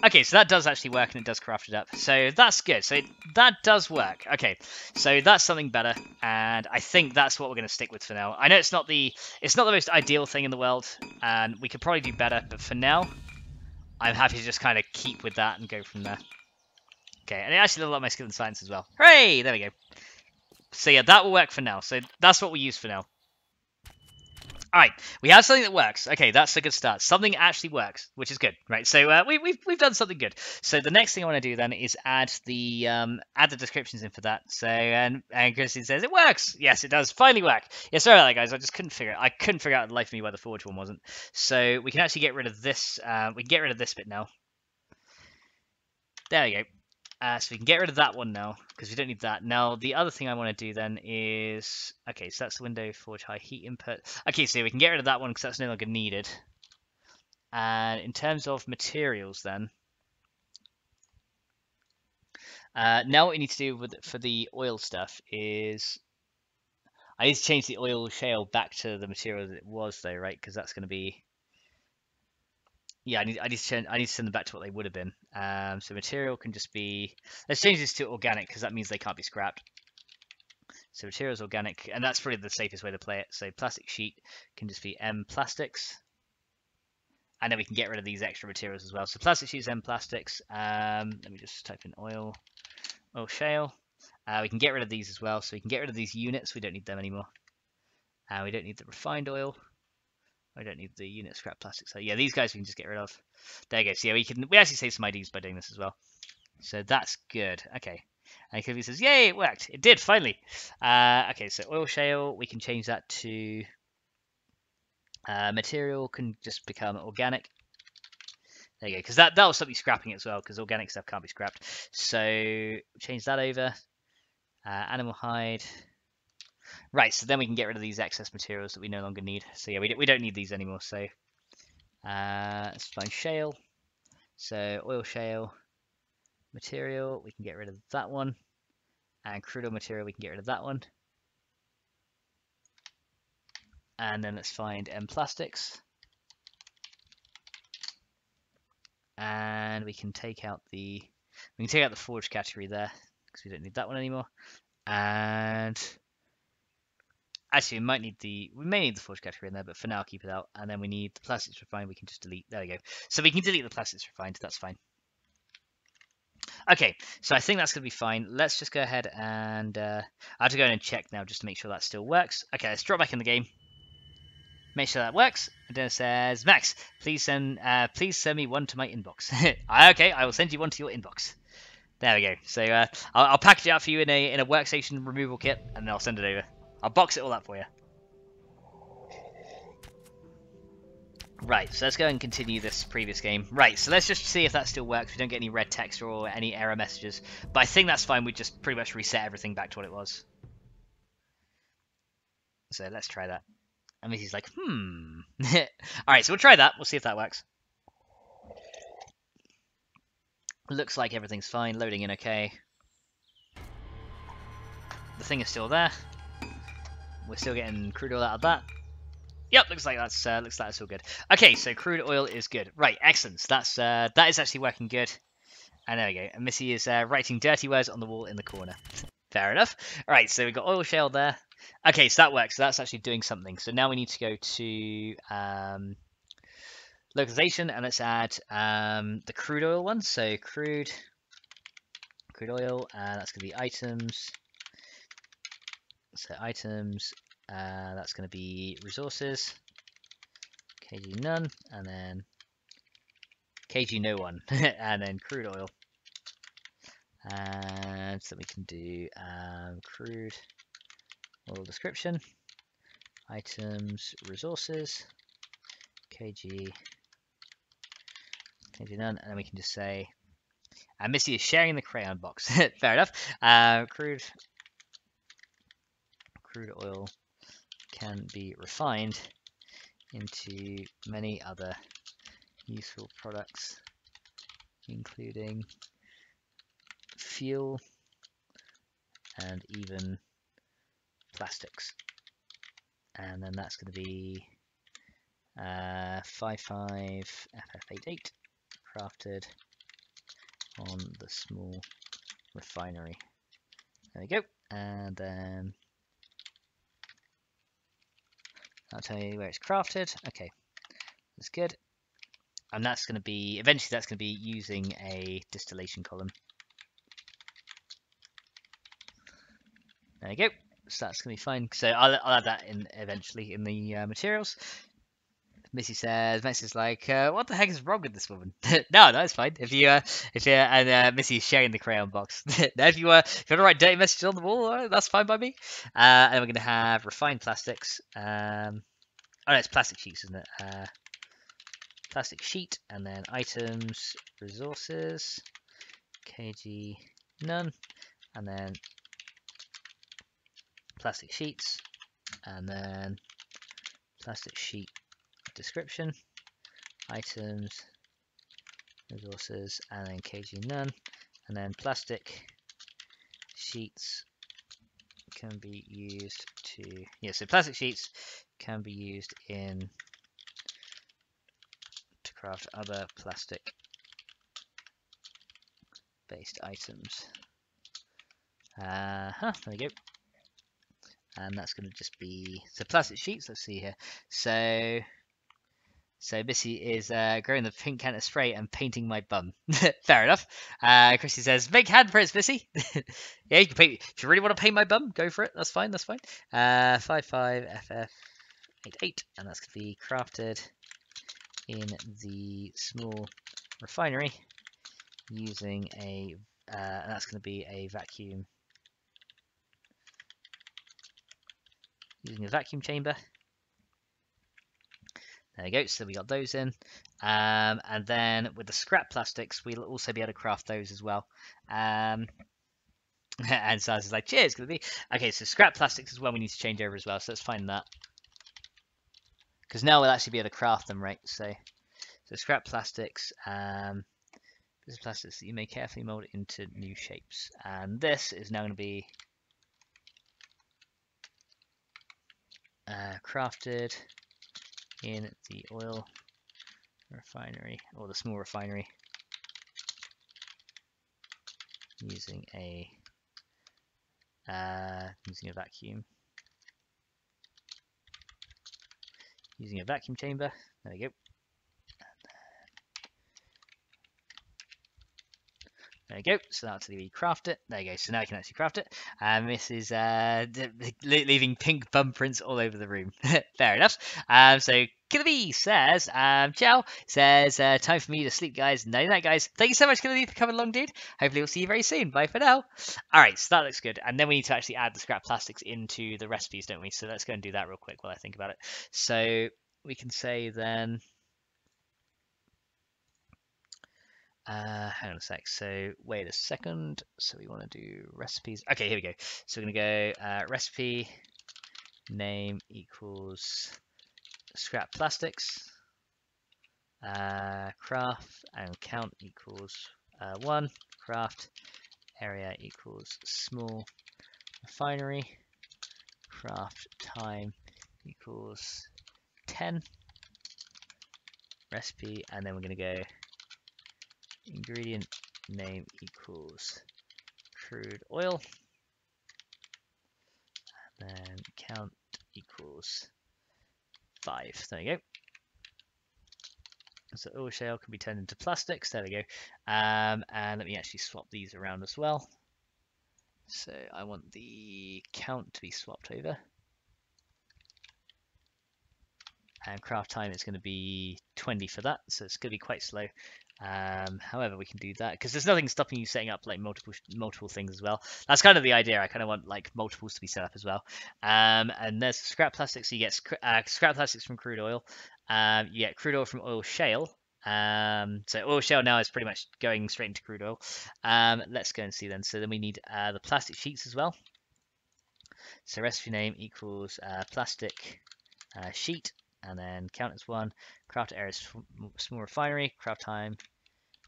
Okay, so that does actually work, and it does craft it up. So that's good. So that does work. Okay, so that's something better, and I think that's what we're going to stick with for now. I know it's not the most ideal thing in the world, and we could probably do better, but for now, I'm happy to just kind of keep with that and go from there. Okay, and it actually leveled up my skill in science as well. Hooray! There we go. So yeah, that will work for now. So that's what we use for now. Alright, we have something that works. Okay, that's a good start. Something actually works, which is good, right? So we've done something good. So the next thing I want to do then is add the descriptions in for that. So and Christine says it works. Yes, it does finally work. Yeah, sorry about that, guys. I just couldn't figure out the life of me why the forge one wasn't. So we can actually get rid of this. We can get rid of this bit now. There we go. So we can get rid of that one now, because we don't need that. Now, the other thing I want to do then is... Okay, so that's the window forge high heat input. Okay, so we can get rid of that one because that's no longer needed. And in terms of materials then... now what we need to do for the oil stuff is... I need to change the oil shale back to the material that it was though, right? Because that's going to be... Yeah, I need to send them back to what they would have been. So material can just be... Let's change this to organic because that means they can't be scrapped. So material is organic, and that's probably the safest way to play it. So plastic sheet can just be M plastics. And then we can get rid of these extra materials as well. So plastic sheet is M plastics. Let me just type in oil shale. We can get rid of these as well. So we can get rid of these units. We don't need them anymore. We don't need the refined oil. I don't need the unit scrap plastic. So yeah, these guys we can just get rid of. There you go. So yeah, we actually save some IDs by doing this as well. So that's good. Okay. And Kobe says, yay, it worked. It did, finally. Okay, so oil shale, we can change that to material can just become organic. There you go, because that will stop you scrapping it as well, because organic stuff can't be scrapped. So change that over. Animal hide. Right, so then we can get rid of these excess materials that we no longer need. So yeah, we don't need these anymore. So let's find shale. So oil shale material, we can get rid of that one. And crude oil material, we can get rid of that one. And then let's find M plastics. And we can take out the forge category there because we don't need that one anymore. And actually, we may need the forge category in there, but for now, I'll keep it out. And then we need the plastics refined. We can just delete. There we go. So we can delete the plastics refined. That's fine. Okay, so I think that's going to be fine. Let's just go ahead and I have to go in and check now just to make sure that still works. Okay, let's drop back in the game. Make sure that works. And then it says, Max, please send me one to my inbox. Okay, I will send you one to your inbox. There we go. So I'll package it up for you in a workstation removal kit, and then I'll send it over. I'll box it all up for you. Right, so let's go and continue this previous game. Right, so let's just see if that still works. We don't get any red text or any error messages. But I think that's fine. We just pretty much reset everything back to what it was. So let's try that. And Missy's like, Alright, so we'll try that. We'll see if that works. Looks like everything's fine. Loading in okay. The thing is still there. We're still getting crude oil out of that. Yep, looks like that's all good. Okay, so crude oil is good. Right, excellent. So that is actually working good. And there we go. And Missy is writing dirty words on the wall in the corner. Fair enough. All right, so we've got oil shale there. Okay, so that works. So that's actually doing something. So now we need to go to localization, and let's add the crude oil one. So crude oil, and that's going to be items. So items. That's going to be resources, kg none, and then kg no one, and then crude oil. And so we can do crude oil description, items, resources, kg none, and then we can just say, and Missy is sharing the crayon box. Fair enough. Crude oil can be refined into many other useful products, including fuel and even plastics. And then that's going to be 55FF88 crafted on the small refinery. There we go. And then I'll tell you where it's crafted. Okay, that's good. And that's going to be, eventually that's going to be using a distillation column. There you go. So that's going to be fine. So I'll add that in eventually in the materials. Missy's like, what the heck is wrong with this woman? No, it's fine. And Missy's sharing the crayon box. Now, if you want to write dirty messages on the wall, that's fine by me. And we're going to have refined plastics. Oh, no, it's plastic sheets, isn't it? Plastic sheet, and then items, resources, kg, none, and then plastic sheets, and then plastic sheet description, items, resources, and then kg, none, and then plastic sheets can be used to, so plastic sheets can be used to craft other plastic based items. There we go. And that's going to just be, so plastic sheets, let's see here. So Missy is growing the pink can of spray and painting my bum. Fair enough. Chrissy says, make handprints, Missy. Yeah, you can paint, if you really want to paint my bum, go for it. That's fine, that's fine. 55FF88, and that's going to be crafted in the small refinery using and that's going to be a vacuum, using a vacuum chamber. There we go, so we got those in. And then with the scrap plastics, we'll also be able to craft those as well. And Saz is like, cheers, gonna be. Okay, so scrap plastics is one we need to change over as well, so let's find that. Because now we'll actually be able to craft them, right? So scrap plastics, this is plastics that you may carefully mold into new shapes. And this is now going to be crafted in the oil refinery, or the small refinery, using a vacuum, using a vacuum chamber. There we go. There we go. So that's we craft it. There you go. So now I can actually craft it. And this is leaving pink bum prints all over the room. Fair enough. So Killer B says, ciao. Says, time for me to sleep, guys. Night night, guys. Thank you so much, Killer B, for coming along, dude. Hopefully we'll see you very soon. Bye for now. All right, so that looks good. And then we need to actually add the scrap plastics into the recipes, don't we? So let's go and do that real quick while I think about it. So we can say then. Hang on a sec. So wait a second. So we want to do recipes. Okay, here we go. So we're going to go recipe name equals scrap plastics. Craft and count equals 1. Craft area equals small refinery. Craft time equals 10. Recipe, and then we're going to go ingredient name equals crude oil, and then count equals 5. There you go. So oil shale can be turned into plastics. There we go. And let me actually swap these around as well. So I want the count to be swapped over. And craft time is going to be 20 for that, so it's going to be quite slow. However, we can do that because there's nothing stopping you setting up like multiple things as well. That's kind of the idea. I kind of want like multiples to be set up as well. And there's scrap plastics. So you get scrap plastics from crude oil. You get crude oil from oil shale. So oil shale now is pretty much going straight into crude oil. Let's go and see then. So then we need the plastic sheets as well. So recipe name equals plastic sheet. and then count as 1. Craft area small refinery, craft time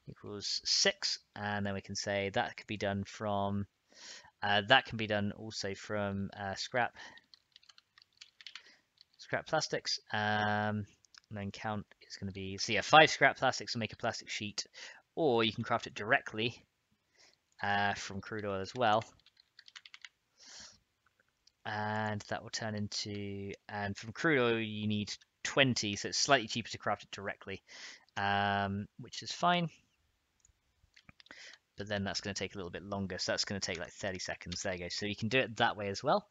equals 6, and then we can say that could be done from that can be done also from scrap plastics. And then count is going to be, so yeah, 5 scrap plastics to make a plastic sheet, or you can craft it directly from crude oil as well. And that will turn into, and from crude oil you need 20, so it's slightly cheaper to craft it directly, which is fine. But then that's going to take a little bit longer, so that's going to take like 30 seconds. There you go. So you can do it that way as well.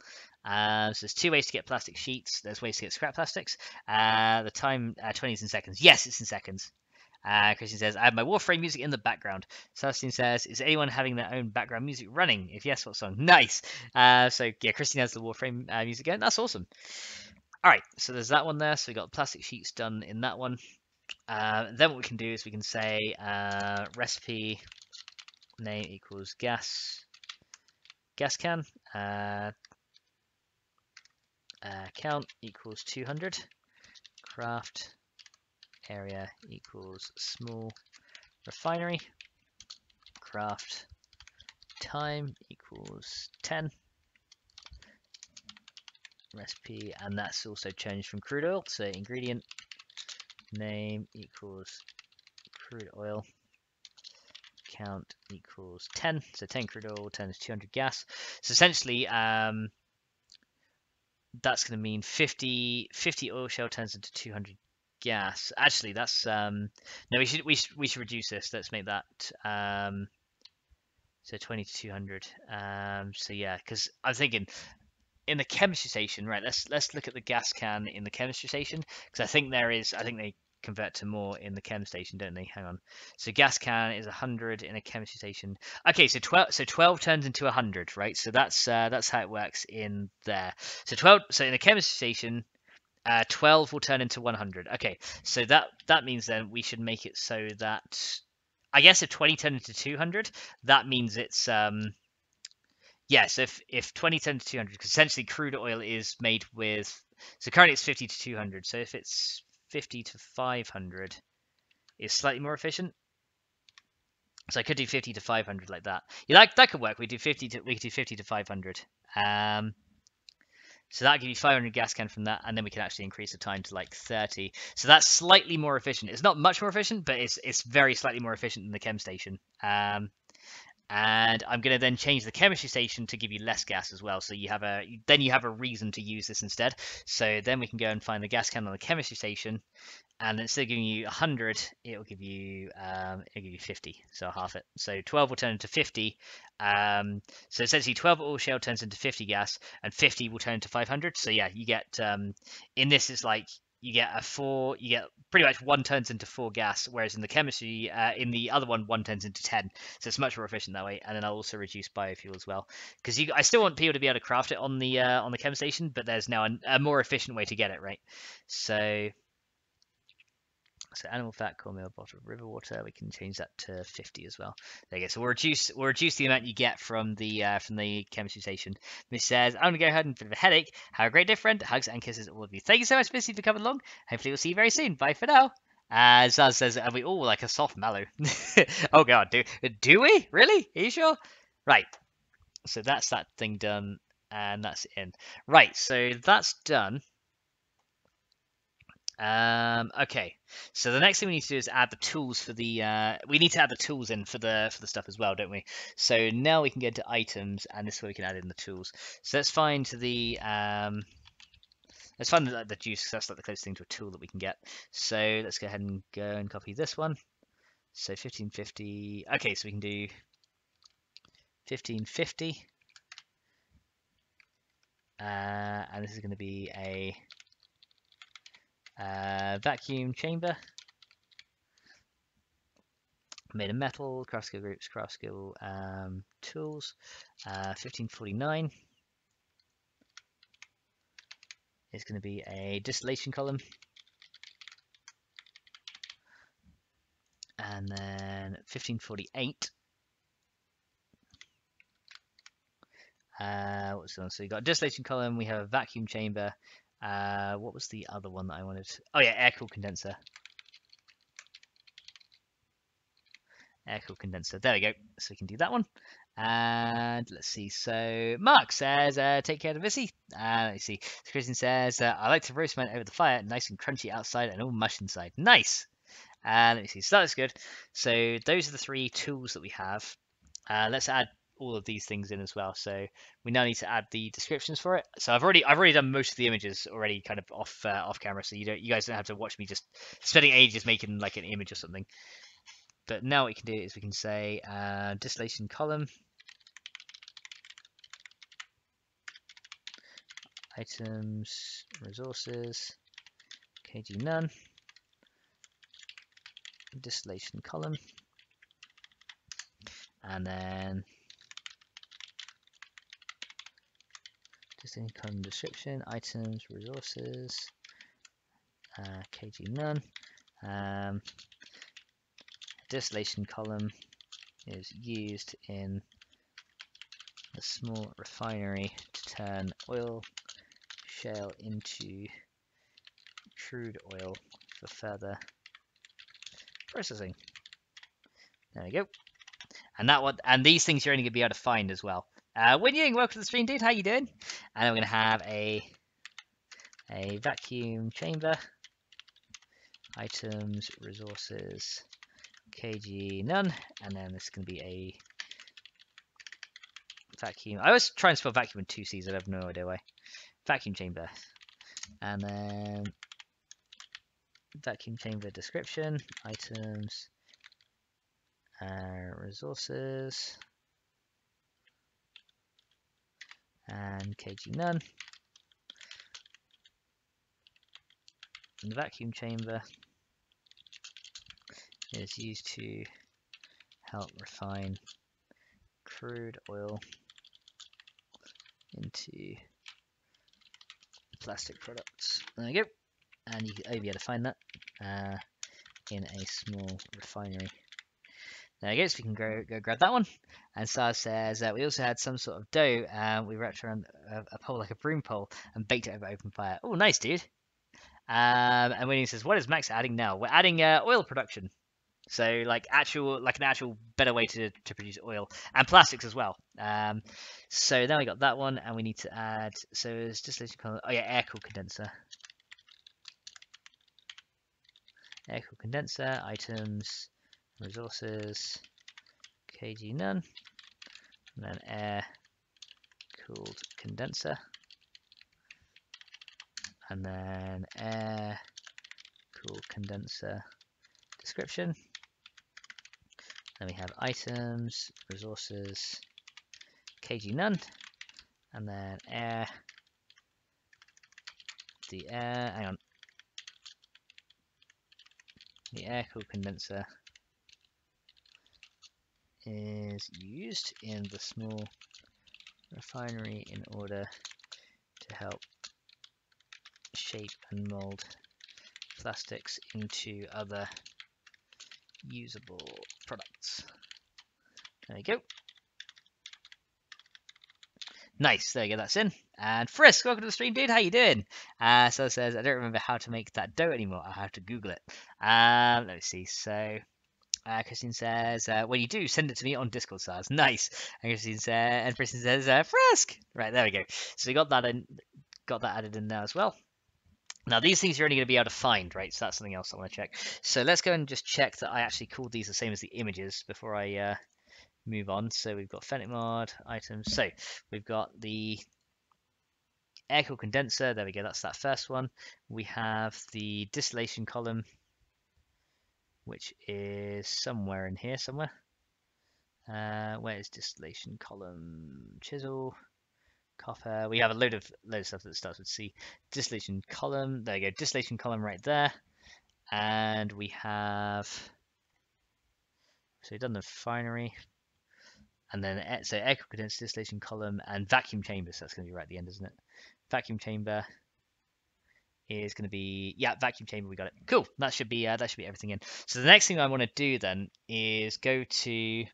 So there's 2 ways to get plastic sheets. There's ways to get scrap plastics. The time 20 is in seconds. Yes, it's in seconds. Christian says, I have my Warframe music in the background. Celestine says, is anyone having their own background music running? If yes, what song? Nice. So yeah, Christine has the Warframe music going. That's awesome. All right, so there's that one there. So we got plastic sheets done in that one. Then what we can do is we can say recipe name equals gas can, count equals 200, craft area equals small refinery, craft time equals 10, recipe, and that's also changed from crude oil, so ingredient name equals crude oil, count equals 10, so 10 crude oil, 10 is 200 gas. So essentially that's going to mean 50 oil shell turns into 200 gas. Actually, that's no, we should reduce this. Let's make that so 20 to 200. So yeah, because I'm thinking in the chemistry station, right? Let's look at the gas can in the chemistry station, because I think they convert to more in the chem station, don't they? Hang on. So gas can is 100 in a chemistry station. Okay, so 12 turns into 100, right? So that's how it works in there. So 12. So in a chemistry station, 12 will turn into 100. Okay, so that means then we should make it so that, I guess if 20 turns into 200, that means it's yes, if 20 turns to 200, because essentially crude oil is made with, so currently it's 50 to 200, so if it's 50 to 500, it's slightly more efficient. So I could do 50 to 500 like that. Yeah, that could work. We could do 50 to 500. So that gives you 500 gas can from that, and then we can actually increase the time to like 30. So that's slightly more efficient. It's not much more efficient, but it's very slightly more efficient than the chem station. And I'm going to then change the chemistry station to give you less gas as well. So you have a reason to use this instead. So then we can go and find the gas can on the chemistry station, and instead of giving you 100, it'll give you 50. So I'll half it. So 12 will turn into 50. So essentially 12 oil shell turns into 50 gas, and 50 will turn into 500. So yeah, you get in this is like you get pretty much 1 turns into 4 gas, whereas in the chemistry, in the other one turns into 10. So it's much more efficient that way. And then I'll also reduce biofuel as well, because I still want people to be able to craft it on the chem station, but there's now a more efficient way to get it, right? So animal fat, cornmeal, bottled river water, we can change that to 50 as well. There you go. So we'll reduce the amount you get from the chemistry station. Miss says, I'm gonna go ahead and bit of a headache. Have a great day, friend. Hugs and kisses all of you. Thank you so much, Missy, for coming along. Hopefully we'll see you very soon. Bye for now. Zaz says, are we all like a soft mallow? Oh god, do we? Really? Are you sure? Right. So that's that thing done, and that's in. Right, so that's done. Okay, so the next thing we need to do is add the tools for the we need to add the tools in for the stuff as well, don't we? So now we can get to items, and this is where we can add in the tools. So let's find the juice, because that's like the closest thing to a tool that we can get. So let's go ahead and copy this one. So 1550. Okay, so we can do 1550, and this is going to be a vacuum chamber made of metal, craft skill groups, craft skill tools. 1549 is going to be a distillation column, and then 1548 what's the one? So we got a distillation column, we have a vacuum chamber, What was the other one that I wanted? Oh yeah, air cooled condenser. Air cooled condenser. There we go. So we can do that one. And let's see. So Mark says, take care of Missy. Let's see. So Christian says, I like to roast mine over the fire, nice and crunchy outside and all mush inside. Nice. Let me see. So that's good. So those are the 3 tools that we have. Let's add all of these things in as well. So we now need to add the descriptions for it. So I've already done most of the images already, kind of off camera. So you guys don't have to watch me just spending ages making like an image or something. But now what we can do is we can say distillation column, items, resources, kg none, distillation column, and then distillation column description, items, resources, kg none. Distillation column is used in the small refinery to turn oil shale into crude oil for further processing. There we go. And these things you're only gonna be able to find as well. Winning, welcome to the stream, dude. How you doing? And I'm gonna have a vacuum chamber, items, resources, kg none, and then this is gonna be a vacuum. I always try and spell vacuum with 2 C's. I have no idea why. Vacuum chamber, and then vacuum chamber description, items, resources, and kg none. And the vacuum chamber is used to help refine crude oil into plastic products. There we go. And you can be able to find that in a small refinery. There we go, so we can go grab that one. And Sar says we also had some sort of dough we wrapped around a pole like a broom pole and baked it over open fire. Oh, nice, dude. And Winnie says, what is Max adding now? We're adding oil production. So like an actual better way to produce oil and plastics as well. So now we got that one, and we need to add. So it's distillation column. Oh yeah, air cooled condenser. Air cooled condenser, items, resources, kg none, and then air cooled condenser, and then air cooled condenser description. Then we have items, resources, kg none, and then air. Hang on. The air cooled condenser is used in the small refinery in order to help shape and mold plastics into other usable products. There you go. Nice, there you go, that's in. And Frisk, welcome to the stream, dude. How you doing? So it says, I don't remember how to make that dough anymore. I'll have to Google it. Let me see. So Christine says, when you do, send it to me on Discord, Sars. Nice. And Christine says, Frisk. Right, there we go. So we got that added in there as well. Now these things you're only going to be able to find, right? So that's something else I want to check. So let's go and just check that I actually called these the same as the images before I move on. So we've got FennecMod items. So we've got the air cooled condenser. There we go. That's that first one. We have the distillation column, which is somewhere in here somewhere. Where is distillation column? Chisel, copper. We have a load of stuff that starts with C. Distillation column. There you go. Distillation column right there. And we have. So we've done the refinery. And then so air cooled condenser, distillation column, and vacuum chamber. So that's going to be right at the end, isn't it? Vacuum chamber is going to be vacuum chamber. We got it. Cool. That should be everything in. So the next thing I want to do then is go to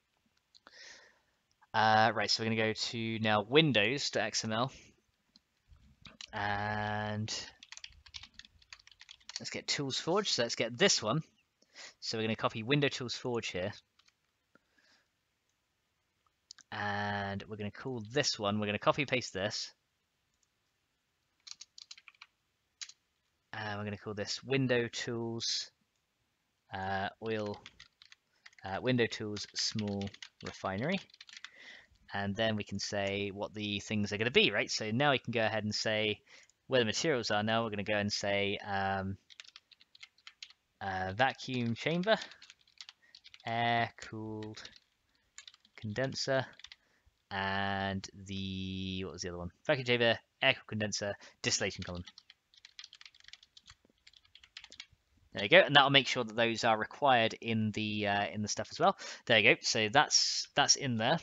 right. So we're going to go to now Windows.xml, and let's get Tools Forge. So let's get this one. So we're going to copy Window Tools Forge here. And we're going to call this one, we're going to copy paste this. And we're going to call this Window Tools Oil, Window Tools Small Refinery. And then we can say what the things are going to be, right? So now we can go ahead and say where the materials are. Now we're going to go and say vacuum chamber, air-cooled condenser, and what was the other one? Vacuum chamber, air-cooled condenser, distillation column. There you go, and that'll make sure that those are required in the stuff as well. There you go. So that's in there.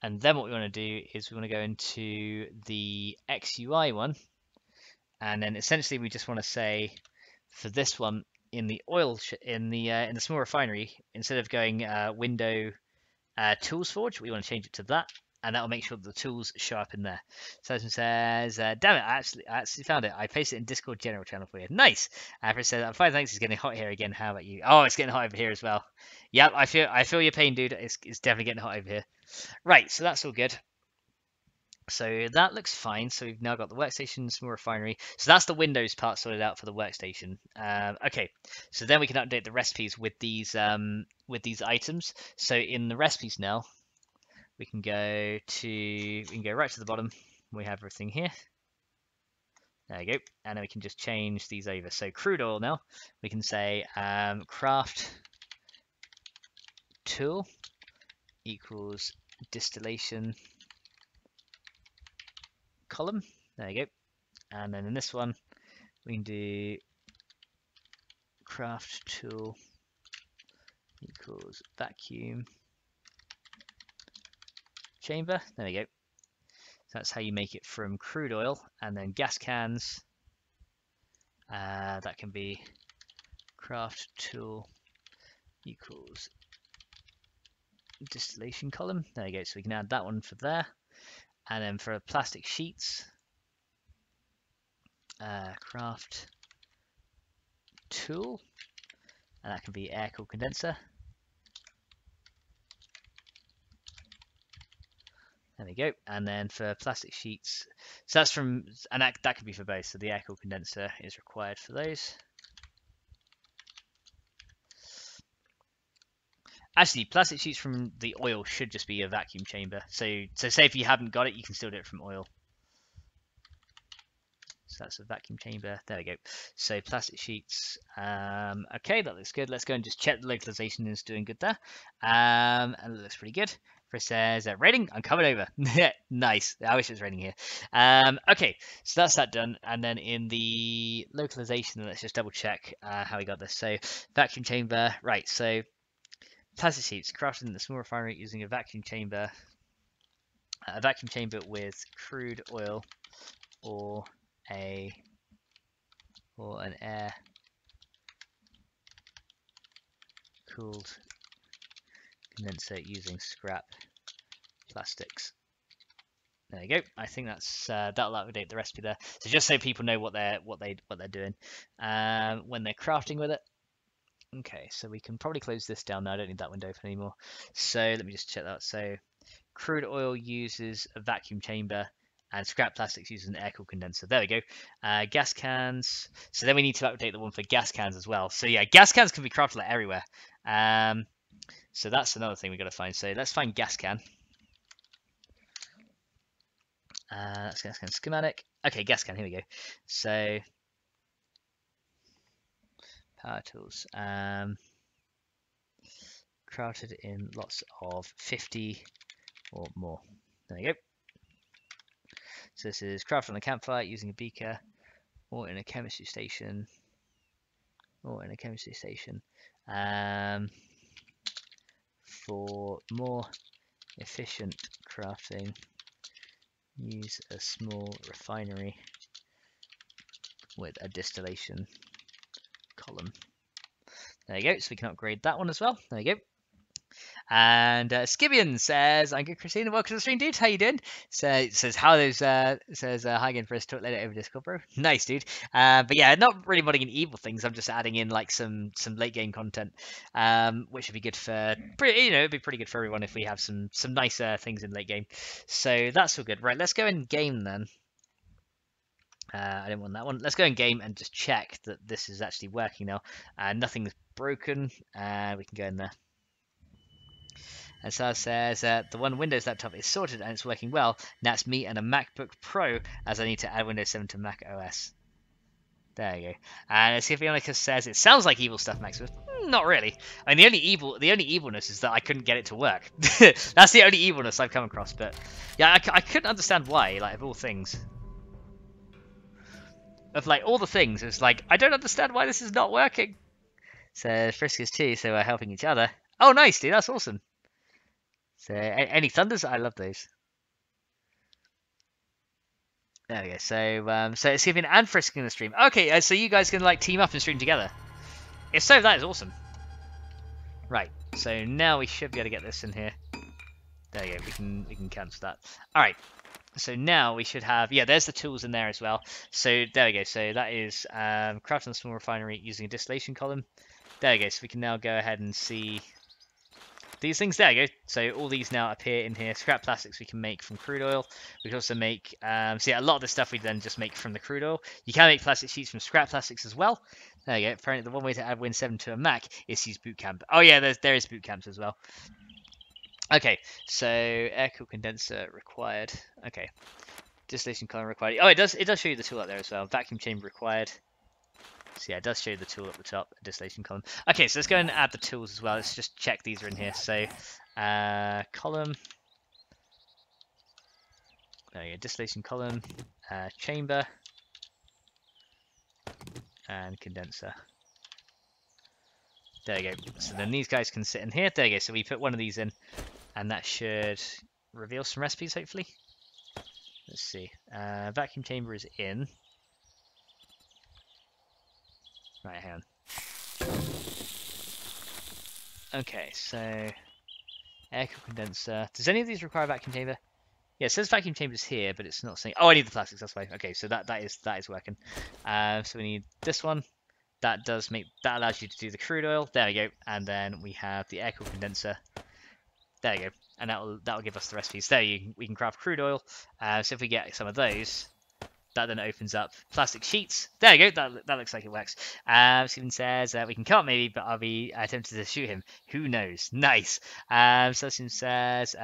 And then what we want to do is we want to go into the XUI one, and then essentially we just want to say for this one in the oil in the small refinery, instead of going window tools forge, we want to change it to that, and that'll make sure that the tools show up in there. So this one says, damn it, I actually found it. I pasted it in Discord general channel for you. Nice. It says, I'm fine, thanks. It's getting hot here again. How about you? Oh, it's getting hot over here as well. Yep, I feel your pain, dude. It's definitely getting hot over here. Right, so that's all good. So that looks fine. So we've now got the workstation, small refinery. So that's the Windows part sorted out for the workstation. Okay, so then we can update the recipes with these items. So in the recipes now, we can go right to the bottom. We have everything here. There you go, and then we can just change these over. So crude oil now, we can say craft tool equals distillation column. There you go. And then in this one, we can do craft tool equals vacuum chamber. There you go. So that's how you make it from crude oil. And then gas cans, that can be craft tool equals distillation column. There you go. So we can add that one for there. And then for plastic sheets, craft tool, and that can be air-cooled condenser. There we go. And then for plastic sheets, so that's from, and that could be for both. So the air-cooled condenser is required for those. Actually, plastic sheets from the oil should just be a vacuum chamber. So say if you haven't got it, you can still do it from oil. So that's a vacuum chamber. There we go. So plastic sheets. Okay, that looks good. Let's go and just check the localization is doing good there. And it looks pretty good. It says raining. I'm coming over. Nice. I wish it was raining here. Okay, so that's that done. And then in the localization, let's just double check how we got this. So vacuum chamber. Right. So plastic sheets crafted in the small refinery using a vacuum chamber. A vacuum chamber with crude oil or an air cooled condenser using scrap plastics. There you go. I think that's that'll update the recipe there. So just so people know what they're doing when they're crafting with it. Okay, so we can probably close this down now. I don't need that window open anymore. So let me just check that. So crude oil uses a vacuum chamber, and scrap plastics uses an air-cooled condenser. There we go. Gas cans. So then we need to update the one for gas cans as well. So yeah, gas cans can be crafted like everywhere. So that's another thing we got to find. So let's find gas can. That's gas can schematic. Okay, gas can. Here we go. So power tools. Crafted in lots of 50 or more. There you go. So this is crafted on a campfire using a beaker or in a chemistry station. For more efficient crafting, use a small refinery with a distillation column. There you go. So we can upgrade that one as well. There you go. And Skibian says, "I'm good, Christina. Welcome to the stream, dude. How you doing?" Says how those hi again for us. Talk later over Discord, bro. Nice, dude. But yeah, not really modding in evil things. I'm just adding in like some late game content, which would be good for it'd be pretty good for everyone if we have some nicer things in late game. So that's all good. Right, let's go in game then. I didn't want that one. Let's go in game and just check that this is actually working now. Nothing's broken. We can go in there. And so it says the one Windows laptop is sorted and it's working well. Now it's me and a MacBook Pro as I need to add Windows 7 to Mac OS. There you go. And let's see if Ionicus says it sounds like evil stuff, Maximus. Not really. I mean, the only evilness is that I couldn't get it to work. That's the only evilness I've come across. But yeah, I couldn't understand why. Like of all things, of like all the things, it's like I don't understand why this is not working. So Frisk is too, so we're helping each other. Oh, nice, dude. That's awesome. So any thunders? I love those. There we go. So it's giving and Frisk in the stream. Okay, so you guys can like team up and stream together. If so, that is awesome. Right. So now we should be able to get this in here. There you go. We can cancel that. All right. So now we should have there's the tools in there as well. So there we go. So that is craft on a small refinery using a distillation column. There we go. So we can now go ahead and see these things. There you go. So all these now appear in here. Scrap plastics we can make from crude oil. We can also make a lot of this stuff we then just make from the crude oil. You can make plastic sheets from scrap plastics as well. There you go. Apparently the one way to add Win 7 to a Mac is to use boot camp. Oh yeah, there is boot camps as well. Okay, so air cool condenser required. Okay, distillation column required. Oh, it does show you the tool up there as well. Vacuum chamber required. So yeah, it does show you the tool at the top, distillation column. Okay, so let's go and add the tools as well. Let's just check these are in here. So column. There you go, distillation column, chamber, and condenser. There you go. So then these guys can sit in here. There you go. So we put one of these in, and that should reveal some recipes, hopefully. Let's see. Vacuum chamber is in. Right, hang on. Okay, so air cool condenser. Does any of these require a vacuum chamber? Yeah, it says vacuum chamber's here, but it's not saying. Oh, I need the plastics. That's why. Okay, so that is working. So we need this one. That allows you to do the crude oil. There we go. And then we have the air cool condenser. There you go. And that'll give us the recipes. We can craft crude oil. So if we get some of those, that then opens up plastic sheets. There you go. That looks like it works. Steven says we can cut maybe, but I'll be tempted to shoot him. Who knows? Nice. So Steven says,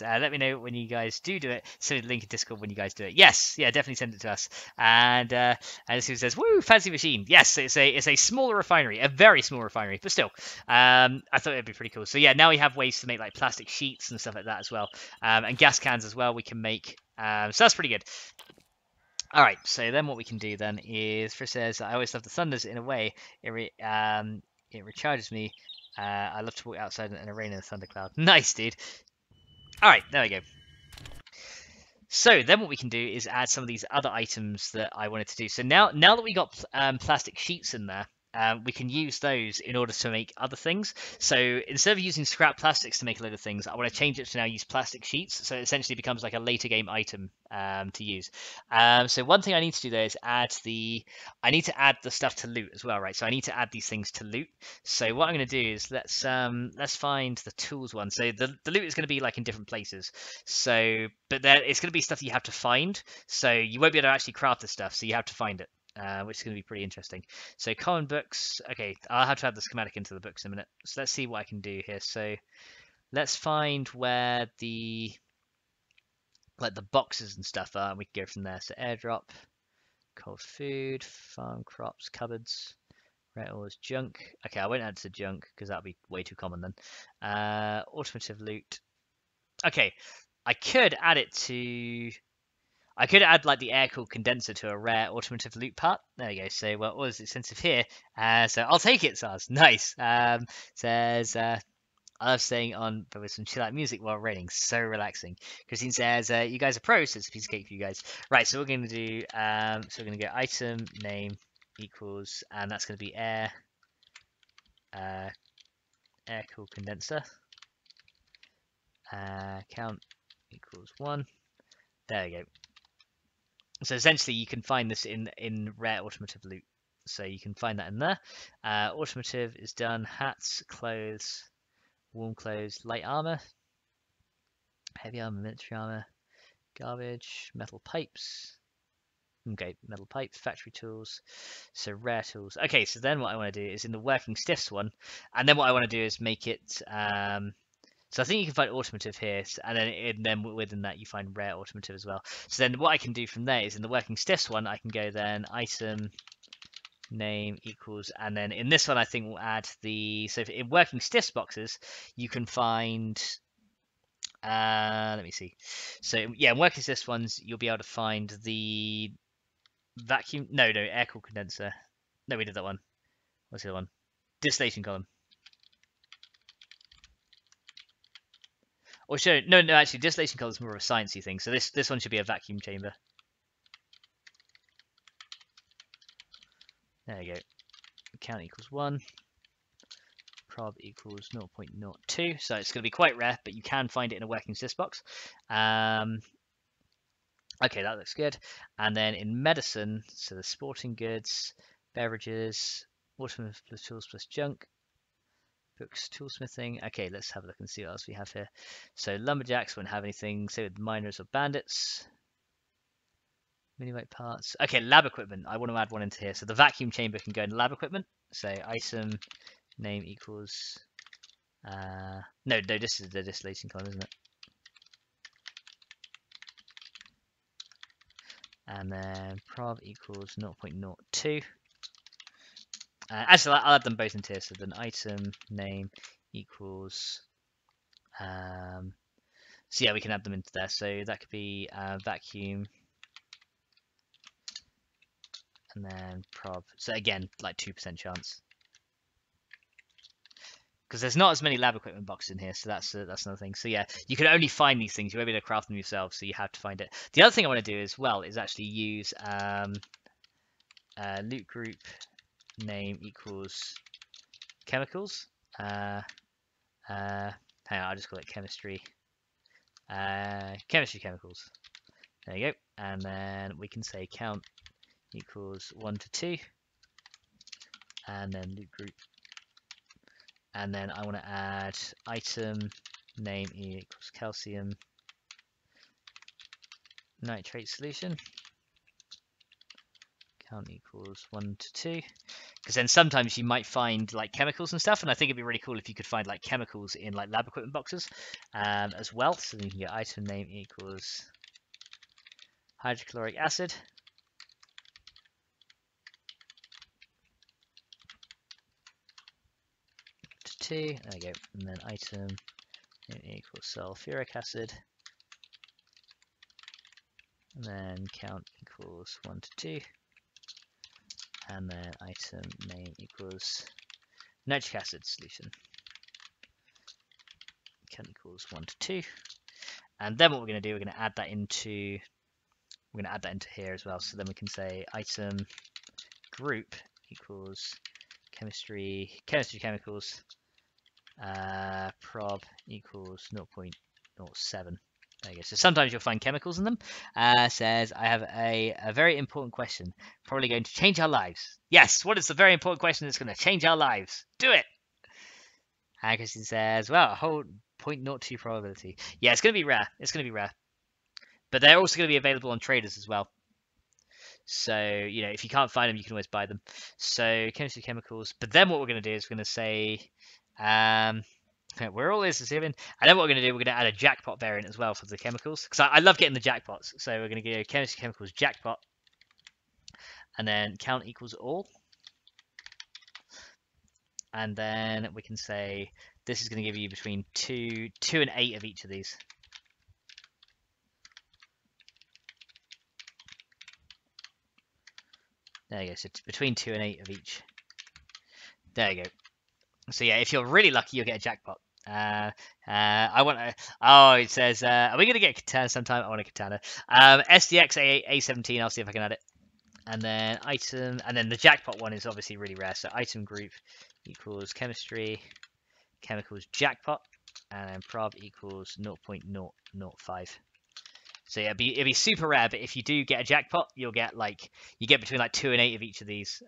let me know when you guys do it. Send the link in Discord when you guys do it. Yes, yeah, definitely send it to us. And Steven says, woo, fancy machine. Yes, it's a smaller refinery, a very small refinery, but still, I thought it'd be pretty cool. So yeah, now we have ways to make like plastic sheets and stuff like that as well, and gas cans as well. We can make. So that's pretty good. All right, so then what we can do then is, Frisk says, I always love the thunders in a way. It recharges me. I love to walk outside in a rain and a thundercloud. Nice, dude. All right, there we go. So then what we can do is add some of these other items that I wanted to do. So now that we got plastic sheets in there, we can use those in order to make other things. So instead of using scrap plastics to make a load of things, I want to change it to now use plastic sheets. So it essentially becomes like a later game item to use. So one thing I need to do there is add the stuff to loot as well, right? So I need to add these things to loot. So what I'm going to do is let's find the tools one. So the loot is going to be like in different places. So but there it's going to be stuff that you have to find. So you won't be able to actually craft this stuff. So you have to find it. Which is going to be pretty interesting. So common books. Okay, I'll have to add the schematic into the books in a minute. So let's see what I can do here. So let's find where the boxes and stuff are. And we can go from there. So airdrop, cold food, farm crops, cupboards, rare ores, junk. Okay, I won't add to junk because that'll be way too common then. Automotive loot. Okay, I could add like the air cooled condenser to a rare automotive loot part. There you go. So all is expensive here. So I'll take it, Sars. Nice. Says I love staying on but with some chill out music while raining. So relaxing. Christine says you guys are pros, so it's a piece of cake for you guys. Right, so we're gonna do so we're gonna go item name equals, and that's gonna be air air-cooled condenser. Count equals 1. There we go. So essentially, you can find this in rare automotive loot. So you can find that in there. Automotive is done. Hats, clothes, warm clothes, light armor, heavy armor, military armor, garbage, metal pipes. Okay, metal pipes, factory tools, so rare tools. Okay, so then what I want to do is in the working stiffs one, and then what I want to do is make it. So I think you can find automotive here, and then within that you find rare automotive as well. So then what I can do from there is in the working stiffs one, I can go then item name equals, and then in this one I think we'll add the. So in working stiffs boxes, you can find. Let me see. So yeah, in working stiffs ones, you'll be able to find the vacuum. No, air cooled condenser. No, we did that one. What's the other one? Distillation column. Or should no, actually, distillation column is more of a sciencey thing. So this one should be a vacuum chamber. There you go. Count equals 1. Prob equals 0.02. So it's going to be quite rare, but you can find it in a working sys box. Okay, that looks good. And then in medicine, so the sporting goods, beverages, automotive plus tools plus junk, books, toolsmithing. Okay, let's have a look and see what else we have here. So lumberjacks won't have anything. Say with miners or bandits. Mini weight parts. Okay, lab equipment. I want to add one into here. So the vacuum chamber can go in lab equipment. So item name equals. No, this is the distillation column, isn't it? And then prob equals 0.02. Actually, I'll add them both into here. So then item name equals. So yeah, we can add them into there. So that could be vacuum. And then prob. So again, like 2% chance. Because there's not as many lab equipment boxes in here, so that's another thing. So yeah, you can only find these things. You won't be able to craft them yourself, so you have to find it. The other thing I want to do as well is actually use loot group name equals chemicals. Hang on, I'll just call it chemistry. Chemistry chemicals. There you go. And then we can say count equals 1 to 2. And then loot group. And then I want to add item name equals calcium nitrate solution. Count equals 1 to 2. Because then sometimes you might find like chemicals and stuff, and I think it'd be really cool if you could find like chemicals in like lab equipment boxes as well. So then you can get item name equals hydrochloric acid. To 2. There we go. And then item name equals sulfuric acid. And then count equals 1 to 2. And then item name equals nitric acid solution. Count equals 1 to 2. And then what we're going to do, we're going to add that into here as well. So then we can say item group equals chemistry chemicals. Prob equals 0.07. There you go. So sometimes you'll find chemicals in them. Says, I have a very important question. Probably going to change our lives. Yes, what is the very important question that's going to change our lives? Do it! And Christine says, well, a whole 0.02 probability. Yeah, it's going to be rare. It's going to be rare. But they're also going to be available on traders as well. So, you know, if you can't find them, you can always buy them. So, chemistry chemicals. But then what we're going to do is we're going to say... we're always receiving, and then what we're going to do, we're going to add a jackpot variant as well for the chemicals, because I love getting the jackpots. So we're going to go chemistry chemicals jackpot, and then count equals all, and then we can say this is going to give you between 2 and 8 of each of these. There you go. So it's between 2 and 8 of each. There you go. So yeah, if you're really lucky, you'll get a jackpot. I want to. Oh, it says, are we going to get a katana sometime? I want a katana. SDX A17. I'll see if I can add it. And then item, and then the jackpot one is obviously really rare. So item group equals chemistry chemicals jackpot, and then prob equals 0.005. So yeah, it'd be super rare, but if you do get a jackpot, you'll get you get between like 2 and 8 of each of these.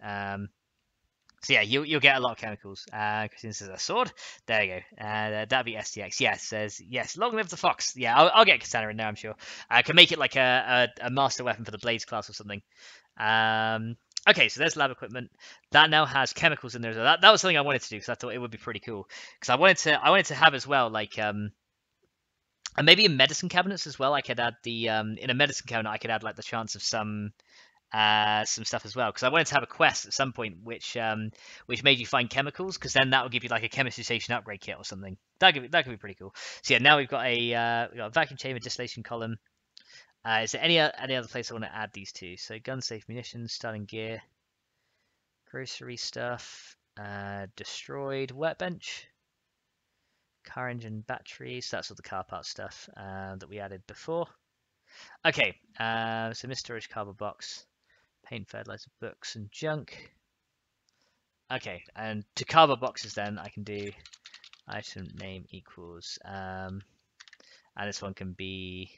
So yeah, you'll get a lot of chemicals. Christine says a sword. There you go. That'd be STX. Yes, says yes. Long live the fox. Yeah, I'll get Katana in there. I'm sure. I can make it like a master weapon for the Blades class or something. Okay, so there's lab equipment. That now has chemicals in there. So that was something I wanted to do because I thought it would be pretty cool. Because I wanted to have as well and maybe in medicine cabinets as well. I could add the in a medicine cabinet I could add like the chance of some stuff as well, because I wanted to have a quest at some point which made you find chemicals, because then that would give you like a chemistry station upgrade kit or something. That could be pretty cool. So yeah, now we've got a vacuum chamber, distillation column. Is there any other place I want to add these to? So gun safe, munitions, starting gear, grocery stuff, destroyed workbench, car engine batteries. So that's all the car part stuff that we added before. Okay, so mist storage, cardboard box, paint, fertilizer, books, and junk. Okay, and to cardboard boxes then I can do item name equals, and this one can be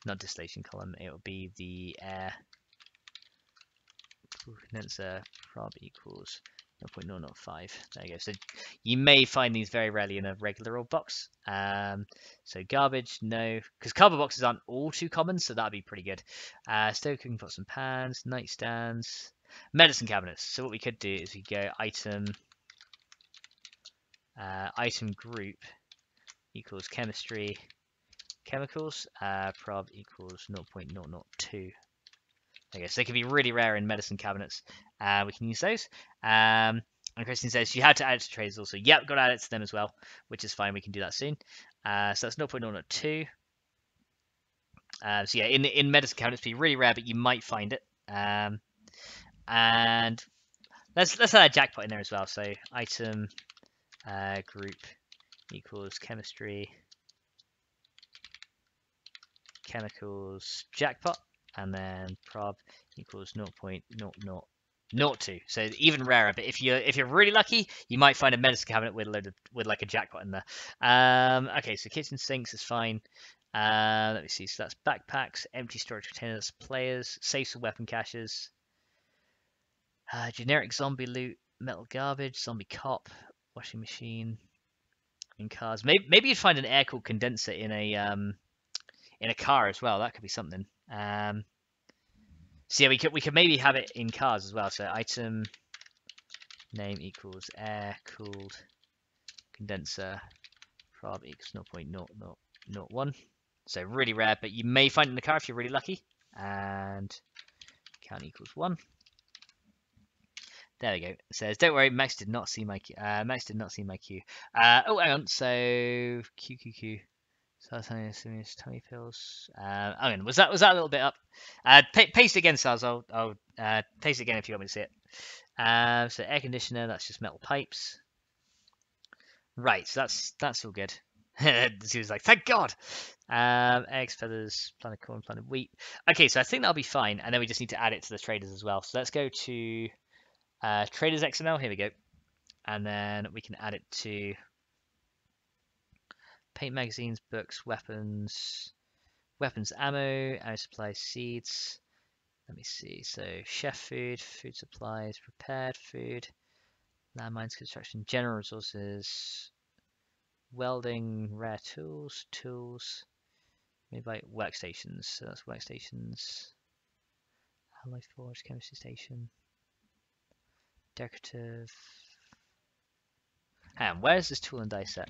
not distillation column, it will be the air condenser prob equals 0.005. There you go. So you may find these very rarely in a regular old box. So garbage, no, because cardboard boxes aren't all too common, so that'd be pretty good. Stove, cooking pots and pans, nightstands, medicine cabinets. So what we could do is we go item group equals chemistry chemicals, prob equals 0.002. Okay, so they can be really rare in medicine cabinets. We can use those. And Christine says you had to add it to traders also. Yep, got to add it to them as well, which is fine. We can do that soon. So that's 0.002. So yeah, in medicine cabinets, be really rare, but you might find it. And let's add a jackpot in there as well. So item group equals chemistry chemicals jackpot, and then prob equals 0.0002. So even rarer, but if you're really lucky, you might find a medicine cabinet with like a jackpot in there. Okay, so kitchen sinks is fine. Let me see. So that's backpacks, empty storage containers, players, safes and weapon caches, generic zombie loot, metal garbage, zombie cop, washing machine, in cars. Maybe you'd find an air cooled condenser in a car as well. That could be something. So yeah, we could maybe have it in cars as well. So item name equals air cooled condenser prob equals 0.0001. So really rare, but you may find it in the car if you're really lucky. And count equals 1. There we go. It says, don't worry, Max did not see my queue. Oh, hang on. So QQQ. So that's tummy pills. I mean, was that a little bit up? Paste it again, Saz. I'll paste it again if you want me to see it. So air conditioner. That's just metal pipes. Right. So that's all good. She was like, thank God. Eggs, feathers, planted corn, planted wheat. Okay, so I think that'll be fine. And then we just need to add it to the traders as well. So let's go to traders XML. Here we go. And then we can add it to paint magazines, books, weapons, ammo, supplies, seeds. Let me see. So chef food, food supplies, prepared food, landmines, construction, general resources, welding, rare tools, maybe like workstations. So that's workstations, alloy forge, chemistry station, decorative. Hang on, where's this tool and die set?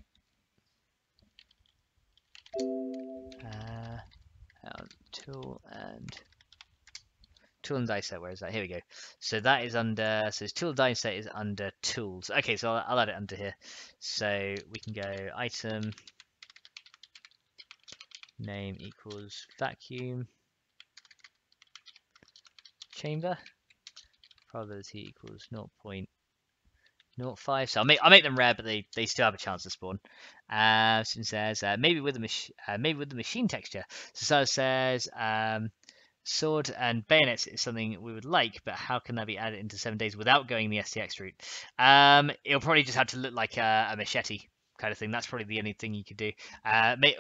Tool and die set, where is that? Here we go. So that is under, so this tool and die set is under tools. Okay, so I'll add it under here. So we can go item name equals vacuum chamber, probability equals 0.05. So I'll make them rare, but they still have a chance to spawn. Since there's maybe with the machine texture. So it says Sword and bayonets is something we would like, but how can that be added into 7 days without going the STX route? It'll probably just have to look like a machete kind of thing. That's probably the only thing you could do.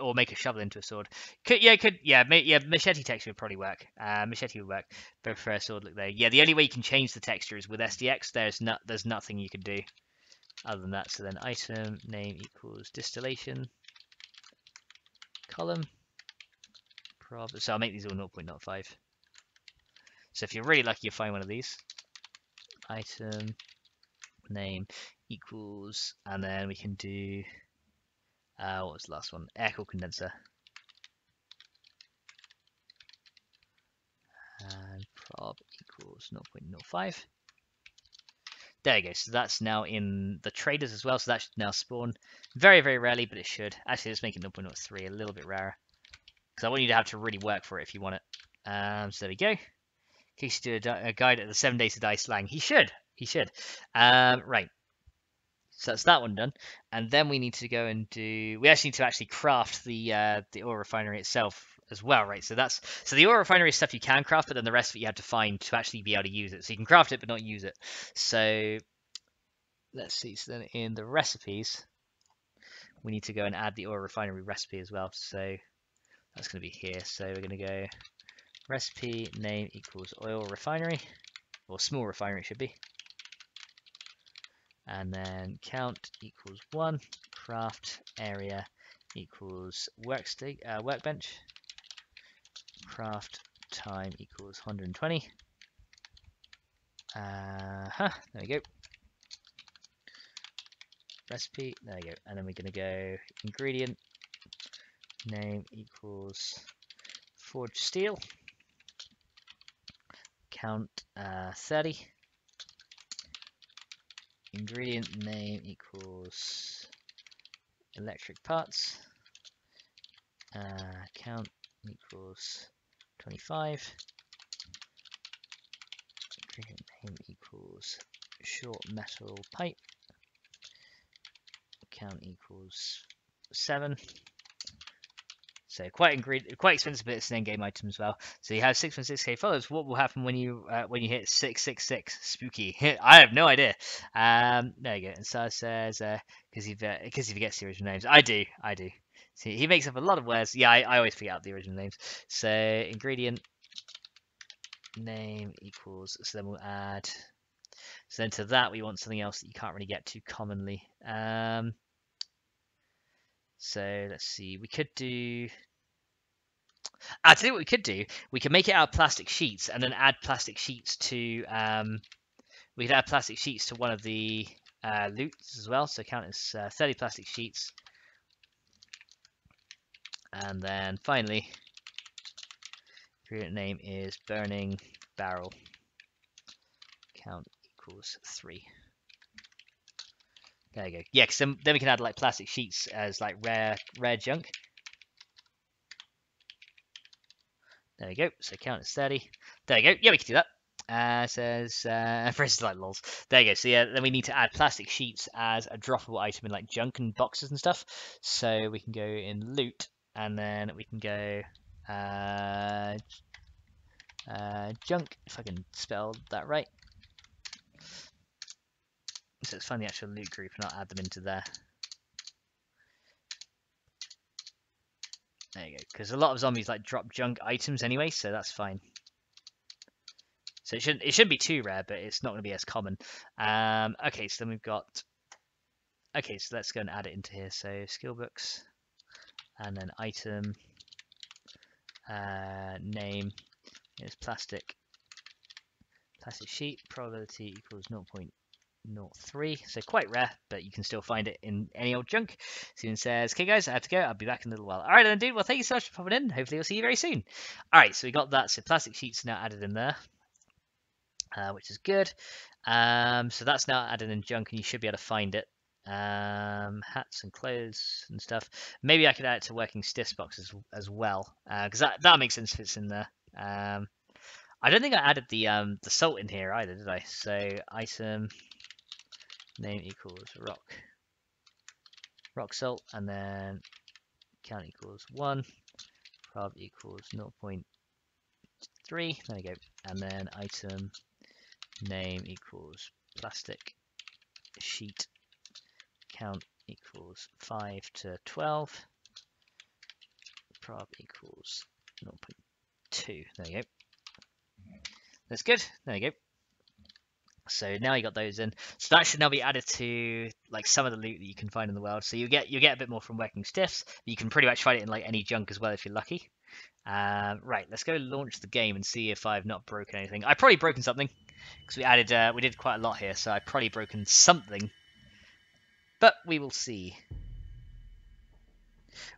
Or make a shovel into a sword. Machete texture would probably work. Machete would work, but for a sword look there. Yeah, the only way you can change the texture is with STX. There's nothing you can do other than that. So then item name equals distillation column. So I'll make these all 0.05. So if you're really lucky, you'll find one of these. Item name equals, and then we can do, what was the last one? Air cool condenser. And prob equals 0.05. There you go. So that's now in the traders as well. So that should now spawn. Very, very rarely, but it should. Actually, let's make it 0.03, a little bit rarer. Because I want you to have to really work for it if you want it. So there we go. In case you do a guide at the 7 days to die slang. He should. He should. Right. So that's that one done. And then we need to go and do. We actually need to actually craft the oil refinery itself as well, right? So the oil refinery stuff you can craft, but then the rest of it you have to find to actually be able to use it. So you can craft it but not use it. So let's see. So then in the recipes, we need to go and add the oil refinery recipe as well. So that's going to be here. So we're going to go recipe name equals oil refinery, or small refinery it should be. And then count equals 1, craft area equals workbench, craft time equals 120. There we go. Recipe, there we go. And then we're going to go ingredient name equals forged steel, count 30. Ingredient name equals electric parts, count equals 25. Ingredient name equals short metal pipe, count equals 7. So quite expensive bits in end-game items as well. So you have 6.6k followers. What will happen when you hit 666? Spooky. I have no idea. There you go. And Sar says because he forgets the original names. I do. See, he makes up a lot of words. Yeah, I always forget out the original names. So ingredient name equals. So then we'll add. So then to that we want something else that you can't really get too commonly. So let's see. We could do. I'll tell you what we could do. We could make it out of plastic sheets and then add plastic sheets to. We could add plastic sheets to one of the loots as well. So count as 30 plastic sheets. And then finally, ingredient name is burning barrel. Count equals 3. There you go. Yeah, because then we can add like plastic sheets as like rare junk. There we go. So count as 30. There you go. Yeah, we can do that. Says phrases like lols. There you go. So yeah, then we need to add plastic sheets as a droppable item in like junk and boxes and stuff. So we can go in loot, and then we can go junk, if I can spell that right. So let's find the actual loot group and I'll add them into there. There you go. Because a lot of zombies like drop junk items anyway, so that's fine. So it shouldn't be too rare, but it's not going to be as common. Okay, so then we've got. Okay, so let's go and add it into here. So skill books, and then item name is plastic sheet. Probability equals 0.03. So quite rare, but you can still find it in any old junk. Steven says, "Okay, guys, I have to go. I'll be back in a little while." All right, then, dude. Well, thank you so much for popping in. Hopefully, we'll see you very soon. All right, so we got that. So plastic sheets now added in there. Which is good. So that's now added in junk, and you should be able to find it. Hats and clothes and stuff. Maybe I could add it to working stiffs boxes as well, because that makes sense if it's in there. I don't think I added the salt in here either, did I? So item name equals rock salt, and then count equals 1, prob equals 0.3. 3. There we go. And then item name equals plastic sheet count equals 5 to 12. Prob equals 0.2. There you go. That's good. There you go. So now you got those in. So that should now be added to like some of the loot that you can find in the world. So you get a bit more from working stiffs. You can pretty much find it in like any junk as well if you're lucky. Right, let's go launch the game and see if I've not broken anything. I've probably broken something because we did quite a lot here, so I've probably broken something. But we will see.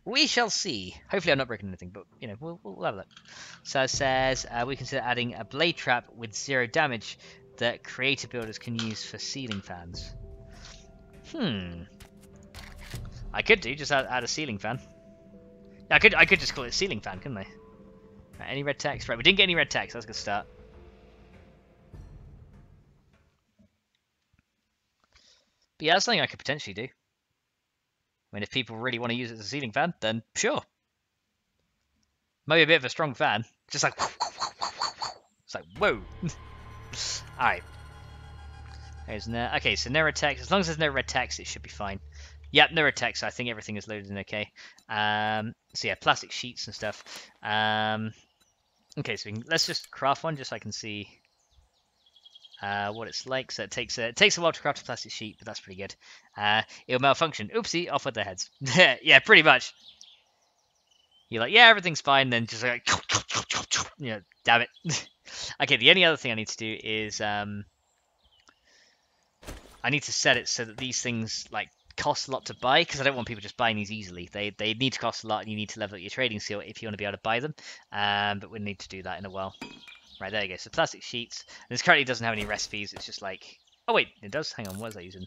We shall see. Hopefully I'm not breaking anything, but you know, we'll have a look. So it says we consider adding a blade trap with 0 damage that creator builders can use for ceiling fans. I could just add a ceiling fan. I could just call it ceiling fan, couldn't I? Right, any red text? Right, we didn't get any red text. That's a good start. But yeah, that's something I could potentially do. I mean, if people really want to use it as a ceiling fan, then sure. Maybe a bit of a strong fan. Just like... It's like, whoa. Alright. Okay, so no red text. As long as there's no red text, it should be fine. Yep, no red text. So I think everything is loaded in okay. So yeah, plastic sheets and stuff. Okay, so let's just craft one just so I can see what it's like. So it takes a while to craft a plastic sheet, but that's pretty good. It'll malfunction. Oopsie, off with their heads. Yeah, pretty much. You're like, yeah, everything's fine, then just like, you know, damn it. Okay, the only other thing I need to do is I need to set it so that these things like cost a lot to buy, because I don't want people just buying these easily. They need to cost a lot, and you need to level up your trading skill if you want to be able to buy them. But we need to do that in a while. Right, there you go. So plastic sheets. And this currently doesn't have any recipes. It's just like... Oh, wait. It does. Hang on. What was I using?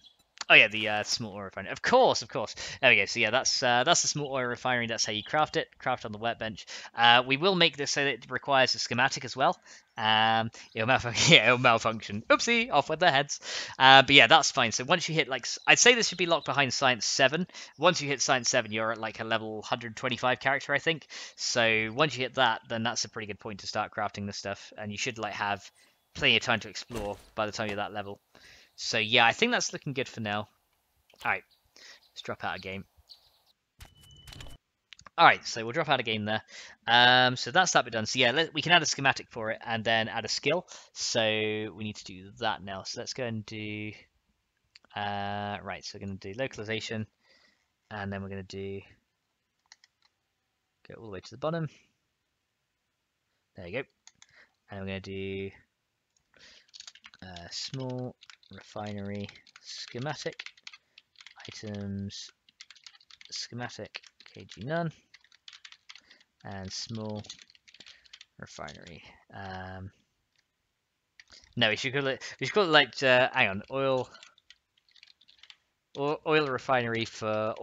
Oh, yeah. The small oil refinery. Of course. There we go. So, yeah, that's the small oil refinery. That's how you craft it. Craft on the workbench. We will make this so that it requires a schematic as well. It'll malfunction. Yeah, it'll malfunction. Oopsie. Off with their heads. But, yeah, that's fine. So, once you hit, like... I'd say this should be locked behind Science 7. Once you hit Science 7, you're at, like, a level 125 character, I think. So, once you hit that, then that's a pretty good point to start crafting this stuff. And you should, like, have plenty of time to explore by the time you're that level. So, yeah, I think that's looking good for now. Alright, let's drop out a game. Alright, so we'll drop out a game there. So that's that bit done. So, yeah, we can add a schematic for it and then add a skill. So, we need to do that now. So, let's go and do... right, so we're going to do localization. And then we're going to do... Go all the way to the bottom. There you go. And we're going to do... small refinery schematic items schematic kg none and small refinery. No, we should call it like hang on, oil refinery for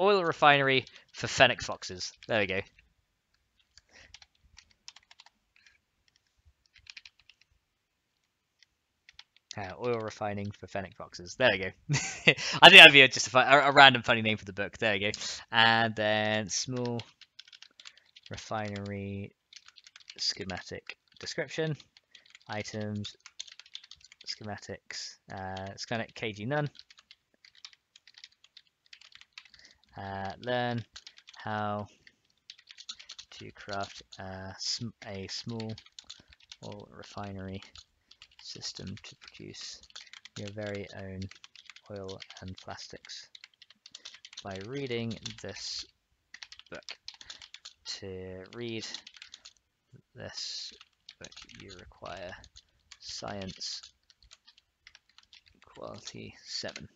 Fennec foxes. There we go. Oil refining for Fennec foxes. There we go. I think that'd be just a random funny name for the book. There we go. And then small refinery schematic description items schematics schematic kg none. Learn how to craft a small oil refinery system to produce your very own oil and plastics. By reading this book. To read this book, you require Science Quality 7.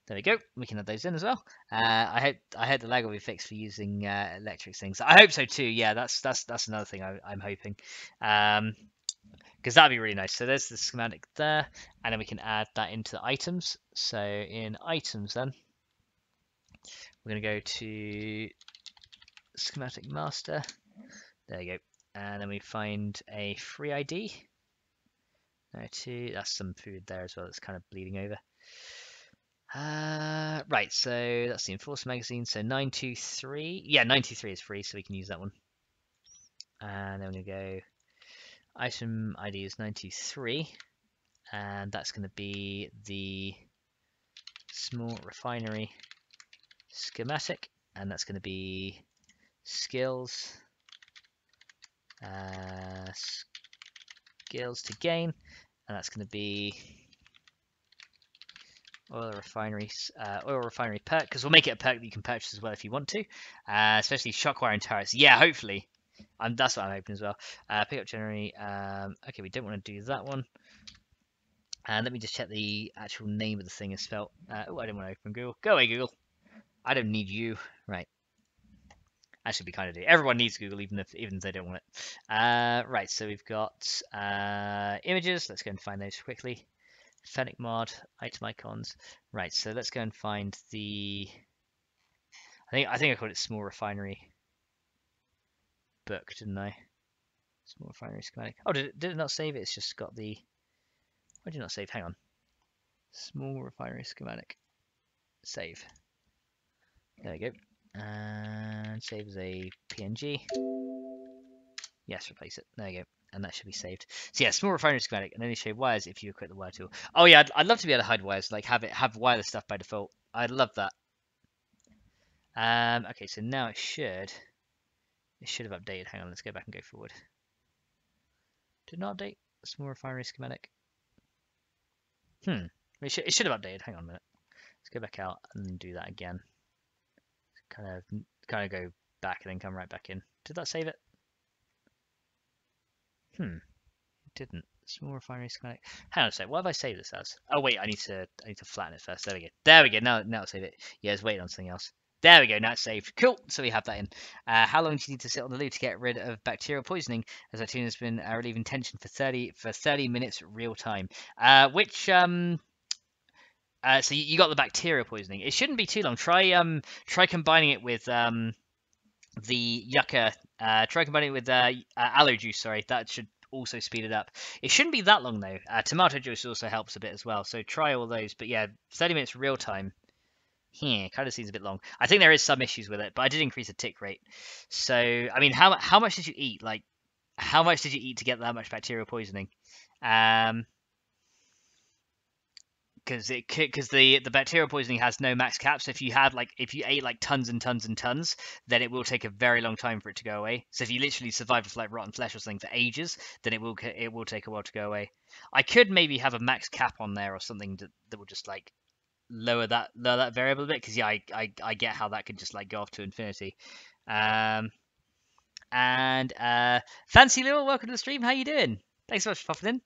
There we go. We can add those in as well. I hope the lag will be fixed for using electric things. I hope so too. Yeah, that's another thing I'm hoping. Because that'd be really nice. So there's the schematic there, and then we can add that into the items. So in items, then we're going to go to schematic master. There you go. And then we find a free ID. That's some food there as well. That's kind of bleeding over. Right, so that's the Enforcer magazine. So 923. Yeah, 923 is free, so we can use that one. And then we're going to go item ID is 93, and that's going to be the small refinery schematic, and that's going to be skills, skills to gain, and that's going to be oil refinery perk, because we'll make it a perk that you can purchase as well if you want to, especially shock wire and turrets. Yeah, hopefully. That's what I'm hoping as well. Pick up generally. Okay, we don't want to do that one. And let me just check the actual name of the thing is spelled. Oh, I don't want to open Google. Go away, Google. I don't need you. Right. Actually, we kind of do. Everyone needs Google, even if they don't want it. Right. So we've got images. Let's go and find those quickly. FennecMod, item icons. Right. So let's go and find the. I think I called it small refinery book, didn't I? Small refinery schematic. Oh, did it not save it? It's just got the. Why did it not save? Hang on. Small refinery schematic. Save. There we go. And save as a PNG. Yes, replace it. There we go. And that should be saved. So yeah, small refinery schematic, and only show wires if you equip the wire tool. Oh yeah, I'd love to be able to hide wires, like have wireless stuff by default. I'd love that. Okay, so now it should have updated. Hang on, let's go back and go forward. Did not update small refinery schematic. It should have updated. Hang on a minute. Let's go back out and do that again. Kind of go back and then come right back in. Did that save it? It didn't. Small refinery schematic. Hang on a sec. What have I saved this as? Oh wait, I need to flatten it first. There we go. There we go. Now it'll save it. Yeah, it's waiting on something else. There we go. Now it's saved. Cool. So we have that in. How long do you need to sit on the loo to get rid of bacterial poisoning? As our tune has been relieving tension for 30 minutes real time. So you got the bacterial poisoning. It shouldn't be too long. Try combining it with the yucca. Try combining it with aloe juice. Sorry, that should also speed it up. It shouldn't be that long though. Tomato juice also helps a bit as well. So try all those. But yeah, 30 minutes real time. Here, kind of seems a bit long. I think there is some issues with it, but I did increase the tick rate. So I mean, how much did you eat? Like, how much did you eat to get that much bacterial poisoning? Because the bacterial poisoning has no max cap. So if you ate like tons and tons and tons, then it will take a very long time for it to go away. So if you literally survive with like rotten flesh or something for ages, then it will take a while to go away. I could maybe have a max cap on there or something that will just like lower that variable a bit, because yeah, I get how that could just like go off to infinity. And Fancy Lil, welcome to the stream. How you doing? Thanks so much for popping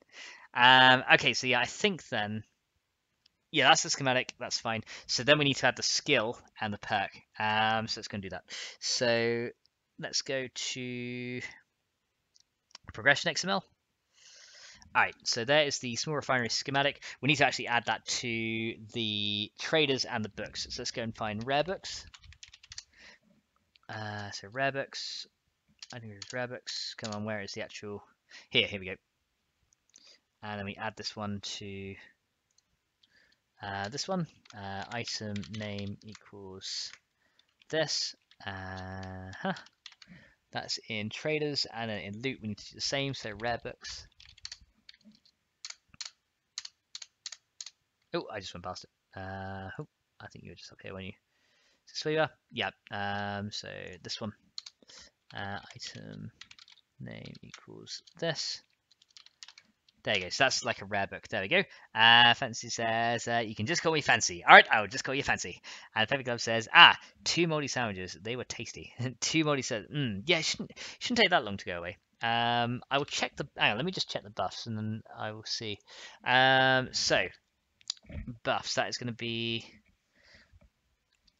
in. Okay, so yeah, I think then. Yeah, that's the schematic. That's fine. So then we need to add the skill and the perk. So let's go and do that. So let's go to progression XML. All right, so there is the small refinery schematic. We need to actually add that to the traders and the books. So let's go and find rare books. So rare books. I think it's rare books. Come on, where is the actual? Here we go. And then we add this one to this one. Item name equals this. That's in traders, and then in loot we need to do the same. So rare books. Oh, I just went past it. I think you were just up here, weren't you? Is this where you are? Yeah. So this one. Item name equals this. There you go. So that's like a rare book. There we go. Fancy says, you can just call me Fancy. All right, I will just call you Fancy. And Pepper Glove says, 2 moldy sandwiches. They were tasty. 2 moldy says, yeah, it shouldn't take that long to go away. I will check the. Hang on, let me just check the buffs, and then I will see. So buffs. That is going to be.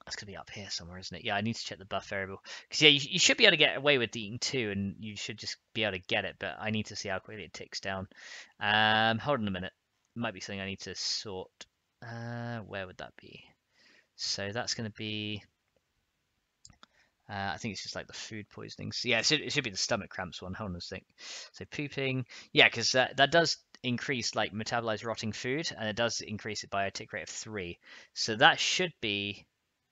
That's going to be up here somewhere, isn't it? Yeah, I need to check the buff variable. Because, yeah, you should be able to get away with eating 2, and you should just be able to get it, but I need to see how quickly it ticks down. Hold on a minute. Might be something I need to sort. Where would that be? So that's going to be... I think it's just like the food poisoning. So, yeah, it should be the stomach cramps one. Hold on a sec. So pooping. Yeah, because that does increase like metabolized rotting food, and it does increase it by a tick rate of 3. So that should be...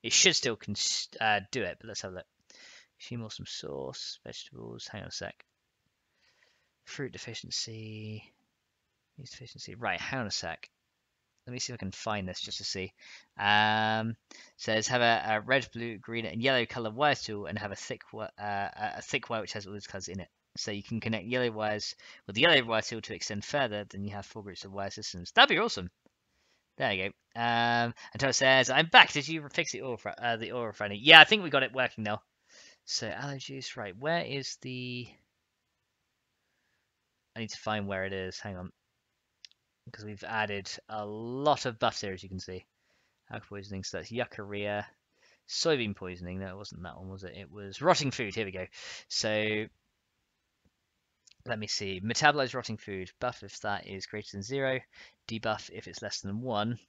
It should still do it, but let's have a look. She more some sauce, vegetables. Hang on a sec. Fruit deficiency. Yeast deficiency. Right, hang on a sec. Let me see if I can find this just to see. Says have a red, blue, green, and yellow color wire tool, and have a thick wire which has all these colors in it. So you can connect yellow wires with the yellow wire tool to extend further. Then you have 4 groups of wire systems. That'd be awesome. There you go. Antonio says, "I'm back. Did you fix the oil refining?" Yeah, I think we got it working now. So aloe juice, right? Where is the? I need to find where it is. Hang on, because we've added a lot of buffs here, as you can see. Alcohol poisoning, so that's yucca, soybean poisoning. No, it wasn't that one, was it? It was rotting food. Here we go. So let me see. Metabolize rotting food. Buff if that is greater than 0. Debuff if it's less than 1.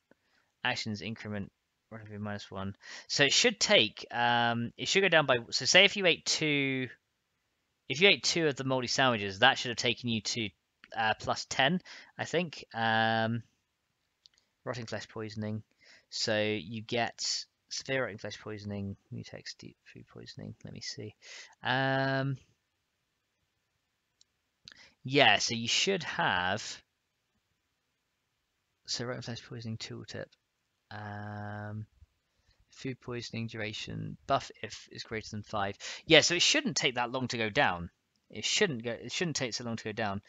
Actions increment rotting food -1. So it should take. It should go down by. So say if you ate 2. If you ate 2 of the moldy sandwiches, that should have taken you to +10, I think. Rotting flesh poisoning. So you get severe rotting flesh poisoning, mutex deep food poisoning. Let me see. Yeah, so you should have. So rotting flesh poisoning tooltip. Food poisoning duration buff if is greater than 5. Yeah, so it shouldn't take that long to go down. It shouldn't take so long to go down.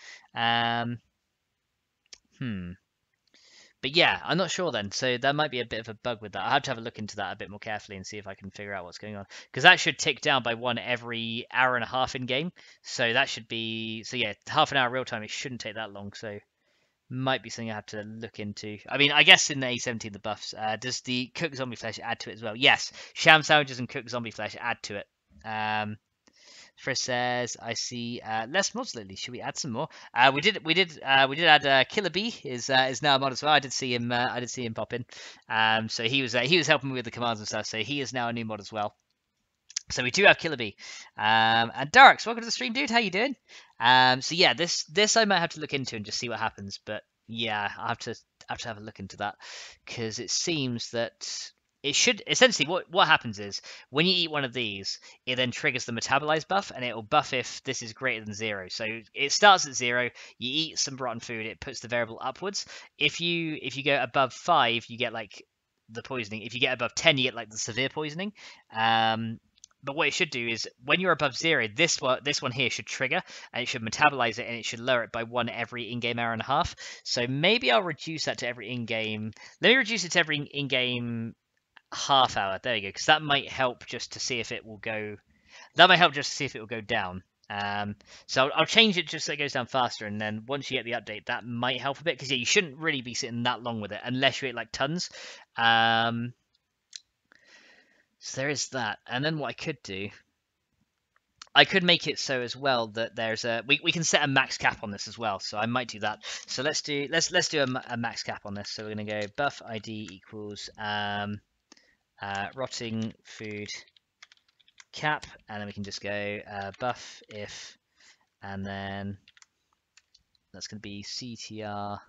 But yeah, I'm not sure then. So there might be a bit of a bug with that. I have to have a look into that a bit more carefully and see if I can figure out what's going on. Because that should tick down by 1 every hour and a half in game. So that should be, so yeah, half an hour real time. It shouldn't take that long. So might be something I have to look into. I mean, I guess in the A17 the buffs, does the cooked zombie flesh add to it as well? Yes, sham sandwiches and cooked zombie flesh add to it. Chris says, "I see less mods lately. Should we add some more?" We did add Killer Bee is now a mod as well. I did see him pop in. So he was helping me with the commands and stuff. So he is now a new mod as well. So we do have Killer Bee. And Darks, welcome to the stream, dude. How you doing? So yeah, this I might have to look into and just see what happens. But yeah, I have to have a look into that because it seems that it should essentially what happens is when you eat one of these, it then triggers the metabolize buff, and it will buff if this is greater than 0. So it starts at 0. You eat some rotten food, it puts the variable upwards. If you go above 5, you get like the poisoning. If you get above 10, you get like the severe poisoning. But what it should do is when you're above 0, this one here should trigger, and it should metabolize it, and it should lower it by 1 every in-game hour and a half. So maybe I'll reduce that to every in-game. Let me reduce it to every in-game half hour. There you go, because that might help just to see if it will go. That might help just to see if it will go down. So I'll change it just so it goes down faster, and then once you get the update, that might help a bit. Because yeah, you shouldn't really be sitting that long with it unless you eat like tons. So there is that, and then what I could do, I could make it so as well that there's a we can set a max cap on this as well. So I might do that. So let's do a max cap on this. So we're gonna go buff ID equals rotting food cap, and then we can just go buff if, and then that's gonna be CTR.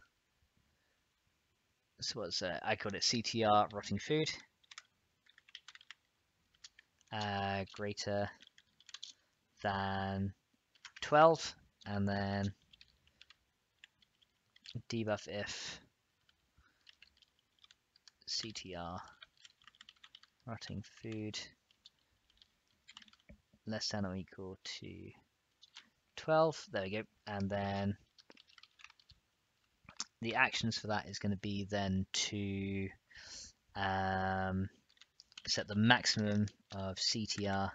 So what's I called it CTR rotting food greater than 12, and then debuff if CTR rotting food less than or equal to 12. There we go. And then the actions for that is going to be then to set the maximum of CTR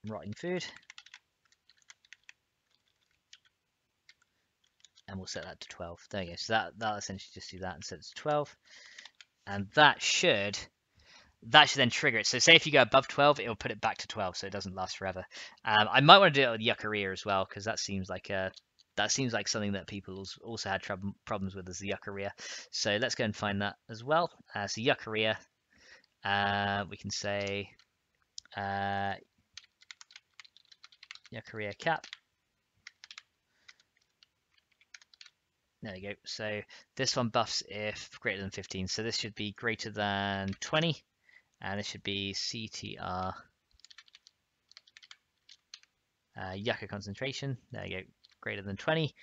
rotting food, and we'll set that to 12. There you go. So that'll essentially just do that and set it to 12, and that should then trigger it. So say if you go above 12, it'll put it back to 12, so it doesn't last forever. I might want to do it with yucca as well, because that seems like something that people also had problems with, is the yucca. So let's go and find that as well. So yucca, we can say yucca cap. There we go. So this one buffs if greater than 15. So this should be greater than 20. and it should be CTR yucca concentration. There you go, greater than 20.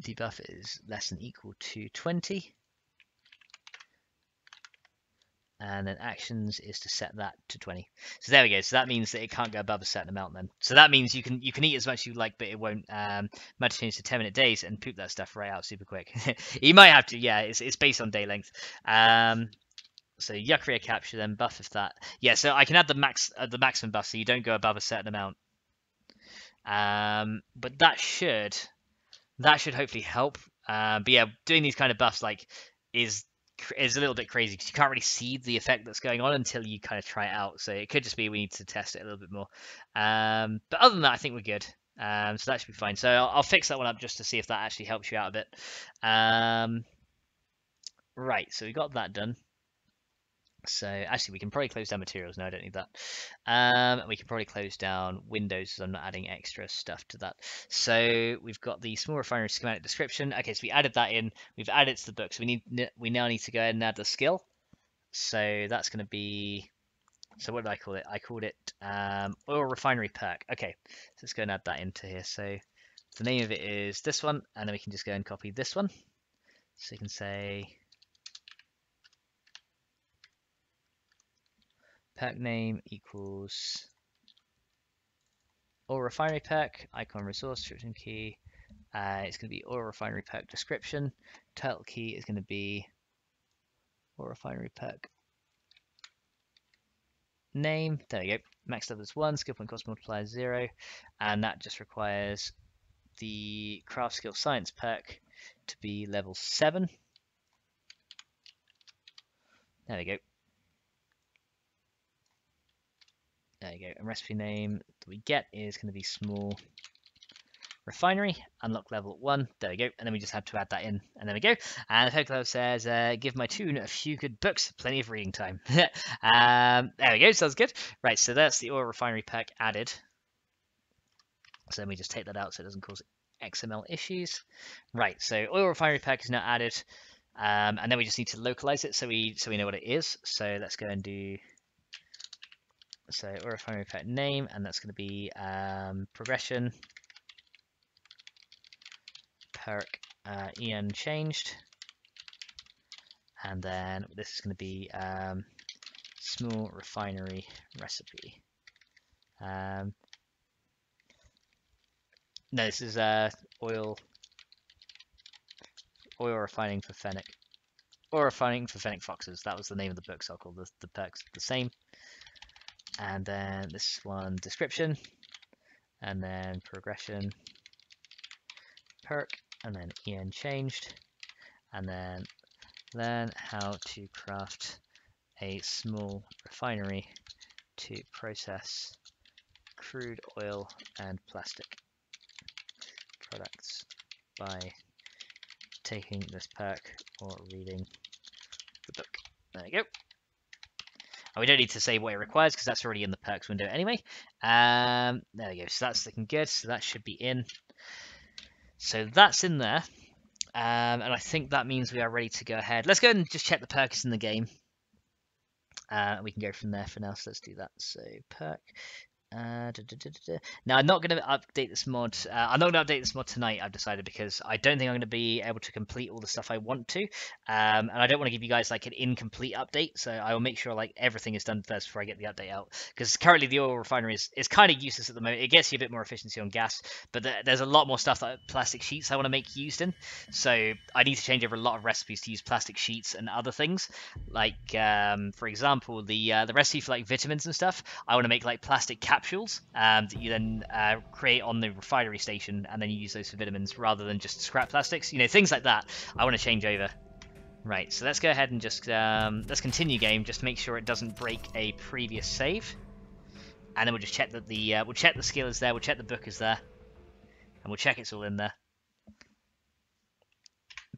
Debuff is less than equal to 20. And then actions is to set that to 20. So there we go. So that means that it can't go above a certain amount then. So that means you can eat as much as you like, but it won't matter change to 10-minute days and poop that stuff right out super quick. You might have to, yeah, it's based on day length. So Yucca capture then buff if that. Yeah, so I can add the maximum buff so you don't go above a certain amount. But that should hopefully help. But yeah, doing these kind of buffs like is a little bit crazy because you can't really see the effect that's going on until you kind of try it out. So it could just be we need to test it a little bit more. But other than that, I think we're good. So that should be fine. So I'll fix that one up just to see if that actually helps you out a bit. Right, so we got that done. So actually, we can probably close down materials. No, I don't need that. We can probably close down windows, so I'm not adding extra stuff to that. So we've got the small refinery schematic description. Okay, so we added that in. We've added it to the book. So we now need to go ahead and add the skill. So that's going to be. So what did I call it? I called it oil refinery perk. Okay, so let's go and add that into here. So the name of it is this one, and then we can just go and copy this one. So you can say. Perk name equals oil refinery perk, icon resource description key. It's going to be oil refinery perk description. Title key is going to be oil refinery perk name. There we go. Max level is 1, skill point cost multiplier 0, and that just requires the craft skill science perk to be level 7. There we go. There you go. And recipe name that we get is going to be small refinery, unlock level 1. There we go. And then we just have to add that in. And there we go. And the Pokeball says, give my toon a few good books, plenty of reading time. There we go. Sounds good. Right, so that's the oil refinery pack added. So then we just take that out so it doesn't cause XML issues. Right, so oil refinery pack is now added. And then we just need to localize it so we know what it is. So let's go and do oil refinery pack name, and that's going to be progression perk en changed, and then this is going to be small refinery recipe. No, this is oil refining for Fennec. Oil refining for Fennec foxes. That was the name of the book, so I'll call the perks the same. And then this one description, and then progression perk, and then en changed, and then learn how to craft a small refinery to process crude oil and plastic products by taking this perk or reading the book. There you go. And we don't need to say what it requires because that's already in the perks window anyway. There we go. So that's looking good. So that should be in. So that's in there. And I think that means we are ready to go ahead. Let's go and just check the perks in the game. We can go from there for now. So let's do that. So perk. Now I'm not going to update this mod. I'm not going to update this mod tonight. I've decided because I don't think I'm going to be able to complete all the stuff I want to, and I don't want to give you guys like an incomplete update. So I will make sure like everything is done first before I get the update out. Because currently the oil refinery is kind of useless at the moment. It gets you a bit more efficiency on gas, but there's a lot more stuff like plastic sheets I want to make used in. So I need to change over a lot of recipes to use plastic sheets and other things. Like for example, the recipe for like vitamins and stuff. I want to make like plastic capsules that you then create on the refinery station, and then you use those for vitamins rather than just scrap plastics. You know, things like that. I want to change over. Right, so let's go ahead and just let's continue game, just to make sure it doesn't break a previous save, and then we'll just check that we'll check the skill is there, we'll check the book is there, and we'll check it's all in there.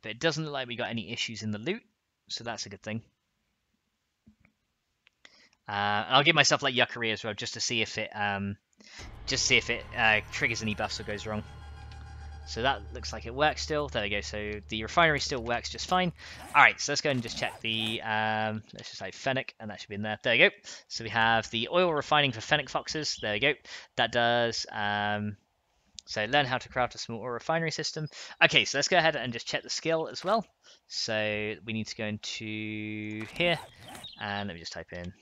But it doesn't look like we got any issues in the loot, so that's a good thing. And I'll give myself like Yucca as well, just to see if it triggers any buffs or goes wrong. So that looks like it works still. There we go. So the refinery still works just fine. All right, so let's go and just check the, let's just type Fennec, and that should be in there. There we go. So we have the oil refining for Fennec foxes. There we go. That does, so learn how to craft a small oil refinery system. Okay, so let's go ahead and just check the skill as well. So we need to go into here, and let me just type in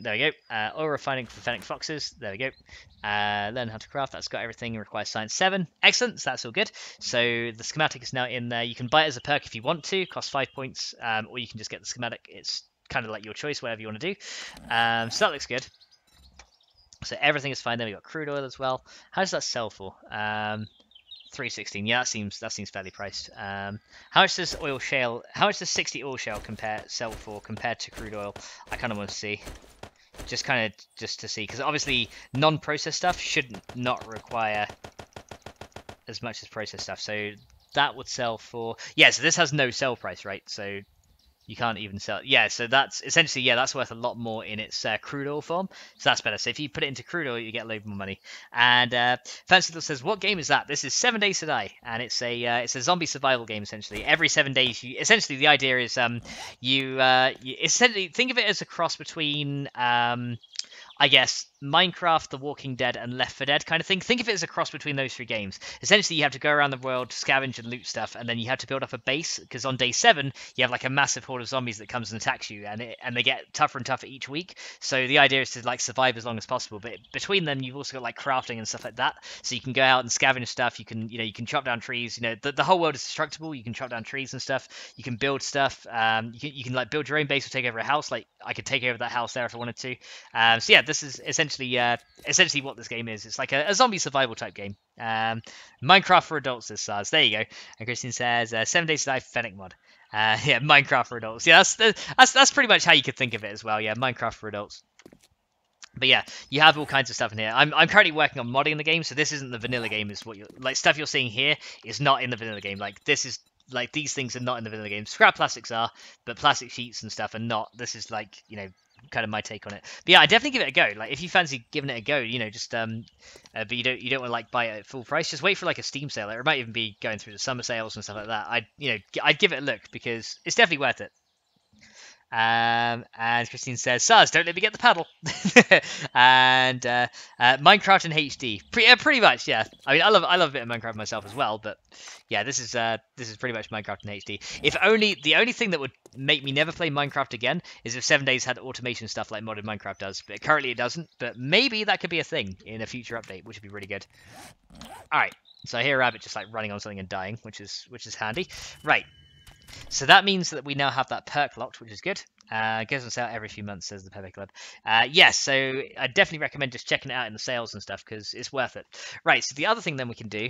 there we go. Oil refining for Fennec foxes. There we go. Learn how to craft. That's got everything. It requires science 7. Excellent. So that's all good. So the schematic is now in there. You can buy it as a perk if you want to. Costs 5 points. Or you can just get the schematic. It's kind of like your choice, whatever you want to do. So that looks good. So everything is fine. Then we got crude oil as well. How does that sell for? 316. Yeah, that seems fairly priced. How much does oil shale? How much does 60 oil shale sell for compared to crude oil? I kind of want to see. Just to see, because obviously non-processed stuff should not require as much as processed stuff. So that would sell for, yeah, so this has no sell price, right? So you can't even sell it. Yeah, so that's essentially, yeah, that's worth a lot more in its crude oil form. So that's better. So if you put it into crude oil, you get a load more money. And Fancy Little says, what game is that? This is 7 Days to Die. And it's a zombie survival game, essentially. Every 7 days, essentially the idea is you essentially think of it as a cross between I guess Minecraft, The Walking Dead, and Left 4 Dead kind of thing. Think of it as a cross between those 3 games. Essentially, you have to go around the world, scavenge and loot stuff, and then you have to build up a base, because on day 7, you have like a massive horde of zombies that comes and attacks you, and they get tougher and tougher each week. So the idea is to like survive as long as possible. But between them, you've also got like crafting and stuff like that. So you can go out and scavenge stuff. You can chop down trees. The whole world is destructible. You can chop down trees and stuff. You can build stuff. You can like build your own base or take over a house. Like I could take over that house there if I wanted to. So yeah, this is essentially what this game is. It's like a zombie survival type game. Minecraft for adults, this SARS. There you go. And Christian says 7 Days to Die FennecMod. Yeah, Minecraft for adults. Yeah, that's pretty much how you could think of it as well. Yeah, Minecraft for adults. But yeah, you have all kinds of stuff in here. I'm currently working on modding the game, so this isn't the vanilla game. Is what stuff you're seeing here is not in the vanilla game. Like this is like these things are not in the vanilla game. Scrap plastics are, but plastic sheets and stuff are not. This is like kind of my take on it. But yeah, I definitely give it a go. Like if you fancy giving it a go, just but you don't want to like buy it at full price. Just wait for like a Steam sale. It might even be going through the summer sales and stuff like that. I'd give it a look because it's definitely worth it. And Christine says, "Sars, don't let me get the paddle." And Minecraft in HD, pretty much, yeah. I mean, I love a bit of Minecraft myself as well, but yeah, this is pretty much Minecraft in HD. If only the only thing that would make me never play Minecraft again is if 7 Days had automation stuff like modded Minecraft does, but currently it doesn't. But maybe that could be a thing in a future update, which would be really good. All right, so I hear a rabbit just like running on something and dying, which is handy, right? So that means that we now have that perk locked, which is good. Goes on sale every few months, says the Pepe Club. Yes, so I definitely recommend just checking it out in the sales and stuff because it's worth it. Right, so the other thing then we can do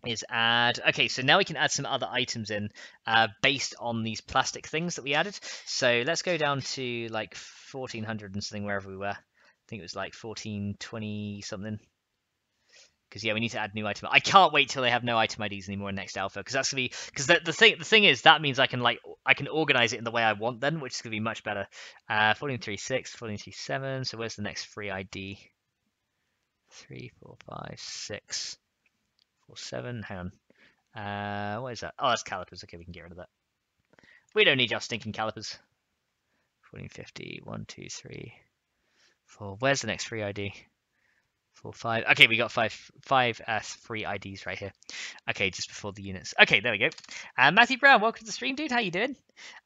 is add... Okay, so now we can add some other items in based on these plastic things that we added. So let's go down to like 1400 and something wherever we were. I think it was like 1420 something. Because yeah, we need to add new item. I can't wait till they have no item IDs anymore in next alpha. Because that's gonna be the thing is that means I can organize it in the way I want then, which is gonna be much better. 1436, 1437. So where's the next free ID? 3, 4, 5, 6, 4, 7. Hang on. What is that? Oh, that's calipers. Okay, we can get rid of that. We don't need your stinking calipers. 1450. 1, 2, 3, 4. Where's the next free ID? 4, 5. Okay, we got five free IDs right here. Okay, just before the units. Okay, there we go. Matthew Brown, welcome to the stream, dude. How you doing?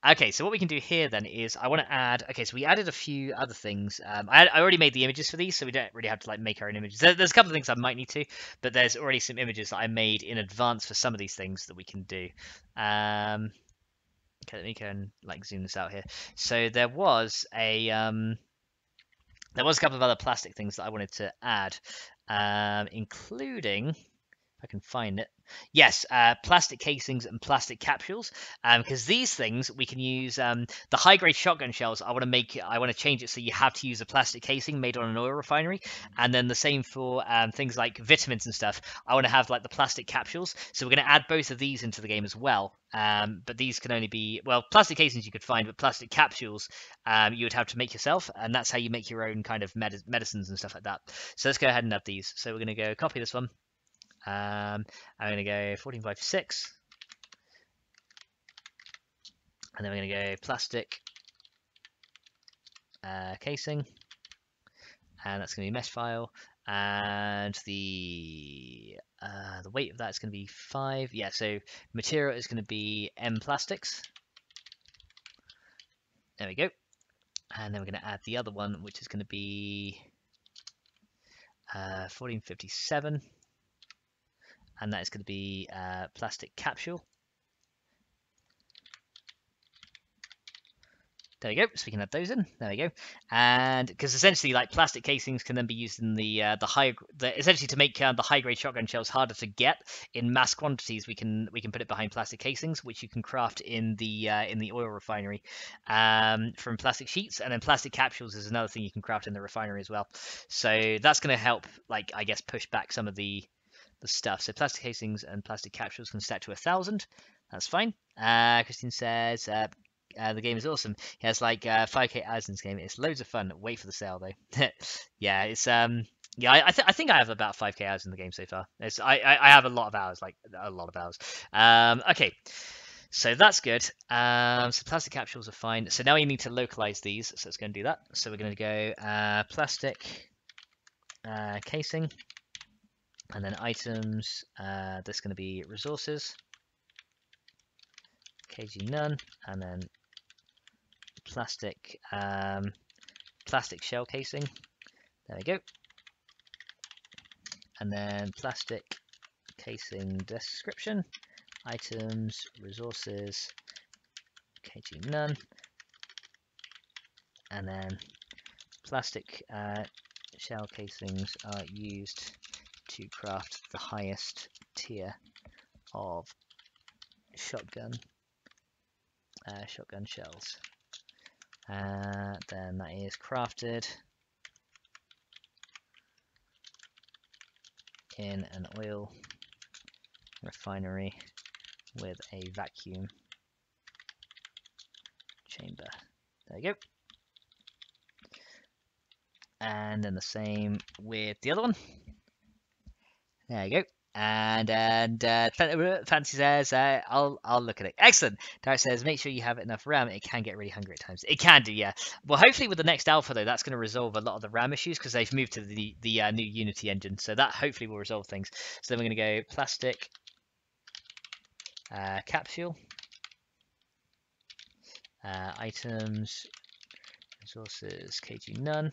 Okay, so what we can do here then is I want to add. Okay, so we added a few other things. I already made the images for these, so we don't really have to like make our own images. There's a couple of things I might need to, but there's already some images that I made in advance for some of these things that we can do. Okay, let me go and like zoom this out here. So there was a couple of other plastic things that I wanted to add, including, if I can find it, yes, plastic casings and plastic capsules, because these things we can use. The high-grade shotgun shells, I want to change it so you have to use a plastic casing made on an oil refinery, and then the same for things like vitamins and stuff. I want to have like the plastic capsules, so we're going to add both of these into the game as well. But these can only be, well, plastic casings you could find, but plastic capsules you would have to make yourself, and that's how you make your own kind of medicines and stuff like that. So let's go ahead and add these. So we're going to go copy this one. I'm going to go 1456, and then we're going to go plastic casing, and that's going to be mesh file, and the weight of that is going to be 5. Yeah, so material is going to be M plastics. There we go. And then we're going to add the other one, which is going to be 1457, and that is going to be plastic capsule. There we go. So we can add those in. There we go. And because essentially, like, plastic casings can then be used in the essentially to make the high grade shotgun shells harder to get in mass quantities. We can put it behind plastic casings, which you can craft in the oil refinery from plastic sheets, and then plastic capsules is another thing you can craft in the refinery as well. So that's going to help, like, I guess, push back some of the stuff. So plastic casings and plastic capsules can set to 1,000. That's fine. Christine says. The game is awesome. He has like 5k hours in this game. It's loads of fun. Wait for the sale though. Yeah, it's yeah. I think I have about 5k hours in the game so far. I have a lot of hours, like a lot of hours. Okay, so that's good. So plastic capsules are fine. So now we need to localize these. So it's going to do that. So we're going to go plastic casing, and then items. That's going to be resources. KG none, and then plastic plastic shell casing. There we go. And then plastic casing description, items, resources, KG none, and then plastic shell casings are used to craft the highest tier of shotgun shells. Then that is crafted in an oil refinery with a vacuum chamber. There you go. And then the same with the other one. There you go. And Fancy says, I'll look at it. Excellent. Derek says, make sure you have enough RAM. It can get really hungry at times. It can do, yeah. Well, hopefully with the next alpha, though, that's going to resolve a lot of the RAM issues because they've moved to the new Unity engine. So that hopefully will resolve things. So then we're going to go plastic capsule, items, resources, KG none,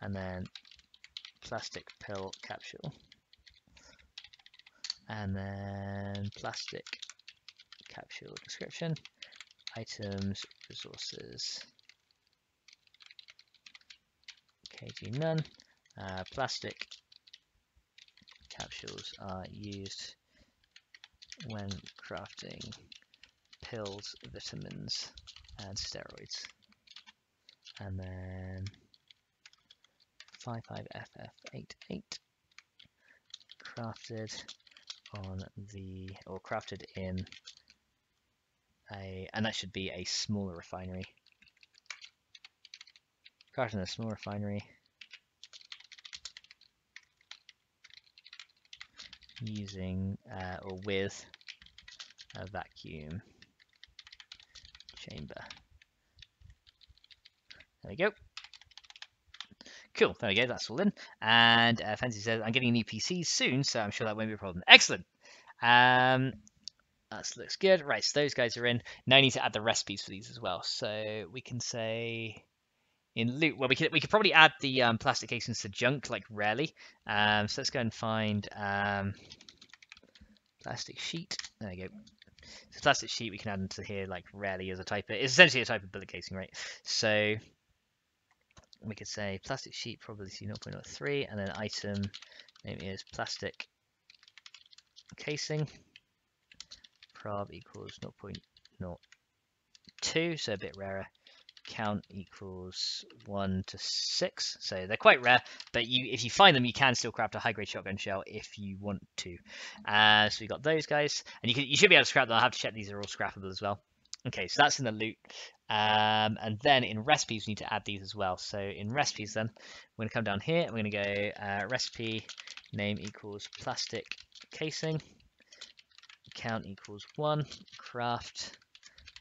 and then plastic pill capsule. And then plastic capsule description, items, resources, KG none. Plastic capsules are used when crafting pills, vitamins, and steroids. And then 55FF88 crafted on the, or crafted in a, and that should be a smaller refinery. Crafted in a small refinery using or with a vacuum chamber. There we go. Cool, there we go, that's all in. And Fancy says, I'm getting a new PC soon, so I'm sure that won't be a problem. Excellent. That looks good. Right, so those guys are in. Now I need to add the recipes for these as well. So we can say in loot, well, we could probably add the plastic casings to junk, like rarely. So let's go and find plastic sheet. There we go. So plastic sheet we can add into here like rarely as a type. It's essentially a type of bullet casing, right? So we could say plastic sheet probability 0.03, and then item name is plastic casing. Prob equals 0.02, so a bit rarer. Count equals 1 to 6, so they're quite rare, but if you find them, you can still craft a high-grade shotgun shell if you want to. So we got those guys, and you should be able to scrap them. I'll have to check these are all scrappable as well. Okay, so that's in the loot, and then in recipes we need to add these as well. So in recipes, then we're going to come down here and we're going to go recipe name equals plastic casing, count equals 1, craft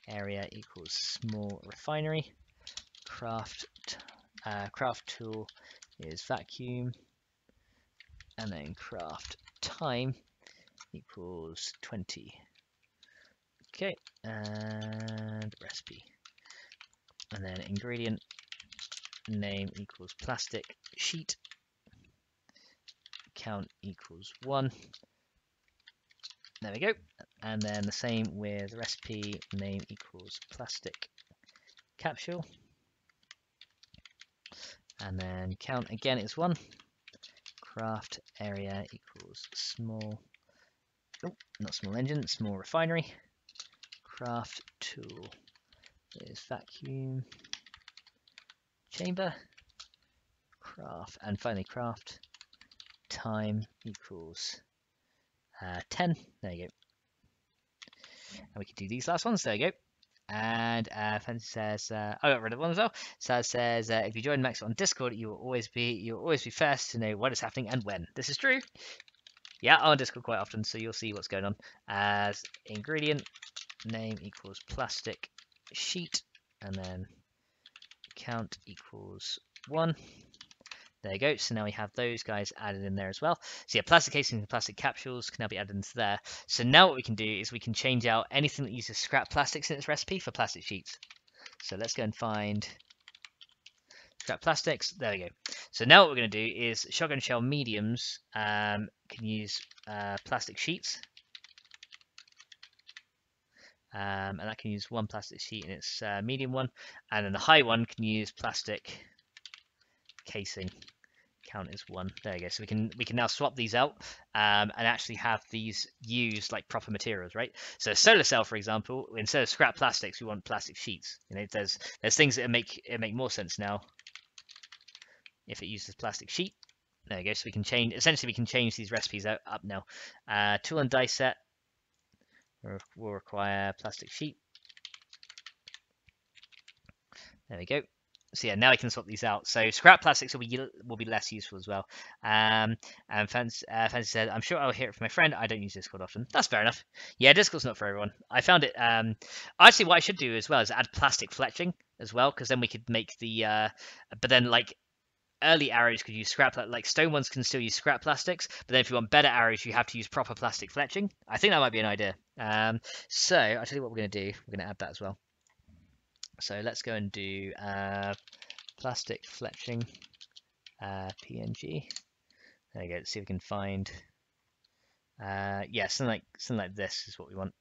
area equals small refinery, craft tool is vacuum, and then craft time equals 20. Okay, and recipe, and then ingredient name equals plastic sheet, count equals 1. There we go. And then the same with recipe name equals plastic capsule, and then count again is 1. Craft area equals small, not small engine, small refinery. Craft tool is vacuum chamber. Craft, and finally craft time equals 10. There you go. And we can do these last ones. There you go. And Fancy says, I got rid of one as well. So it says, if you join Max on Discord, you'll always be first to know what is happening and when. This is true. Yeah, I'm on Discord quite often, so you'll see what's going on. As ingredient name equals plastic sheet, and then count equals 1. There you go. So now we have those guys added in there as well. So yeah, plastic casings and plastic capsules can now be added into there. So now what we can do is we can change out anything that uses scrap plastics in its recipe for plastic sheets. So let's go and find scrap plastics. There we go. So now what we're going to do is shotgun shell mediums can use plastic sheets. And that can use 1 plastic sheet in its medium one. And then the high one can use plastic casing. Count is 1. There you go. So we can now swap these out and actually have these used like proper materials, right? So solar cell, for example, instead of scrap plastics, we want plastic sheets. You know, there's things that make more sense now if it uses plastic sheet. There you go. So we can change. Essentially, we can change these recipes up now. Tool and die set will require plastic sheet. There we go. So yeah, now I can swap these out. So scrap plastics will be less useful as well. And Fancy said, I'm sure I'll hear it from my friend. I don't use Discord often. That's fair enough. Yeah, Discord's not for everyone. I found it. Actually, what I should do as well is add plastic fletching as well, because then we could make the. But then like early arrows could use scrap, like stone ones can still use scrap plastics. But then if you want better arrows, you have to use proper plastic fletching. I think that might be an idea. So I'll tell you what we're going to do. We're going to add that as well. So let's go and do plastic fletching PNG. There you go. Let's see if we can find. Yeah, something like this is what we want.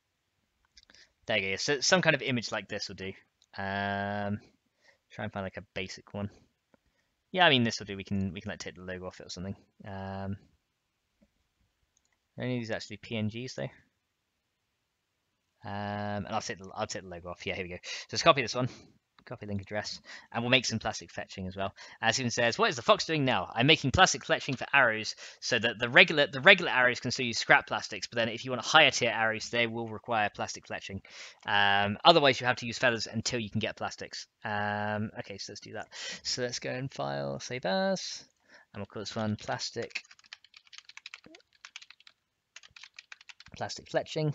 There you go. So some kind of image like this will do. Try and find like a basic one. Yeah, I mean this will do. We can like take the logo off it or something. Any of these actually PNGs though. And I'll take the logo off. Yeah, here we go. So let's copy this one, copy link address, and we'll make some plastic fletching as well. As Steven says, what is the fox doing now? I'm making plastic fletching for arrows so that the regular arrows can still use scrap plastics, but then if you want higher tier arrows, they will require plastic fletching. Otherwise, you have to use feathers until you can get plastics. Okay, so let's do that. So let's go and file, save as, and we'll call this one plastic fletching.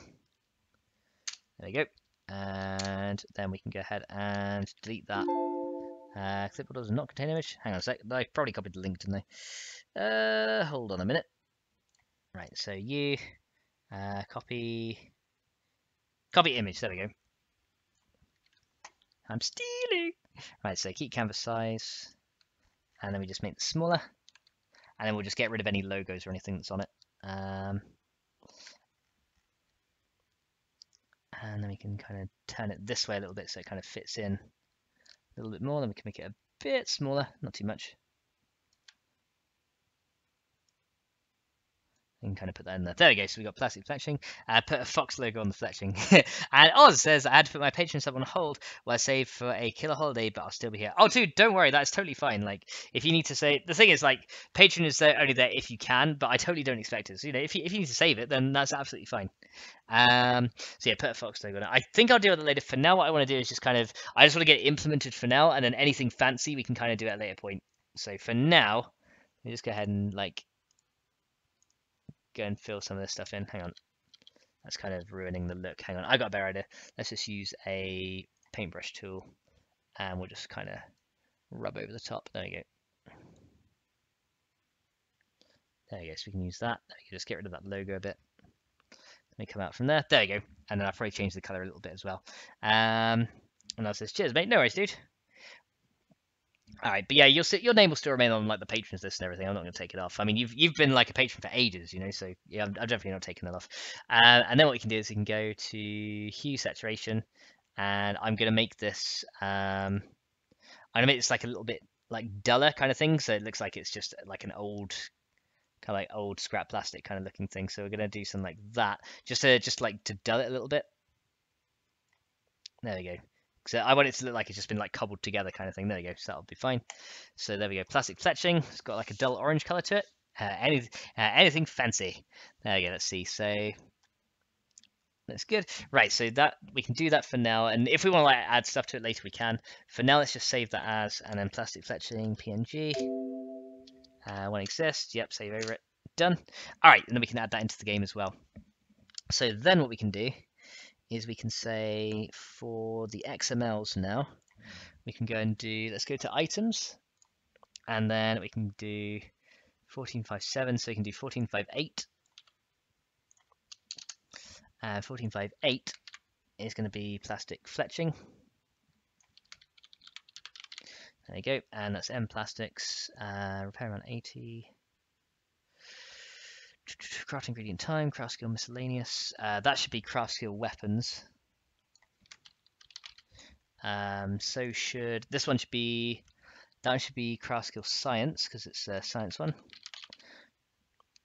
There we go. And then we can go ahead and delete that. Clipboard does not contain image. Hang on a sec. I probably copied the link, didn't I? Hold on a minute. Right, so you copy image. There we go. I'm stealing. Right, so keep canvas size, and then we just make it smaller, and then we'll just get rid of any logos or anything that's on it. And then we can kind of turn it this way a little bit so it kind of fits in a little bit more. Then we can make it a bit smaller, not too much. And kind of put that in there. There we go. So we got plastic fletching. Put a fox logo on the fletching. And Oz says, I had to put my Patreon sub on hold while I save for a killer holiday, but I'll still be here. Oh, dude, don't worry. That's totally fine. Like, if you need to say, the thing is, like, Patreon is only there if you can, but I totally don't expect it. So, you know, if you need to save it, then that's absolutely fine. So yeah, put a fox logo on it. I think I'll deal with it later. For now, what I want to do is just kind of, I just want to get it implemented for now, and then anything fancy we can kind of do at a later point. So for now, let me just go ahead and like go and fill some of this stuff in. Hang on. That's kind of ruining the look. Hang on, I got a better idea. Let's just use a paintbrush tool and we'll just kind of rub over the top. There we go. There you go, so we can use that. There you go, just get rid of that logo a bit. Let me come out from there. There you go. And then I'll probably change the color a little bit as well. And I says, cheers, mate. No worries, dude. All right, but yeah, your name will still remain on like the patrons list and everything. I'm not going to take it off. I mean, you've been like a patron for ages, you know. So yeah, I'm definitely not taking that off. And then what we can do is we can go to hue saturation, and I'm going to make this. I'm going to make this like a little bit like duller kind of thing, so it looks like it's just like an old kind of like old scrap plastic kind of looking thing. So we're going to do something like that, just like to dull it a little bit. There we go. So I want it to look like it's just been like cobbled together kind of thing. There we go. So that'll be fine. So there we go. Plastic fletching. It's got like a dull orange color to it. Anything fancy. There we go. Let's see. So that's good. Right. So that we can do that for now. And if we want to like add stuff to it later, we can. For now, let's just save that as, and then plastic fletching PNG. Won't exist. Yep. Save over it. Done. All right. And then we can add that into the game as well. So then what we can do is we can say for the XMLs now, we can go and do, let's go to items, and then we can do 1457, so we can do 1458, and 1458 is going to be plastic fletching. There you go, and that's M plastics, repair around 80. Craft ingredient time, craft skill miscellaneous. That should be craft skill weapons. So should this one should be, that one should be craft skill science because it's a science one.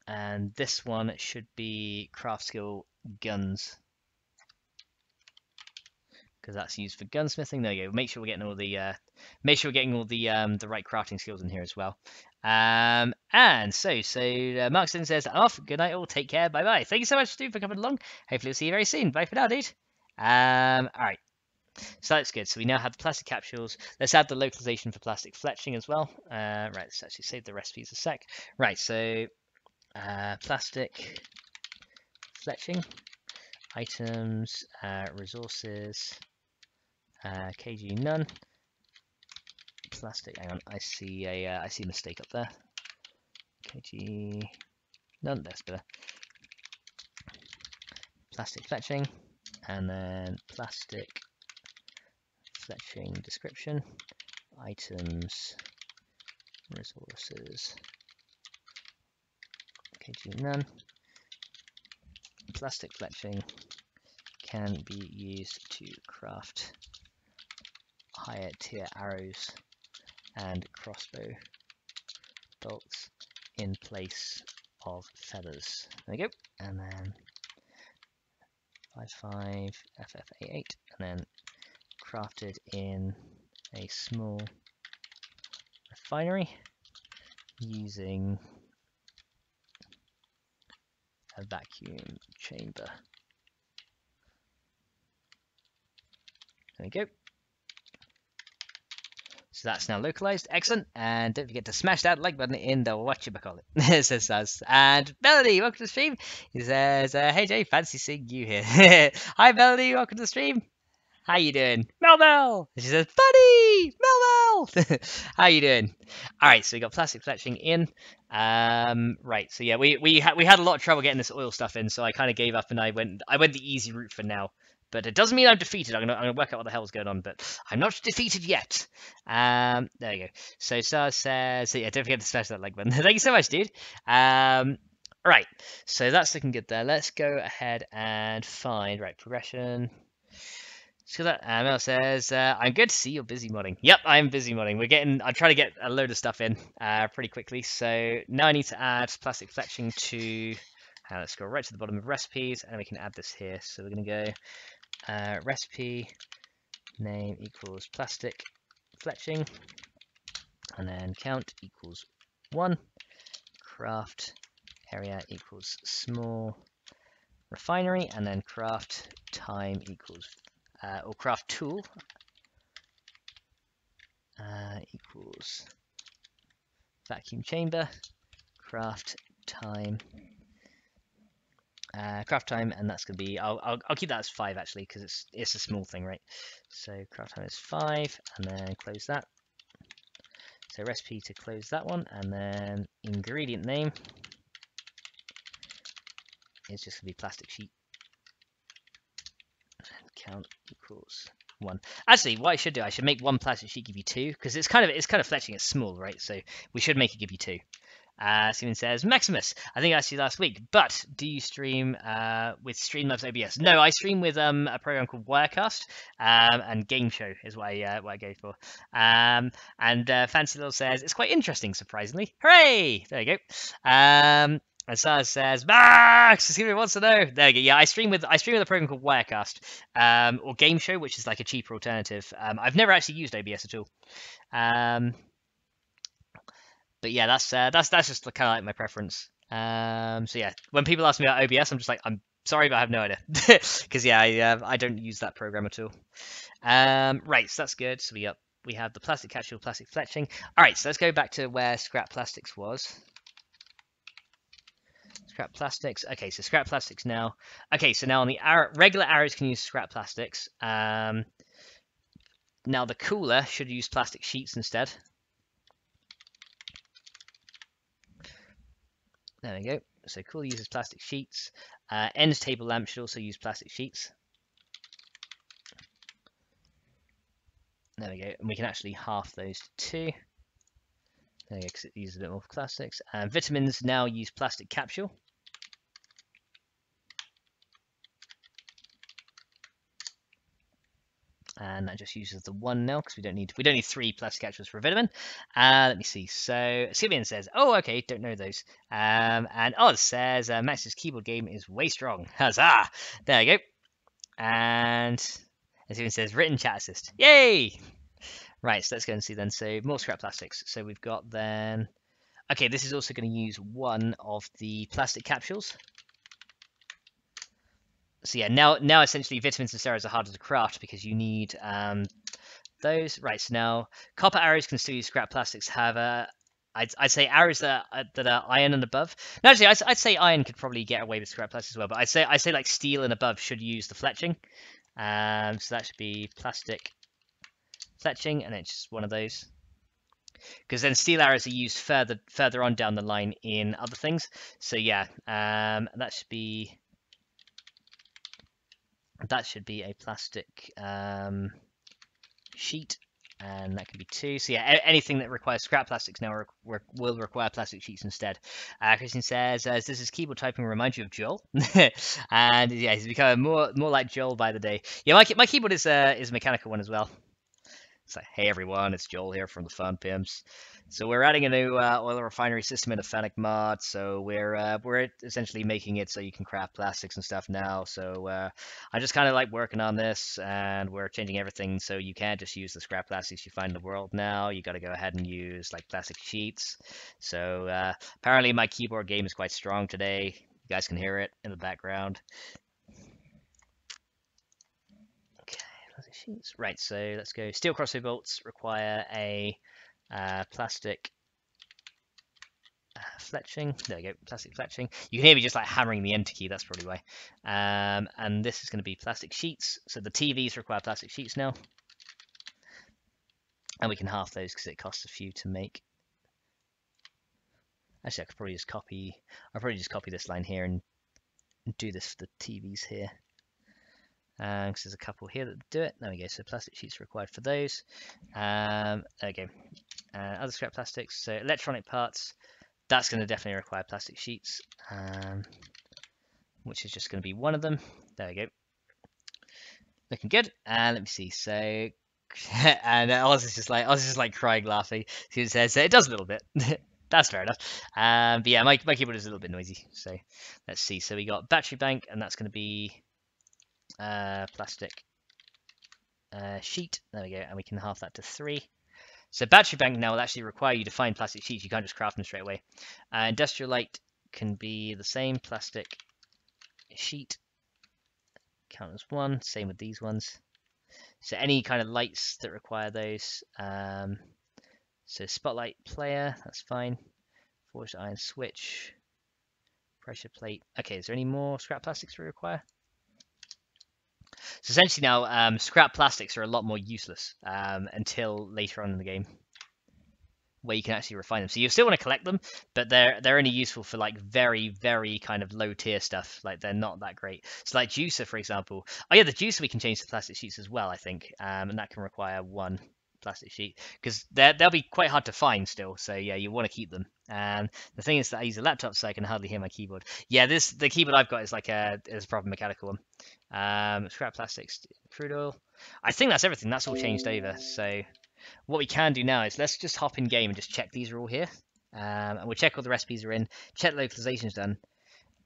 And this one should be craft skill guns because that's used for gunsmithing. There you go. Make sure we're getting all the the right crafting skills in here as well. And so Mark says, "I'm off. Good night, all. Take care. Bye bye. Thank you so much, dude, for coming along. Hopefully, we'll see you very soon. Bye for now, dude. All right. So that's good. So we now have the plastic capsules. Let's add the localization for plastic fletching as well. Right. Let's actually save the recipes a sec. Right. So plastic fletching items, resources. KG none. Plastic. Hang on, I see a mistake up there. KG none. That's better. Plastic fletching, and then plastic fletching description. Items, resources. KG none. Plastic fletching can be used to craft higher tier arrows and crossbow bolts in place of feathers. There we go. And then 55 FF88, and then crafted in a small refinery using a vacuum chamber. There we go. So that's now localized. Excellent. And don't forget to smash that like button in the whatchamacallit. It says us. And Melody, welcome to the stream. He says, hey Jay, fancy seeing you here. Hi Melody, welcome to the stream. How you doing? Mel! And she says, buddy! Mel! How you doing? All right, so we got plastic fletching in. Right, so yeah, we had a lot of trouble getting this oil stuff in, so I kind of gave up and I went the easy route for now. But it doesn't mean I'm defeated. I'm gonna work out what the hell's going on, but I'm not defeated yet. There you go. So Star says, so yeah, don't forget to smash that like button. Thank you so much, dude. Right, so that's looking good there. Let's go ahead and find progression. So that Mel says, I'm good to see you're busy modding. Yep, I'm busy modding. I'm trying to get a load of stuff in pretty quickly. So now I need to add plastic fletching to, let's go right to the bottom of recipes, and we can add this here. So we're going to go recipe name equals plastic fletching, and then count equals 1, craft area equals small refinery, and then craft time equals or craft tool equals vacuum chamber, craft time craft time, and that's going to be, I'll keep that as 5 actually, because it's a small thing, right? So craft time is 5, and then close that. So recipe to close that one, and then ingredient name is just going to be plastic sheet. And count equals 1. Actually, what I should do, I should make 1 plastic sheet give you 2, because it's kind of fletching. It's small, right? So we should make it give you 2. Steven says, Maximus, I think I asked you last week, but do you stream with Streamlabs OBS? No, I stream with a program called Wirecast, and Game Show is what I go for. And Fancy Little says, it's quite interesting, surprisingly. Hooray! There you go. And Saz says, Max, excuse me, wants to know. There you go. Yeah, I stream with a program called Wirecast, or Game Show, which is like a cheaper alternative. I've never actually used OBS at all. But yeah, that's just kind of like my preference. So yeah, when people ask me about OBS, I'm just like, I'm sorry, but I have no idea, because yeah, I don't use that program at all. Right, so that's good. So we have the plastic capsule, plastic fletching. All right, so let's go back to where scrap plastics was. Scrap plastics. Okay, so scrap plastics now. Okay, so now on the regular arrows can use scrap plastics. Now the cooler should use plastic sheets instead. There we go. So cooler uses plastic sheets. End table lamp should also use plastic sheets. There we go. And we can actually half those to 2. There we go, because it uses a bit more plastics. And vitamins now use plastic capsule. And that just uses the 1 now, because we don't need 3 plastic capsules for a vitamin. Let me see. So Sylvian says, "Oh, okay, don't know those." And Oz says, "Max's keyboard game is way strong." Huzzah! There you go. And Sylvian says, "Written chat assist." Yay! Right, so let's go and see then. So more scrap plastics. So we've got then. Okay, this is also going to use 1 of the plastic capsules. So yeah, now essentially vitamins and steroids are harder to craft because you need those. Right, so now copper arrows can still use scrap plastics. However, I'd say arrows that are iron and above. No, actually, I'd say iron could probably get away with scrap plastics as well. But I'd say like steel and above should use the fletching. So that should be plastic fletching, and it's just 1 of those. Because then steel arrows are used further on down the line in other things. So yeah, that should be a plastic sheet, and that can be 2. So yeah, anything that requires scrap plastics now will require plastic sheets instead. Christian says, "Does this keyboard typing remind you of Joel?" And yeah, he's becoming more like Joel by the day. Yeah, my keyboard is a mechanical one as well. It's like, hey everyone, it's Joel here from the Fun Pimps. So we're adding a new oil refinery system into FennecMod. So we're essentially making it so you can craft plastics and stuff now. So I'm just kind of like working on this, and we're changing everything so you can't just use the scrap plastics you find in the world now. You got to go ahead and use like plastic sheets. So apparently my keyboard game is quite strong today. You guys can hear it in the background. Sheets. Right, so let's go. Steel crossbow bolts require a plastic fletching. There we go, plastic fletching. You can hear me just like hammering the enter key, that's probably why. And this is going to be plastic sheets. So the TVs require plastic sheets now. And we can half those because it costs a few to make. Actually, I'll probably just copy this line here and do this for the TVs here. Because there's a couple here that do it. There we go. So plastic sheets are required for those. There we go. Other scrap plastics. So electronic parts. That's going to definitely require plastic sheets, which is just going to be 1 of them. There we go. Looking good. And let me see. So, and Oz is just like crying, laughing. She says it does a little bit. That's fair enough. But yeah, my keyboard is a little bit noisy. So let's see. So we got battery bank, and that's going to be plastic sheet. There we go, and we can half that to 3. So battery bank now will actually require you to find plastic sheets. You can't just craft them straight away. Industrial light can be the same, plastic sheet. Count as 1. Same with these ones. So any kind of lights that require those. So spotlight player, that's fine. Forged iron switch Pressure plate. Okay, is there any more scrap plastics we require? So essentially now, scrap plastics are a lot more useless until later on in the game, where you can actually refine them. So you still want to collect them, but they're only useful for like very, very kind of low tier stuff. Like they're not that great. So like juicer, for example. Oh yeah, the juicer we can change to plastic sheets as well, I think, and that can require 1 plastic sheet because they'll be quite hard to find still. So yeah, you want to keep them. And the thing is that I use a laptop, so I can hardly hear my keyboard. Yeah, the keyboard I've got is like a proper mechanical one. Scrap plastics, crude oil. I think that's everything. That's all changed over. So what we can do now is let's just hop in game and just check these are all here. And we'll check all the recipes are in, check localization's done.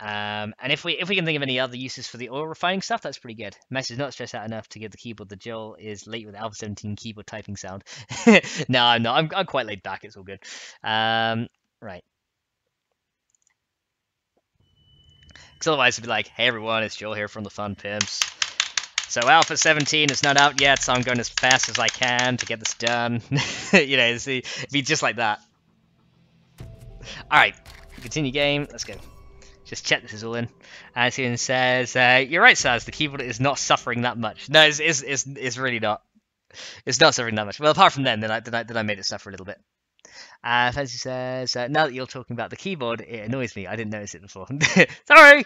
And if we can think of any other uses for the oil refining stuff, that's pretty good. Message not stressed out enough to give the keyboard the Jill is late with Alpha 17 keyboard typing sound. No, I'm not. I'm quite laid back. It's all good. Right. Because otherwise it'd be like, hey everyone, it's Joel here from the Fun Pimps. So Alpha 17 is not out yet, so I'm going as fast as I can to get this done. You know, it'd be just like that. Alright, continue game, let's go. Just check this is all in. And it says, you're right, Saz, the keyboard is not suffering that much. No, it's really not. It's not suffering that much. Well, apart from then I made it suffer a little bit. Fancy says, now that you're talking about the keyboard, it annoys me. I didn't notice it before. Sorry!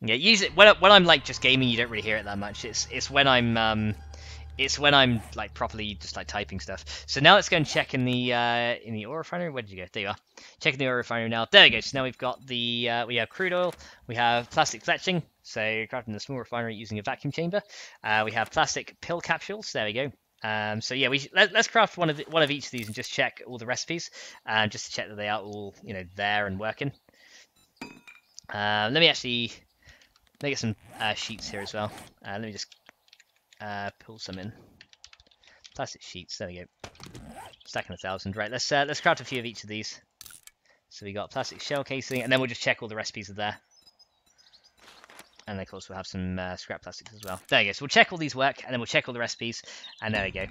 Yeah, use it when I'm like just gaming. You don't really hear it that much. It's when I'm like properly just like typing stuff. So now let's go and check in the oil refinery. Where did you go? There you are. Checking the oil refinery now. There we go. So now we've got we have crude oil. We have plastic fletching. So crafting the small refinery using a vacuum chamber. We have plastic pill capsules. There we go. So yeah, let's craft one of each of these and just check all the recipes, just to check that they are all there and working. Let me actually. Let me get some sheets here as well. Let me just pull some in. Plastic sheets. There we go. Stacking 1,000. Right. Let's craft a few of each of these. So we got plastic shell casing, and then we'll just check all the recipes are there. And of course we'll have some scrap plastics as well. There we go. So we'll check all these work, and then we'll check all the recipes, and there we go.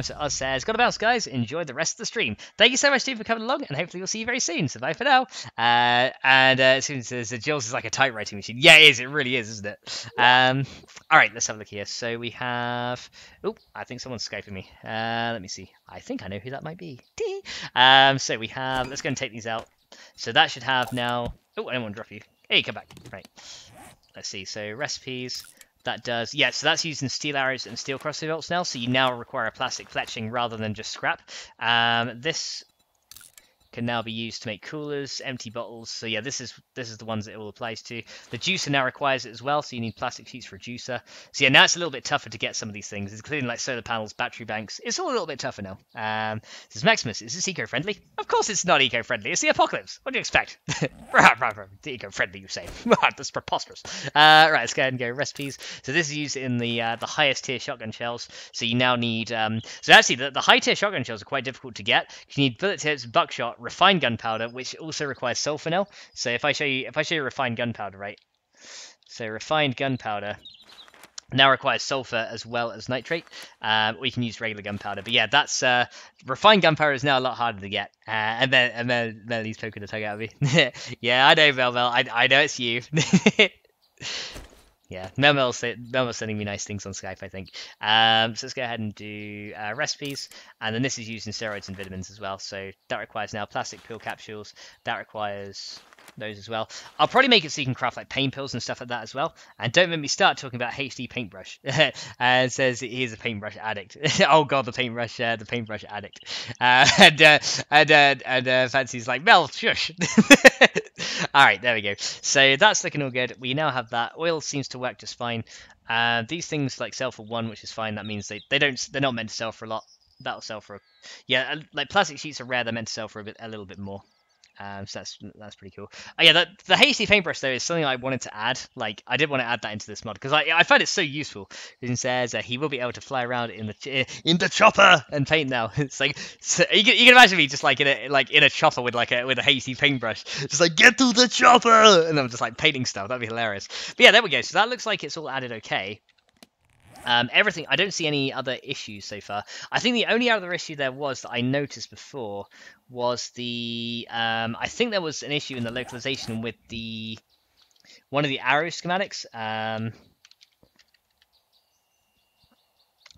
So Oz says, "Gotta bounce, guys. Enjoy the rest of the stream. Thank you so much, Steve, for coming along, and hopefully we'll see you very soon. So bye for now." As soon as Jill's is like a typewriting machine. Yeah, it is. It really is, isn't it? All right, let's have a look here. So we have. Oh, I think someone's Skyping me. Let me see. I think I know who that might be. So we have. Let's go and take these out. So that should have now. Oh, I don't want to drop you. Hey, come back. Right. Let's see, so recipes, that does, yeah, so that's using steel arrows and steel crossbow bolts now, so you now require a plastic fletching rather than just scrap. This can now be used to make coolers, empty bottles, so yeah, this is the ones that it all applies to. The juicer now requires it as well, so you need plastic sheets for a juicer. So yeah, now it's a little bit tougher to get some of these things, including like solar panels, battery banks. It's all a little bit tougher now. This is Maximus. Is this eco-friendly? Of course it's not eco-friendly. It's the apocalypse. What do you expect? Eco-friendly, you say? That's preposterous. Right, let's go ahead and go recipes. So this is used in the highest tier shotgun shells. So you now need. So actually, the high tier shotgun shells are quite difficult to get. You need bullet tips, buckshot, refined gunpowder, which also requires sulfur now. So if I show you refined gunpowder, right? So refined gunpowder now requires sulfur as well as nitrate. Or you can use regular gunpowder, but yeah, that's refined gunpowder is now a lot harder to get. And then Melly's poking the tongue out of me. Yeah, I know, Mel. I know it's you. Yeah, Mel's sending me nice things on Skype, I think. So let's go ahead and do recipes. And then this is used in steroids and vitamins as well. So that requires now plastic pill capsules. That requires those as well. I'll probably make it so you can craft like pain pills and stuff like that as well. And don't make me start talking about HD paintbrush. And it says he's a paintbrush addict. Oh god, the paintbrush addict. And Fancy's like, Mel, shush. Alright, there we go. So that's looking all good. We now have that. Oil seems to work just fine. These things like sell for 1, which is fine. That means they're not meant to sell for a lot. That'll sell for yeah, like plastic sheets are rare, they're meant to sell for a little bit more. So that's pretty cool. Oh, yeah, the hasty paintbrush though is something I wanted to add. Like I did want to add that into this mod because I find it so useful. It says he will be able to fly around in the chopper and paint now. It's like so you can imagine me just like in a chopper with a hasty paintbrush, just like get to the chopper, and I'm just like painting stuff. That'd be hilarious. But yeah, there we go. So that looks like it's all added okay. Everything. I don't see any other issues so far. I think the only other issue there was that I noticed before was the. I think there was an issue in the localization with the one of the arrow schematics. I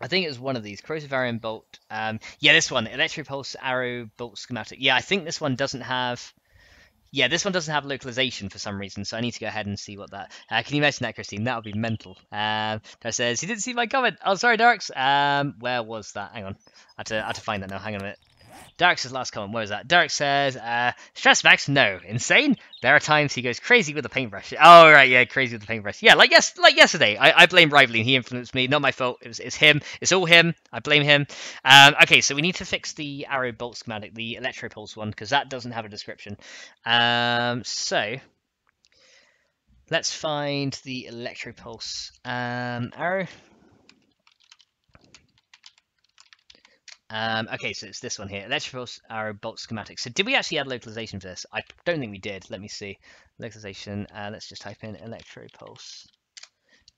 think it was one of these corrosive arrow and bolt. Yeah, this one, electric pulse arrow bolt schematic. Yeah, I think this one doesn't have. Yeah, this one doesn't have localization for some reason, so I need to go ahead and see what that. Can you imagine that, Christine? That would be mental. That says, you didn't see my comment. Oh, sorry, Darks. Where was that? Hang on. I had to find that now. Hang on a minute. Dark's last comment. Where was that? Dark says, stress max? No. Insane? There are times he goes crazy with the paintbrush. Oh, right, yeah, crazy with the paintbrush. Yeah, like yesterday. I blame Rivaline. He influenced me. Not my fault. It's him. It's all him. I blame him. Okay, so we need to fix the arrow bolt schematic, the electropulse one, because that doesn't have a description. So let's find the electropulse arrow. Okay, so it's this one here, electrical arrow bolt schematic. So did we actually add localization for this? I don't think we did. Let me see. Localization, let's just type in electropulse.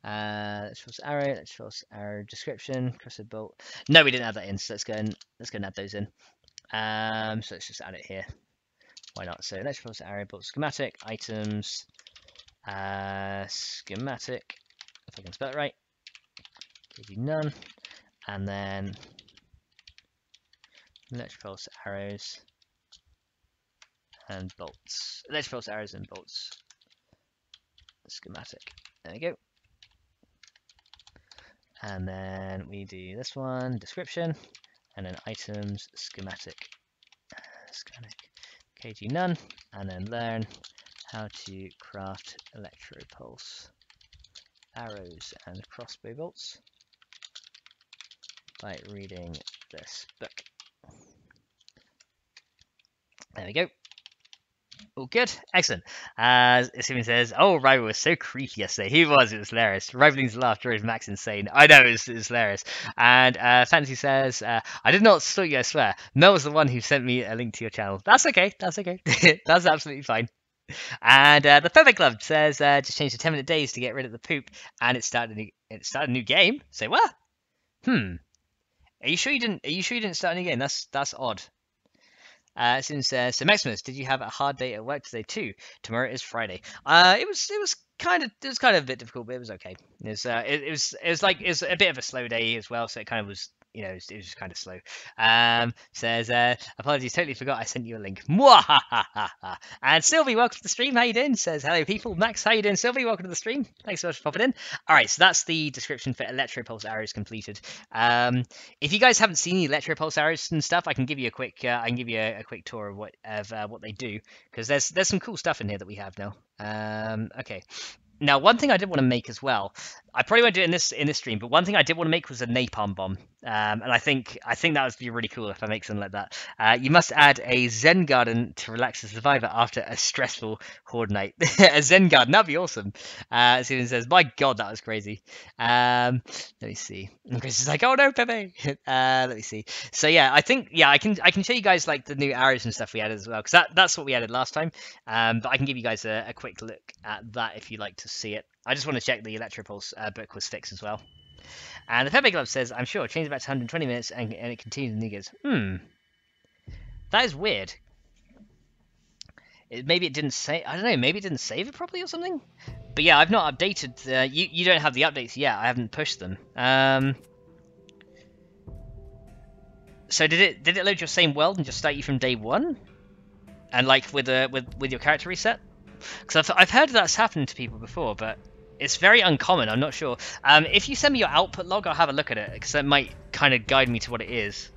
Electropulse arrow description, crossed bolt. No, we didn't add that in, so let's go and add those in. So let's just add it here. Why not? So electropulse arrow bolt schematic, items, schematic, if I can spell it right. Give you none. And then electropulse arrows and bolts. Electropulse arrows and bolts. Schematic. There we go. And then we do this one, description, and then items, schematic. KG none, and then learn how to craft electropulse arrows and crossbow bolts by reading this book. There we go. All good. Excellent. Steven says, oh, Rival was so creepy yesterday. He was. It was hilarious. Rivaling's laugh drove Max insane. I know, it was hilarious. And Fantasy says, I did not stalk you, I swear. Mel was the one who sent me a link to your channel. That's okay. That's okay. That's absolutely fine. And the Perfect Club says, just change the 10-minute days to get rid of the poop, and it started a new game. Say what? Are you sure you didn't start a new game? That's odd. Since so Maximus, did you have a hard day at work today too? Tomorrow is Friday. It was kind of a bit difficult, but it was okay. It was a bit of a slow day as well, so it kind of was. It was just kind of slow. Says, apologies, totally forgot I sent you a link. Mwahahaha. And Sylvie, welcome to the stream. How you doing? Says, hello people. Max, how you doing? Sylvie, welcome to the stream. Thanks so much for popping in. All right, so that's the description for electropulse arrows completed. If you guys haven't seen the electropulse arrows and stuff, I can give you a quick tour of what they do, because there's some cool stuff in here that we have now. Okay. Now, one thing I did want to make as well, I probably won't do it in this stream, but one thing I did want to make was a napalm bomb, and I think that would be really cool if I make something like that. You must add a Zen garden to relax the survivor after a stressful horde night. A Zen garden, that'd be awesome. Steven says, "My God, that was crazy." Let me see. And Chris is like, "Oh no, Pepe." Let me see. So yeah, I can show you guys like the new arrows and stuff we added as well, because that's what we added last time. But I can give you guys a quick look at that if you'd like to see it. I just want to check the electropulse book was fixed as well. And the Pepe Glove says, I'm sure, change it back to 120 minutes and it continues and he goes, that is weird. Maybe it didn't say, I don't know, maybe it didn't save it properly or something? But yeah, I've not updated, you don't have the updates yet, I haven't pushed them. So did it load your same world and just start you from day one? And like with your character reset? Because I've heard that's happened to people before, but it's very uncommon. I'm not sure. If you send me your output log, I'll have a look at it, because that might kind of guide me to what it is.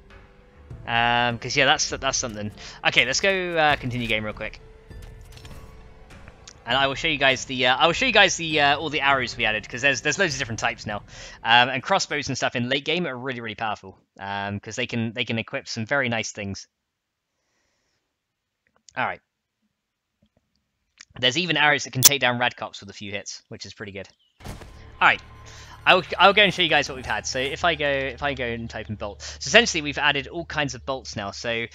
Because yeah, that's something. Okay, let's go continue game real quick, and I will show you guys the all the arrows we added, because there's loads of different types now, and crossbows and stuff in late game are really powerful, because they can equip some very nice things. All right. There's even arrows that can take down Radcops with a few hits, which is pretty good. Alright, I'll go and show you guys what we've had. So if I go and type in bolt, so essentially we've added all kinds of bolts now. So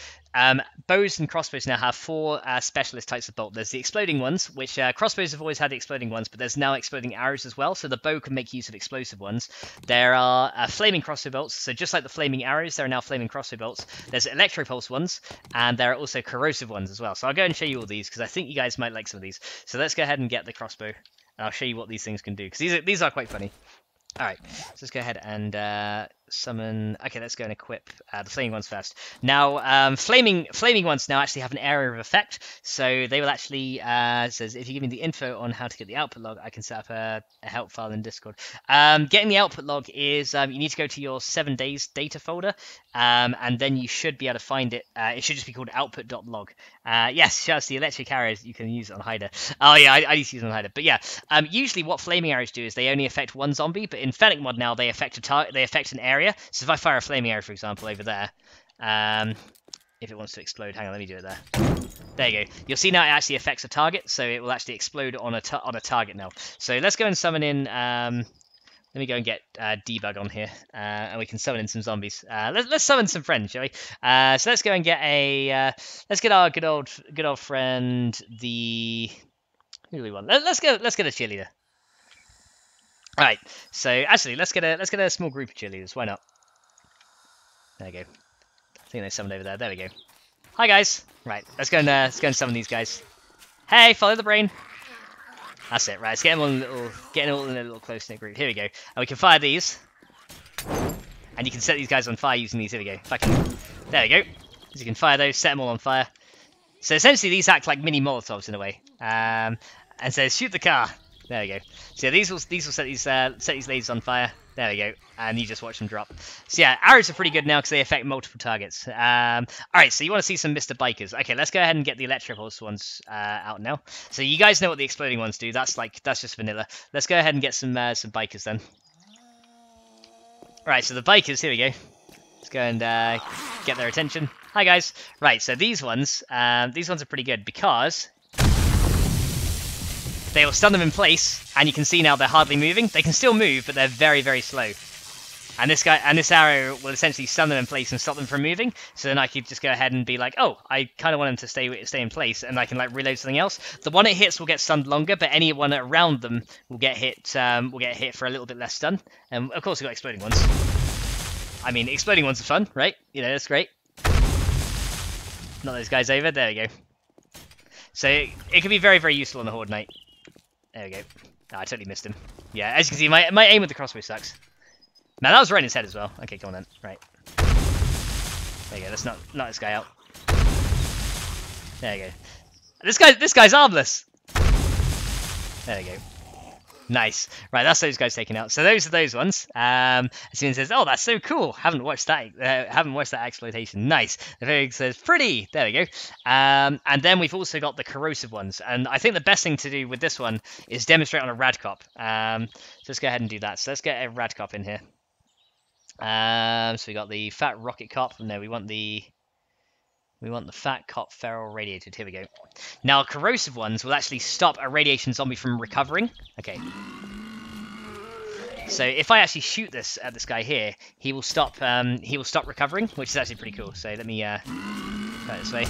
bows and crossbows now have 4 specialist types of bolt. There's the exploding ones, which crossbows have always had the exploding ones, but there's now exploding arrows as well. So the bow can make use of explosive ones. There are flaming crossbow bolts. So just like the flaming arrows, there are now flaming crossbow bolts. There's electropulse ones, and there are also corrosive ones as well. So I'll go and show you all these because I think you guys might like some of these. So let's go ahead and get the crossbow, and I'll show you what these things can do because these are quite funny. All right, so let's go ahead and summon. Okay, let's go and equip the flaming ones first. Now, flaming ones now actually have an area of effect, so they will actually says if you give me the info on how to get the output log, I can set up a help file in Discord. Getting the output log is you need to go to your 7 days data folder, and then you should be able to find it. It should just be called output.log. Yes, just the electric arrows, you can use it on Hider. Oh yeah, I used to use it on Hider. But yeah, usually what flaming arrows do is they only affect one zombie, but in FennecMod now they affect an area. So if I fire a flaming arrow, for example, over there, if it wants to explode, hang on, let me do it there. There you go. You'll see now it actually affects a target, so it will actually explode on a target now. So let's go and summon in. Let me go and get debug on here, and we can summon in some zombies. Let's summon some friends, shall we? So let's go and get let's get our good old friend, the who do we want? Let's get a cheerleader. All right. So actually, let's get a small group of cheerleaders. Why not? There we go. I think they summoned over there. There we go. Hi guys. Right. Let's go and summon these guys. Hey, follow the brain. That's it, right, let's get them all in a little close-knit group. Here we go. And we can fire these. And you can set these guys on fire using these. Here we go. There we go. So you can fire those, set them all on fire. So essentially these act like mini Molotovs in a way. And so shoot the car. There we go. So yeah, these will set these lasers on fire. There we go. And you just watch them drop. So yeah, arrows are pretty good now because they affect multiple targets. Alright, so you want to see some Mr. Bikers. Okay, let's go ahead and get the electropulse ones out now. So you guys know what the exploding ones do. That's just vanilla. Let's go ahead and get some bikers then. Alright, so the bikers, here we go. Let's go and get their attention. Hi guys. Right, so these ones are pretty good because they will stun them in place, and you can see now they're hardly moving. They can still move, but they're very, very slow. And this arrow will essentially stun them in place and stop them from moving. So then I could just go ahead and be like, oh, I kind of want them to stay in place, and I can like reload something else. The one it hits will get stunned longer, but anyone around them will get hit for a little bit less stun. And of course we've got exploding ones. I mean, exploding ones are fun, right? You know, that's great. Knock those guys over. There we go. So it can be very, very useful on the Horde Knight. There we go. Oh, I totally missed him. Yeah, as you can see, my aim with the crossbow sucks. Now that was right in his head as well. Okay, come on then. Right. There you go. Let's knock this guy out. There you go. This guy's armless. There we go. Nice. Right, that's those guys taken out. So those are those ones. As soon as says, "Oh, that's so cool." Haven't watched that exploitation. Nice. The thing says, "Pretty." There we go. And then we've also got the corrosive ones. And I think the best thing to do with this one is demonstrate on a radcop. So let's go ahead and do that. So let's get a radcop in here. So we got the fat rocket cop. No, we want the fat cop feral radiated. Here we go. Now, corrosive ones will actually stop a radiation zombie from recovering. Okay. So if I actually shoot this at this guy here, he will stop recovering, which is actually pretty cool. So let me try it this way.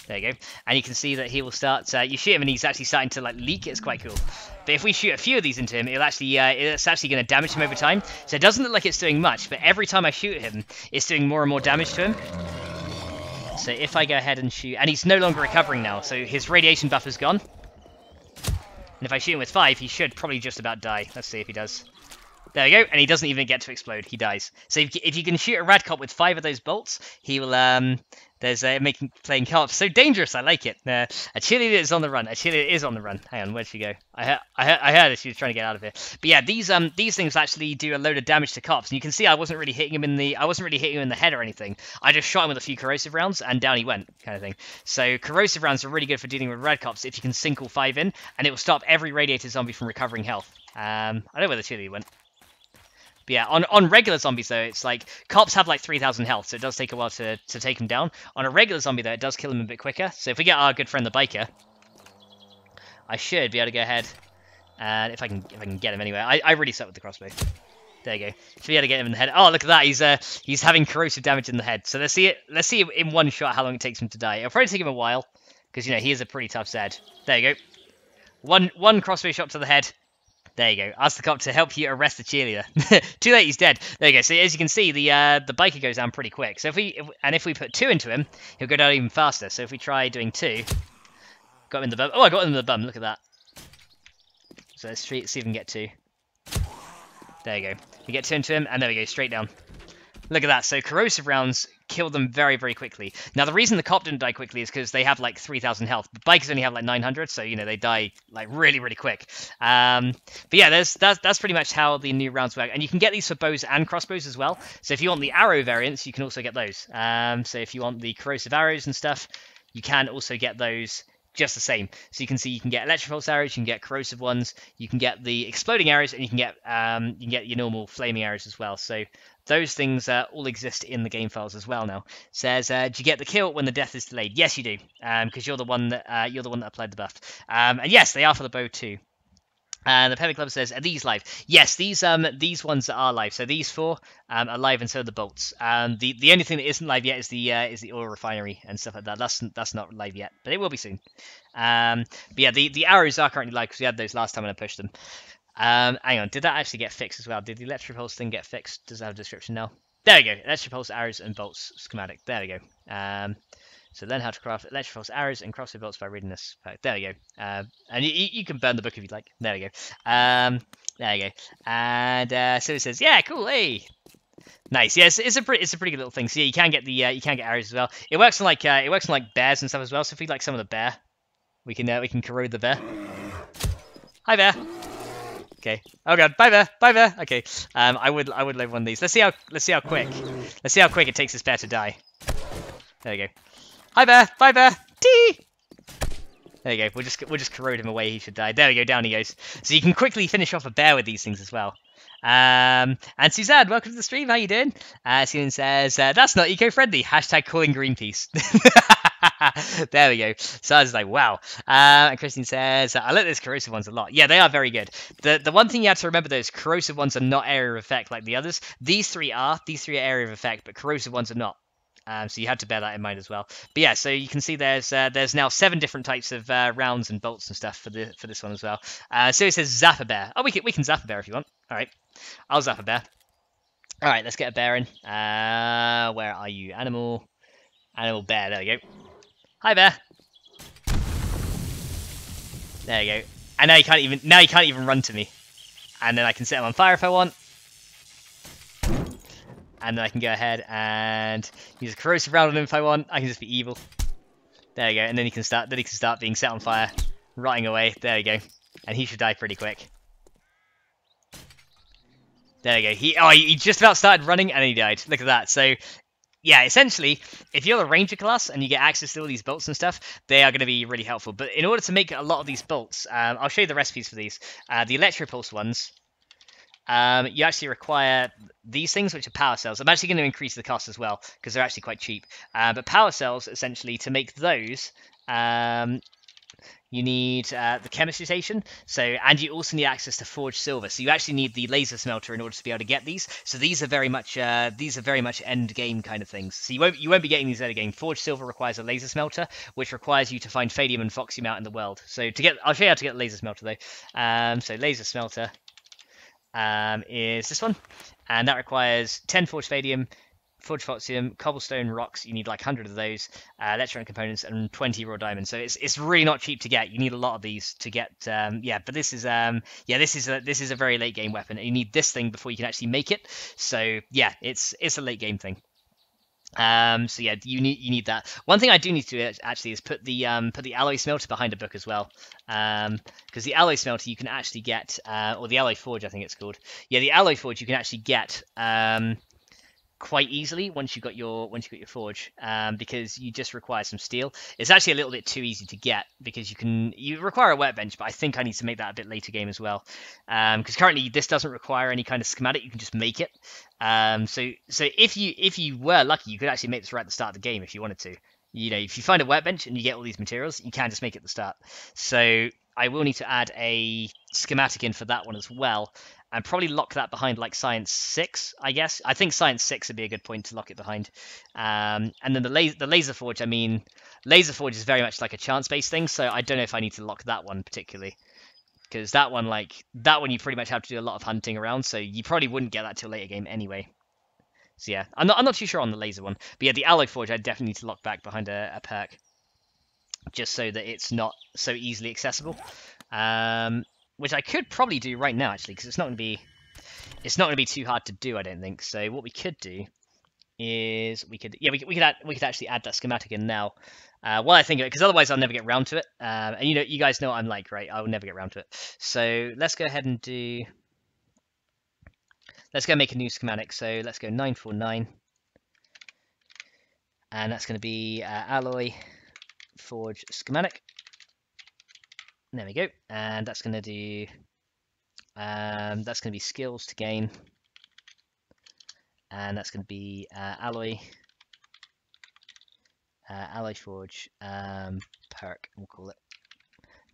There you go. And you can see that he will start. You shoot him and he's actually starting to like leak. It's quite cool. But if we shoot a few of these into him, it's actually going to damage him over time. So it doesn't look like it's doing much, but every time I shoot him, it's doing more and more damage to him. So if I go ahead and shoot, and he's no longer recovering now, so his radiation buff is gone. And if I shoot him with 5, he should probably just about die. Let's see if he does. There we go, and he doesn't even get to explode. He dies. So if you can shoot a radcop with 5 of those bolts, he will. There's making playing co-op so dangerous. I like it. A cheerleader is on the run. A cheerleader is on the run. Hang on, where'd she go? I heard her. She was trying to get out of here. But yeah, these things actually do a load of damage to cops, and you can see I wasn't really hitting him in the head or anything. I just shot him with a few corrosive rounds, and down he went, kind of thing. So corrosive rounds are really good for dealing with radcops if you can sink all 5 in, and it will stop every radiated zombie from recovering health. I don't know where the cheerleader went. But yeah, on regular zombies though, it's like cops have like 3,000 health, so it does take a while to take them down. On a regular zombie though, it does kill them a bit quicker. So if we get our good friend the biker, I should be able to go ahead And if I can get him anyway, I really suck with the crossbow. There you go. Should be able to get him in the head. Oh, look at that. He's having corrosive damage in the head. So let's see in one shot how long it takes him to die. It'll probably take him a while because he is a pretty tough Zed. There you go. One crossbow shot to the head. There you go. Ask the cop to help you arrest the cheerleader. Too late, he's dead. There you go. So as you can see, the biker goes down pretty quick. So if we put 2 into him, he'll go down even faster. So if we try doing 2, got him in the bum. Oh, I got him in the bum. Look at that. So let's see if we can get 2. There you go. We get 2 into him, and there we go, straight down. Look at that. So corrosive rounds kill them very, very quickly. Now, the reason the cop didn't die quickly is because they have like 3,000 health. But bikers only have like 900, so, they die like really, really quick. But yeah, that's pretty much how the new rounds work. And you can get these for bows and crossbows as well. So if you want the arrow variants, you can also get those. So if you want the corrosive arrows and stuff, you can also get those just the same. So you can see you can get electric pulse arrows, you can get corrosive ones, you can get the exploding arrows, and you can get your normal flaming arrows as well. So those things all exist in the game files as well now. Says, do you get the kill when the death is delayed? Yes, you do, because you're the one that applied the buff. And yes, they are for the bow too. And the Pepper Club says, are these live? Yes, these ones are live. So these 4 are live, and so are the bolts. The only thing that isn't live yet is the oil refinery and stuff like that. That's not live yet, but it will be soon. But yeah, the arrows are currently live because we had those last time when I pushed them. Hang on, did that actually get fixed as well? Did the electric pulse thing get fixed? Does it have a description now? There we go. Electric pulse, arrows, and bolts schematic. There we go. So learn how to craft electric pulse arrows and crossbow bolts by reading this. There we go. And you can burn the book if you'd like. There we go. There you go. And so it says, yeah, cool. Hey, nice. Yes, it's a pretty good little thing. So yeah, you can get arrows as well. It works on like bears and stuff as well. So if we like some of the bear, we can corrode the bear. Hi bear. Okay. Oh god. Bye bear. Bye bear. Okay. I would love one of these. Let's see how quick it takes this bear to die. There you go. Hi bear, bye bear, tee! There you go, we'll just corrode him away, he should die. There we go, down he goes. So you can quickly finish off a bear with these things as well. And Suzanne, welcome to the stream, how you doing? Suzanne says, that's not eco-friendly, hashtag calling Greenpeace. There we go. So I was like, wow. And Christine says, I like those corrosive ones a lot. Yeah, they are very good. The one thing you have to remember, those corrosive ones are not area of effect like the others. These three are area of effect, but corrosive ones are not. So you had to bear that in mind as well. But yeah, so you can see there's now 7 different types of rounds and bolts and stuff for this one as well. So it says zap a bear. Oh, we can zap a bear if you want. All right, I'll zap a bear. All right, let's get a bear in. Where are you? Animal bear. There we go. Hi bear. There you go. And now you can't even run to me. And then I can set him on fire if I want. And then I can go ahead and use a corrosive round on him if I want. I can just be evil. There you go. And then he can start being set on fire, rotting away. There you go. And he should die pretty quick. There you go. He just about started running and he died. Look at that. So yeah, essentially, if you're the ranger class and you get access to all these bolts and stuff, they are going to be really helpful. But in order to make a lot of these bolts, I'll show you the recipes for these. The electropulse ones. You actually require these things, which are power cells. I'm actually going to increase the cost as well, because they're actually quite cheap. But power cells, essentially, to make those, you need the chemistry station, and you also need access to forged silver. So you actually need the laser smelter in order to be able to get these. So these are very much end game kind of things. So you won't be getting these early game. Forged silver requires a laser smelter, which requires you to find Fadium and Foxium out in the world. So I'll show you how to get the laser smelter though. So laser smelter. Is this one, and that requires 10 forged Fadium, forged Foxium, cobblestone rocks. You need like 100 of those, electronic components, and 20 raw diamonds. So it's really not cheap to get. You need a lot of these to get. But this is this is a very late game weapon. You need this thing before you can actually make it. So yeah, it's a late game thing. So yeah, you need that. One thing I do need to actually is put the alloy smelter behind a book as well, because the alloy smelter you can actually get, or the alloy forge I think it's called. Yeah, the alloy forge you can actually get quite easily once you've got your forge, because you just require some steel. It's actually a little bit too easy to get because you require a workbench, but I think I need to make that a bit later game as well, because currently this doesn't require any kind of schematic. You can just make it. So if you were lucky, you could actually make this right at the start of the game if you wanted to. If you find a workbench and you get all these materials, you can just make it at the start. So I will need to add a schematic in for that one as well, and probably lock that behind like Science 6, I guess. I think Science 6 would be a good point to lock it behind. And then the laser forge, I mean, laser forge is very much like a chance-based thing, so I don't know if I need to lock that one particularly. Because that one you pretty much have to do a lot of hunting around, so you probably wouldn't get that till later game anyway. So yeah, I'm not too sure on the laser one, but yeah, the alloy forge I definitely need to lock back behind a perk, just so that it's not so easily accessible. Which I could probably do right now actually, because it's not going to be too hard to do, I don't think. So what we could do is we could actually add that schematic in now. While I think of it, because otherwise I'll never get round to it. And you guys know what I'm like, right? I'll never get round to it. So let's go ahead and let's go make a new schematic. So let's go 949, and that's going to be alloy forge schematic. There we go, and that's going to do skills to gain, and that's going to be alloy forge perk, we'll call it.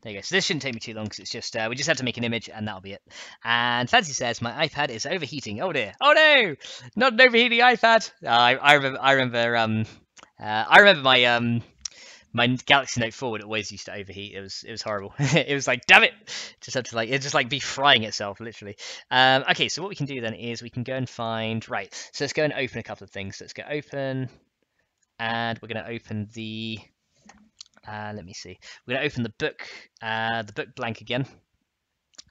There you go. So this shouldn't take me too long because it's just we just have to make an image and that'll be it. And Fancy says my iPad is overheating. Oh dear. Oh no, not an overheating iPad. I remember my Galaxy Note 4 would always used to overheat. It was horrible. It was like, damn it, just had to it just be frying itself literally. Okay, so what we can do then is we can go and find, right, so let's go and open a couple of things. So let's go open, and we're going to open the let me see, we're going to open the book blank again,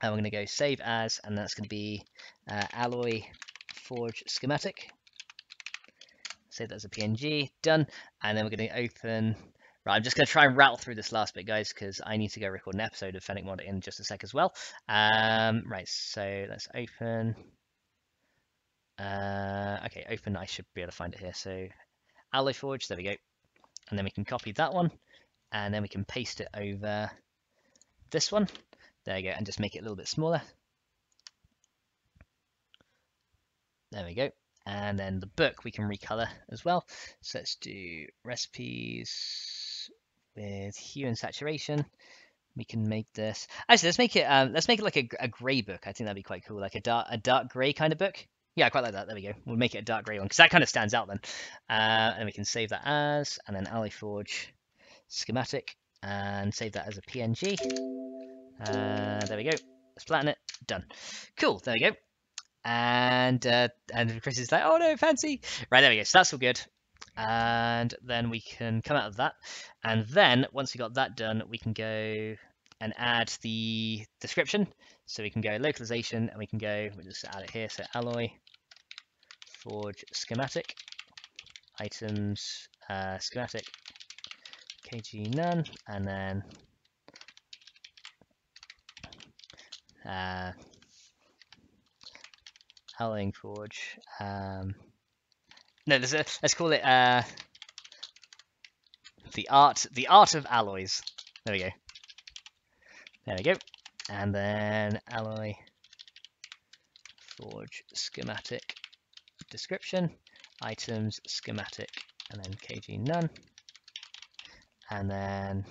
and we're going to go save as, and that's going to be alloy forge schematic. Save that as a PNG, done. And then we're going to open. Right, I'm just going to try and rattle through this last bit, guys, because I need to go record an episode of FennecMod in just a sec as well. Right, so let's open. Okay, open. I should be able to find it here. So alloy forge, there we go. And then we can copy that one, and then we can paste it over this one. There we go, and just make it a little bit smaller. There we go. And then the book we can recolor as well. So let's do recipes with hue and saturation. We can make this. Actually, let's make it like a grey book. I think that'd be quite cool, like a dark grey kind of book. Yeah, I quite like that. There we go. We'll make it a dark grey one because that kind of stands out then. And we can save that as, and then alloy forge schematic, and save that as a PNG. There we go. Let's flatten it. Done. Cool. There we go. And Chris is like, oh no, Fancy. Right, there we go. So that's all good. And then we can come out of that. And then once we got that done, we can go and add the description. So we can go localization, and we can go, we'll just add it here. So alloy forge schematic items schematic kg none, and then alloying forge. No, let's call it the art of alloys. There we go. There we go. And then alloy forge schematic description items schematic, and then kg none, and then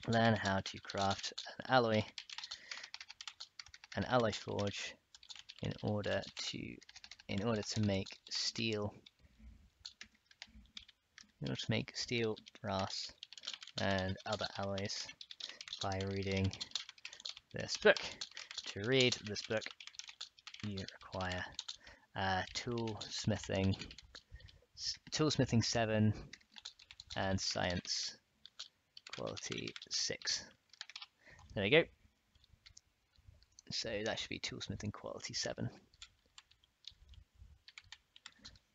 learn how to craft an alloy forge in order to make steel, brass, and other alloys by reading this book. To read this book, you require toolsmithing 7 and science quality 6. There we go. So that should be toolsmithing quality 7.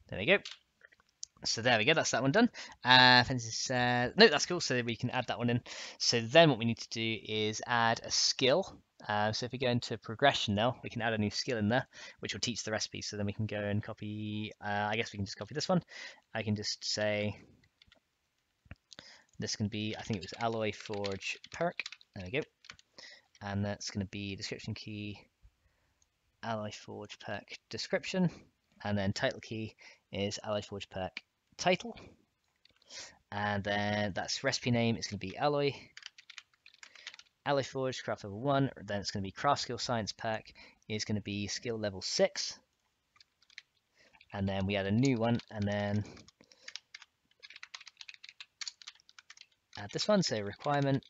There we go. So there we go, that's that one done. No, that's cool, so we can add that one in. So then what we need to do is add a skill. So if we go into progression now, we can add a new skill in there, which will teach the recipe. So then we can go and copy, I guess we can just copy this one. I can just say, this can be, I think it was alloy forge perk. There we go. And that's going to be description key, alloy forge perk description. And then title key is alloy forge perk title, and then that's recipe name is going to be alloy Alloy Forge, craft level 1, then it's going to be craft skill science perk is going to be skill level 6. And then we add a new one, and then add this one, so requirement,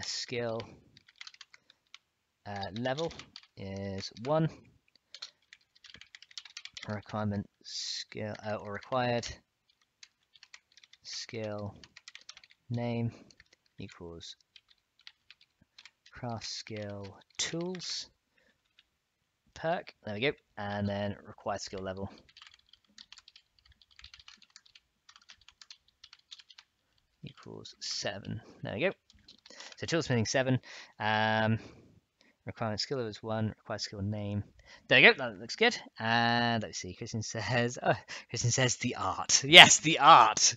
skill level is 1, requirement skill, or required skill name equals craft skill tools perk, there we go, and then required skill level equals 7, there we go. So tools meaning 7, requirement skill level is 1, required skill name, there we go, that looks good. And let's see, Kristen says the art, yes, the art.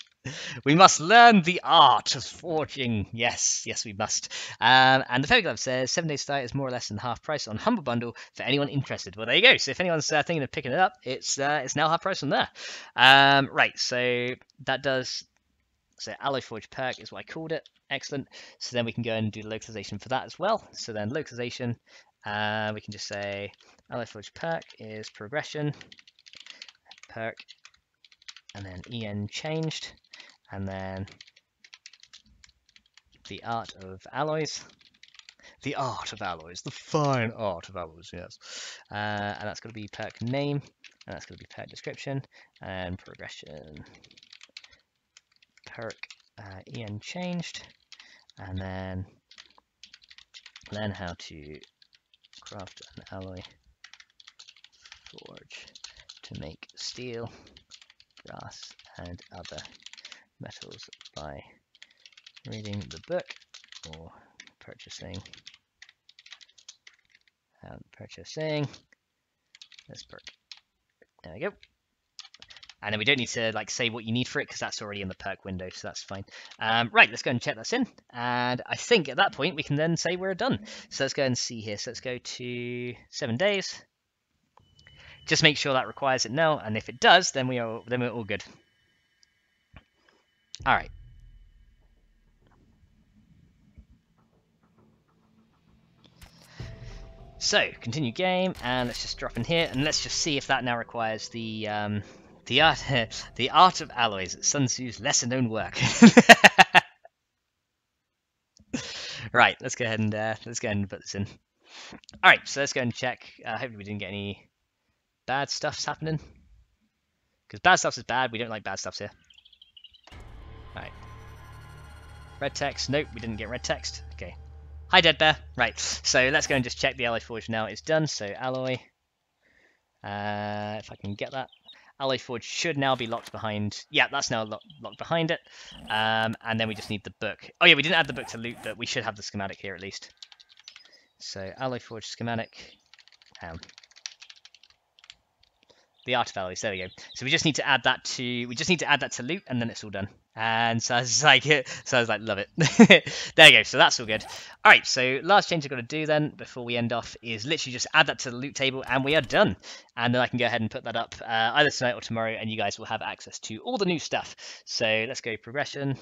We must learn the art of forging. Yes, yes, we must. And the Fairy Glove says 7 days start is more or less than half price on Humble Bundle for anyone interested. Well, there you go. So if anyone's thinking of picking it up, it's now half price on there. Right. So that does. So Alloy Forge perk is what I called it. Excellent. So then we can go and do the localization for that as well. So then localization, we can just say Alloy Forge perk is progression perk, and then en changed. And then the art of alloys. The art of alloys. The fine art of alloys, yes. And that's going to be perk name. And that's going to be perk description. And progression. Perk en changed. And then learn how to craft an alloy forge to make steel, brass, and other metals by reading the book or purchasing this perk. There we go. And then we don't need to say what you need for it because that's already in the perk window, so that's fine. Right, let's go and check this in, and I think at that point we can then say we're done. So let's go and see here. So let's go to 7 days. Just make sure that requires it now, and if it does, then we're all good. All right. So continue game, and let's just drop in here, and let's just see if that now requires the art of alloys, Sun Tzu's lesser known work. Right, let's go ahead and put this in. All right, so let's go and check. Hopefully we didn't get any bad stuffs happening, because bad stuff is bad. We don't like bad stuffs here. All right. Red text. Nope, we didn't get red text. Okay. Hi, Dead Bear. Right, so let's go and just check the alloy forge now. It's done. So alloy. If I can get that. Alloy Forge should now be locked behind. Yeah, that's now locked behind it. And then we just need the book. Oh yeah, we didn't add the book to loot, but we should have the schematic here at least. So Alloy Forge schematic. The art of alloys. There we go. So we just need to add that to loot, and then it's all done. And so I was like, love it. There you go. So that's all good. All right. So last change I've got to do then before we end off is literally just add that to the loot table, and we are done. And then I can go ahead and put that up either tonight or tomorrow, and you guys will have access to all the new stuff. So let's go progression.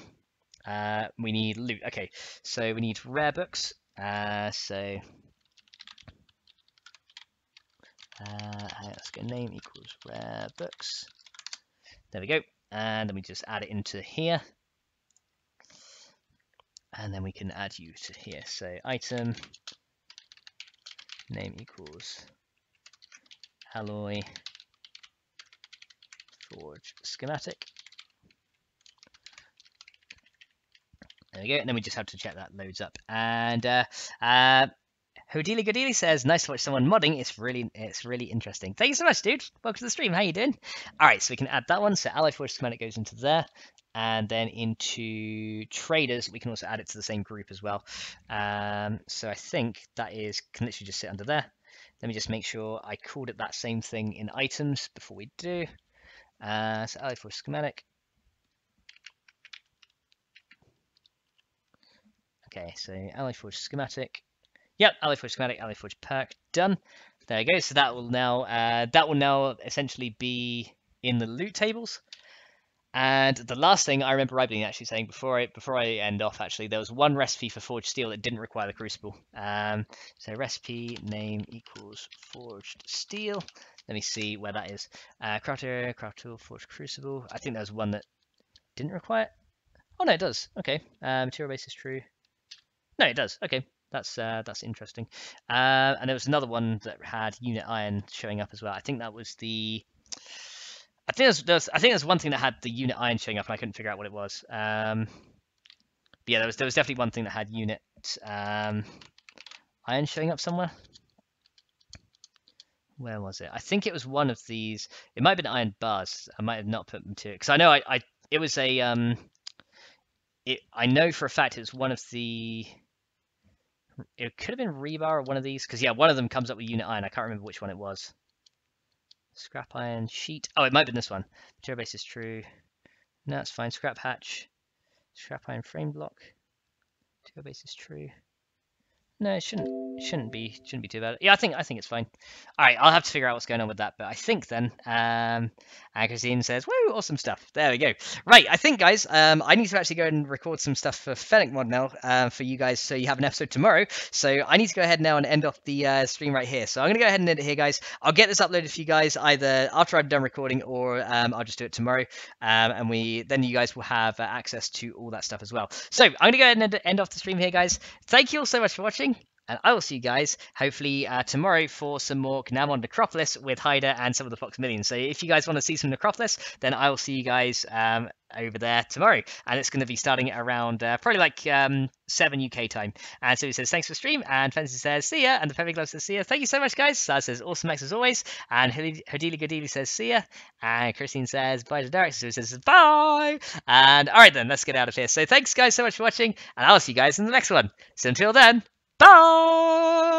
We need loot. Okay. So we need rare books. Let's go name equals rare books. There we go. And then we just add it into here. And then we can add you to here. So item name equals alloy forge schematic. There we go. And then we just have to check that loads up. And Hodili Godili says, nice to watch someone modding. It's really interesting. Thank you so much, dude. Welcome to the stream. How you doing? All right, so we can add that one. So Alloy Forge schematic goes into there, and then into traders, we can also add it to the same group as well. So I think that can literally just sit under there. Let me just make sure I called it that same thing in items before we do. So Alloy Forge schematic. Okay, so Alloy Forge schematic. Yep, Alloy Forge schematic, Alloy Forge perk, done. There you go. So that will now essentially be in the loot tables. And the last thing I remember Rybeing actually saying before I end off, actually, there was one recipe for forged steel that didn't require the crucible. So recipe name equals forged steel. Let me see where that is. Crafter, craft tool, forged crucible. I think there was one that didn't require it. Oh no, it does. Okay. Material base is true. No, it does. Okay. That's interesting. And there was another one that had unit iron showing up as well. I think that was the. I think there's one thing that had the unit iron showing up, and I couldn't figure out what it was. But yeah, there was definitely one thing that had unit iron showing up somewhere. Where was it? I think it was one of these. It might have been iron bars. I might have not put them to it because I know it was a I know for a fact it was one of the. It could have been rebar or one of these because yeah, one of them comes up with unit iron. I can't remember which one it was. Scrap iron sheet. Oh, it might have been this one. Material base is true. No, it's fine. Scrap hatch. Scrap iron frame block. Material base is true. No, it shouldn't be too bad. Yeah, I think it's fine. All right, I'll have to figure out what's going on with that, but I think then and Christine says, "Woo, awesome stuff." There we go. Right, I think guys, I need to actually go and record some stuff for FennecMod now for you guys, so you have an episode tomorrow. So I need to go ahead now and end off the stream right here. So I'm gonna go ahead and end it here, guys. I'll get this uploaded for you guys either after I'm done recording or I'll just do it tomorrow, and then you guys will have access to all that stuff as well. So I'm gonna go ahead and end off the stream here, guys. Thank you all so much for watching. And I will see you guys hopefully tomorrow for some more Knamon Necropolis with Hyder and some of the Fox Millions. So if you guys want to see some Necropolis, then I will see you guys over there tomorrow. And it's going to be starting at around probably like 7 UK time. And so he says, thanks for the stream. And Fancy says, see ya. And the Perfect Glove says, see ya. Thank you so much, guys. Saz says, awesome Max as always. And Hodili Godili says, see ya. And Christine says, bye to Derek. So he says, bye. And all right, then, let's get out of here. So thanks, guys, so much for watching. And I'll see you guys in the next one. So until then, bye!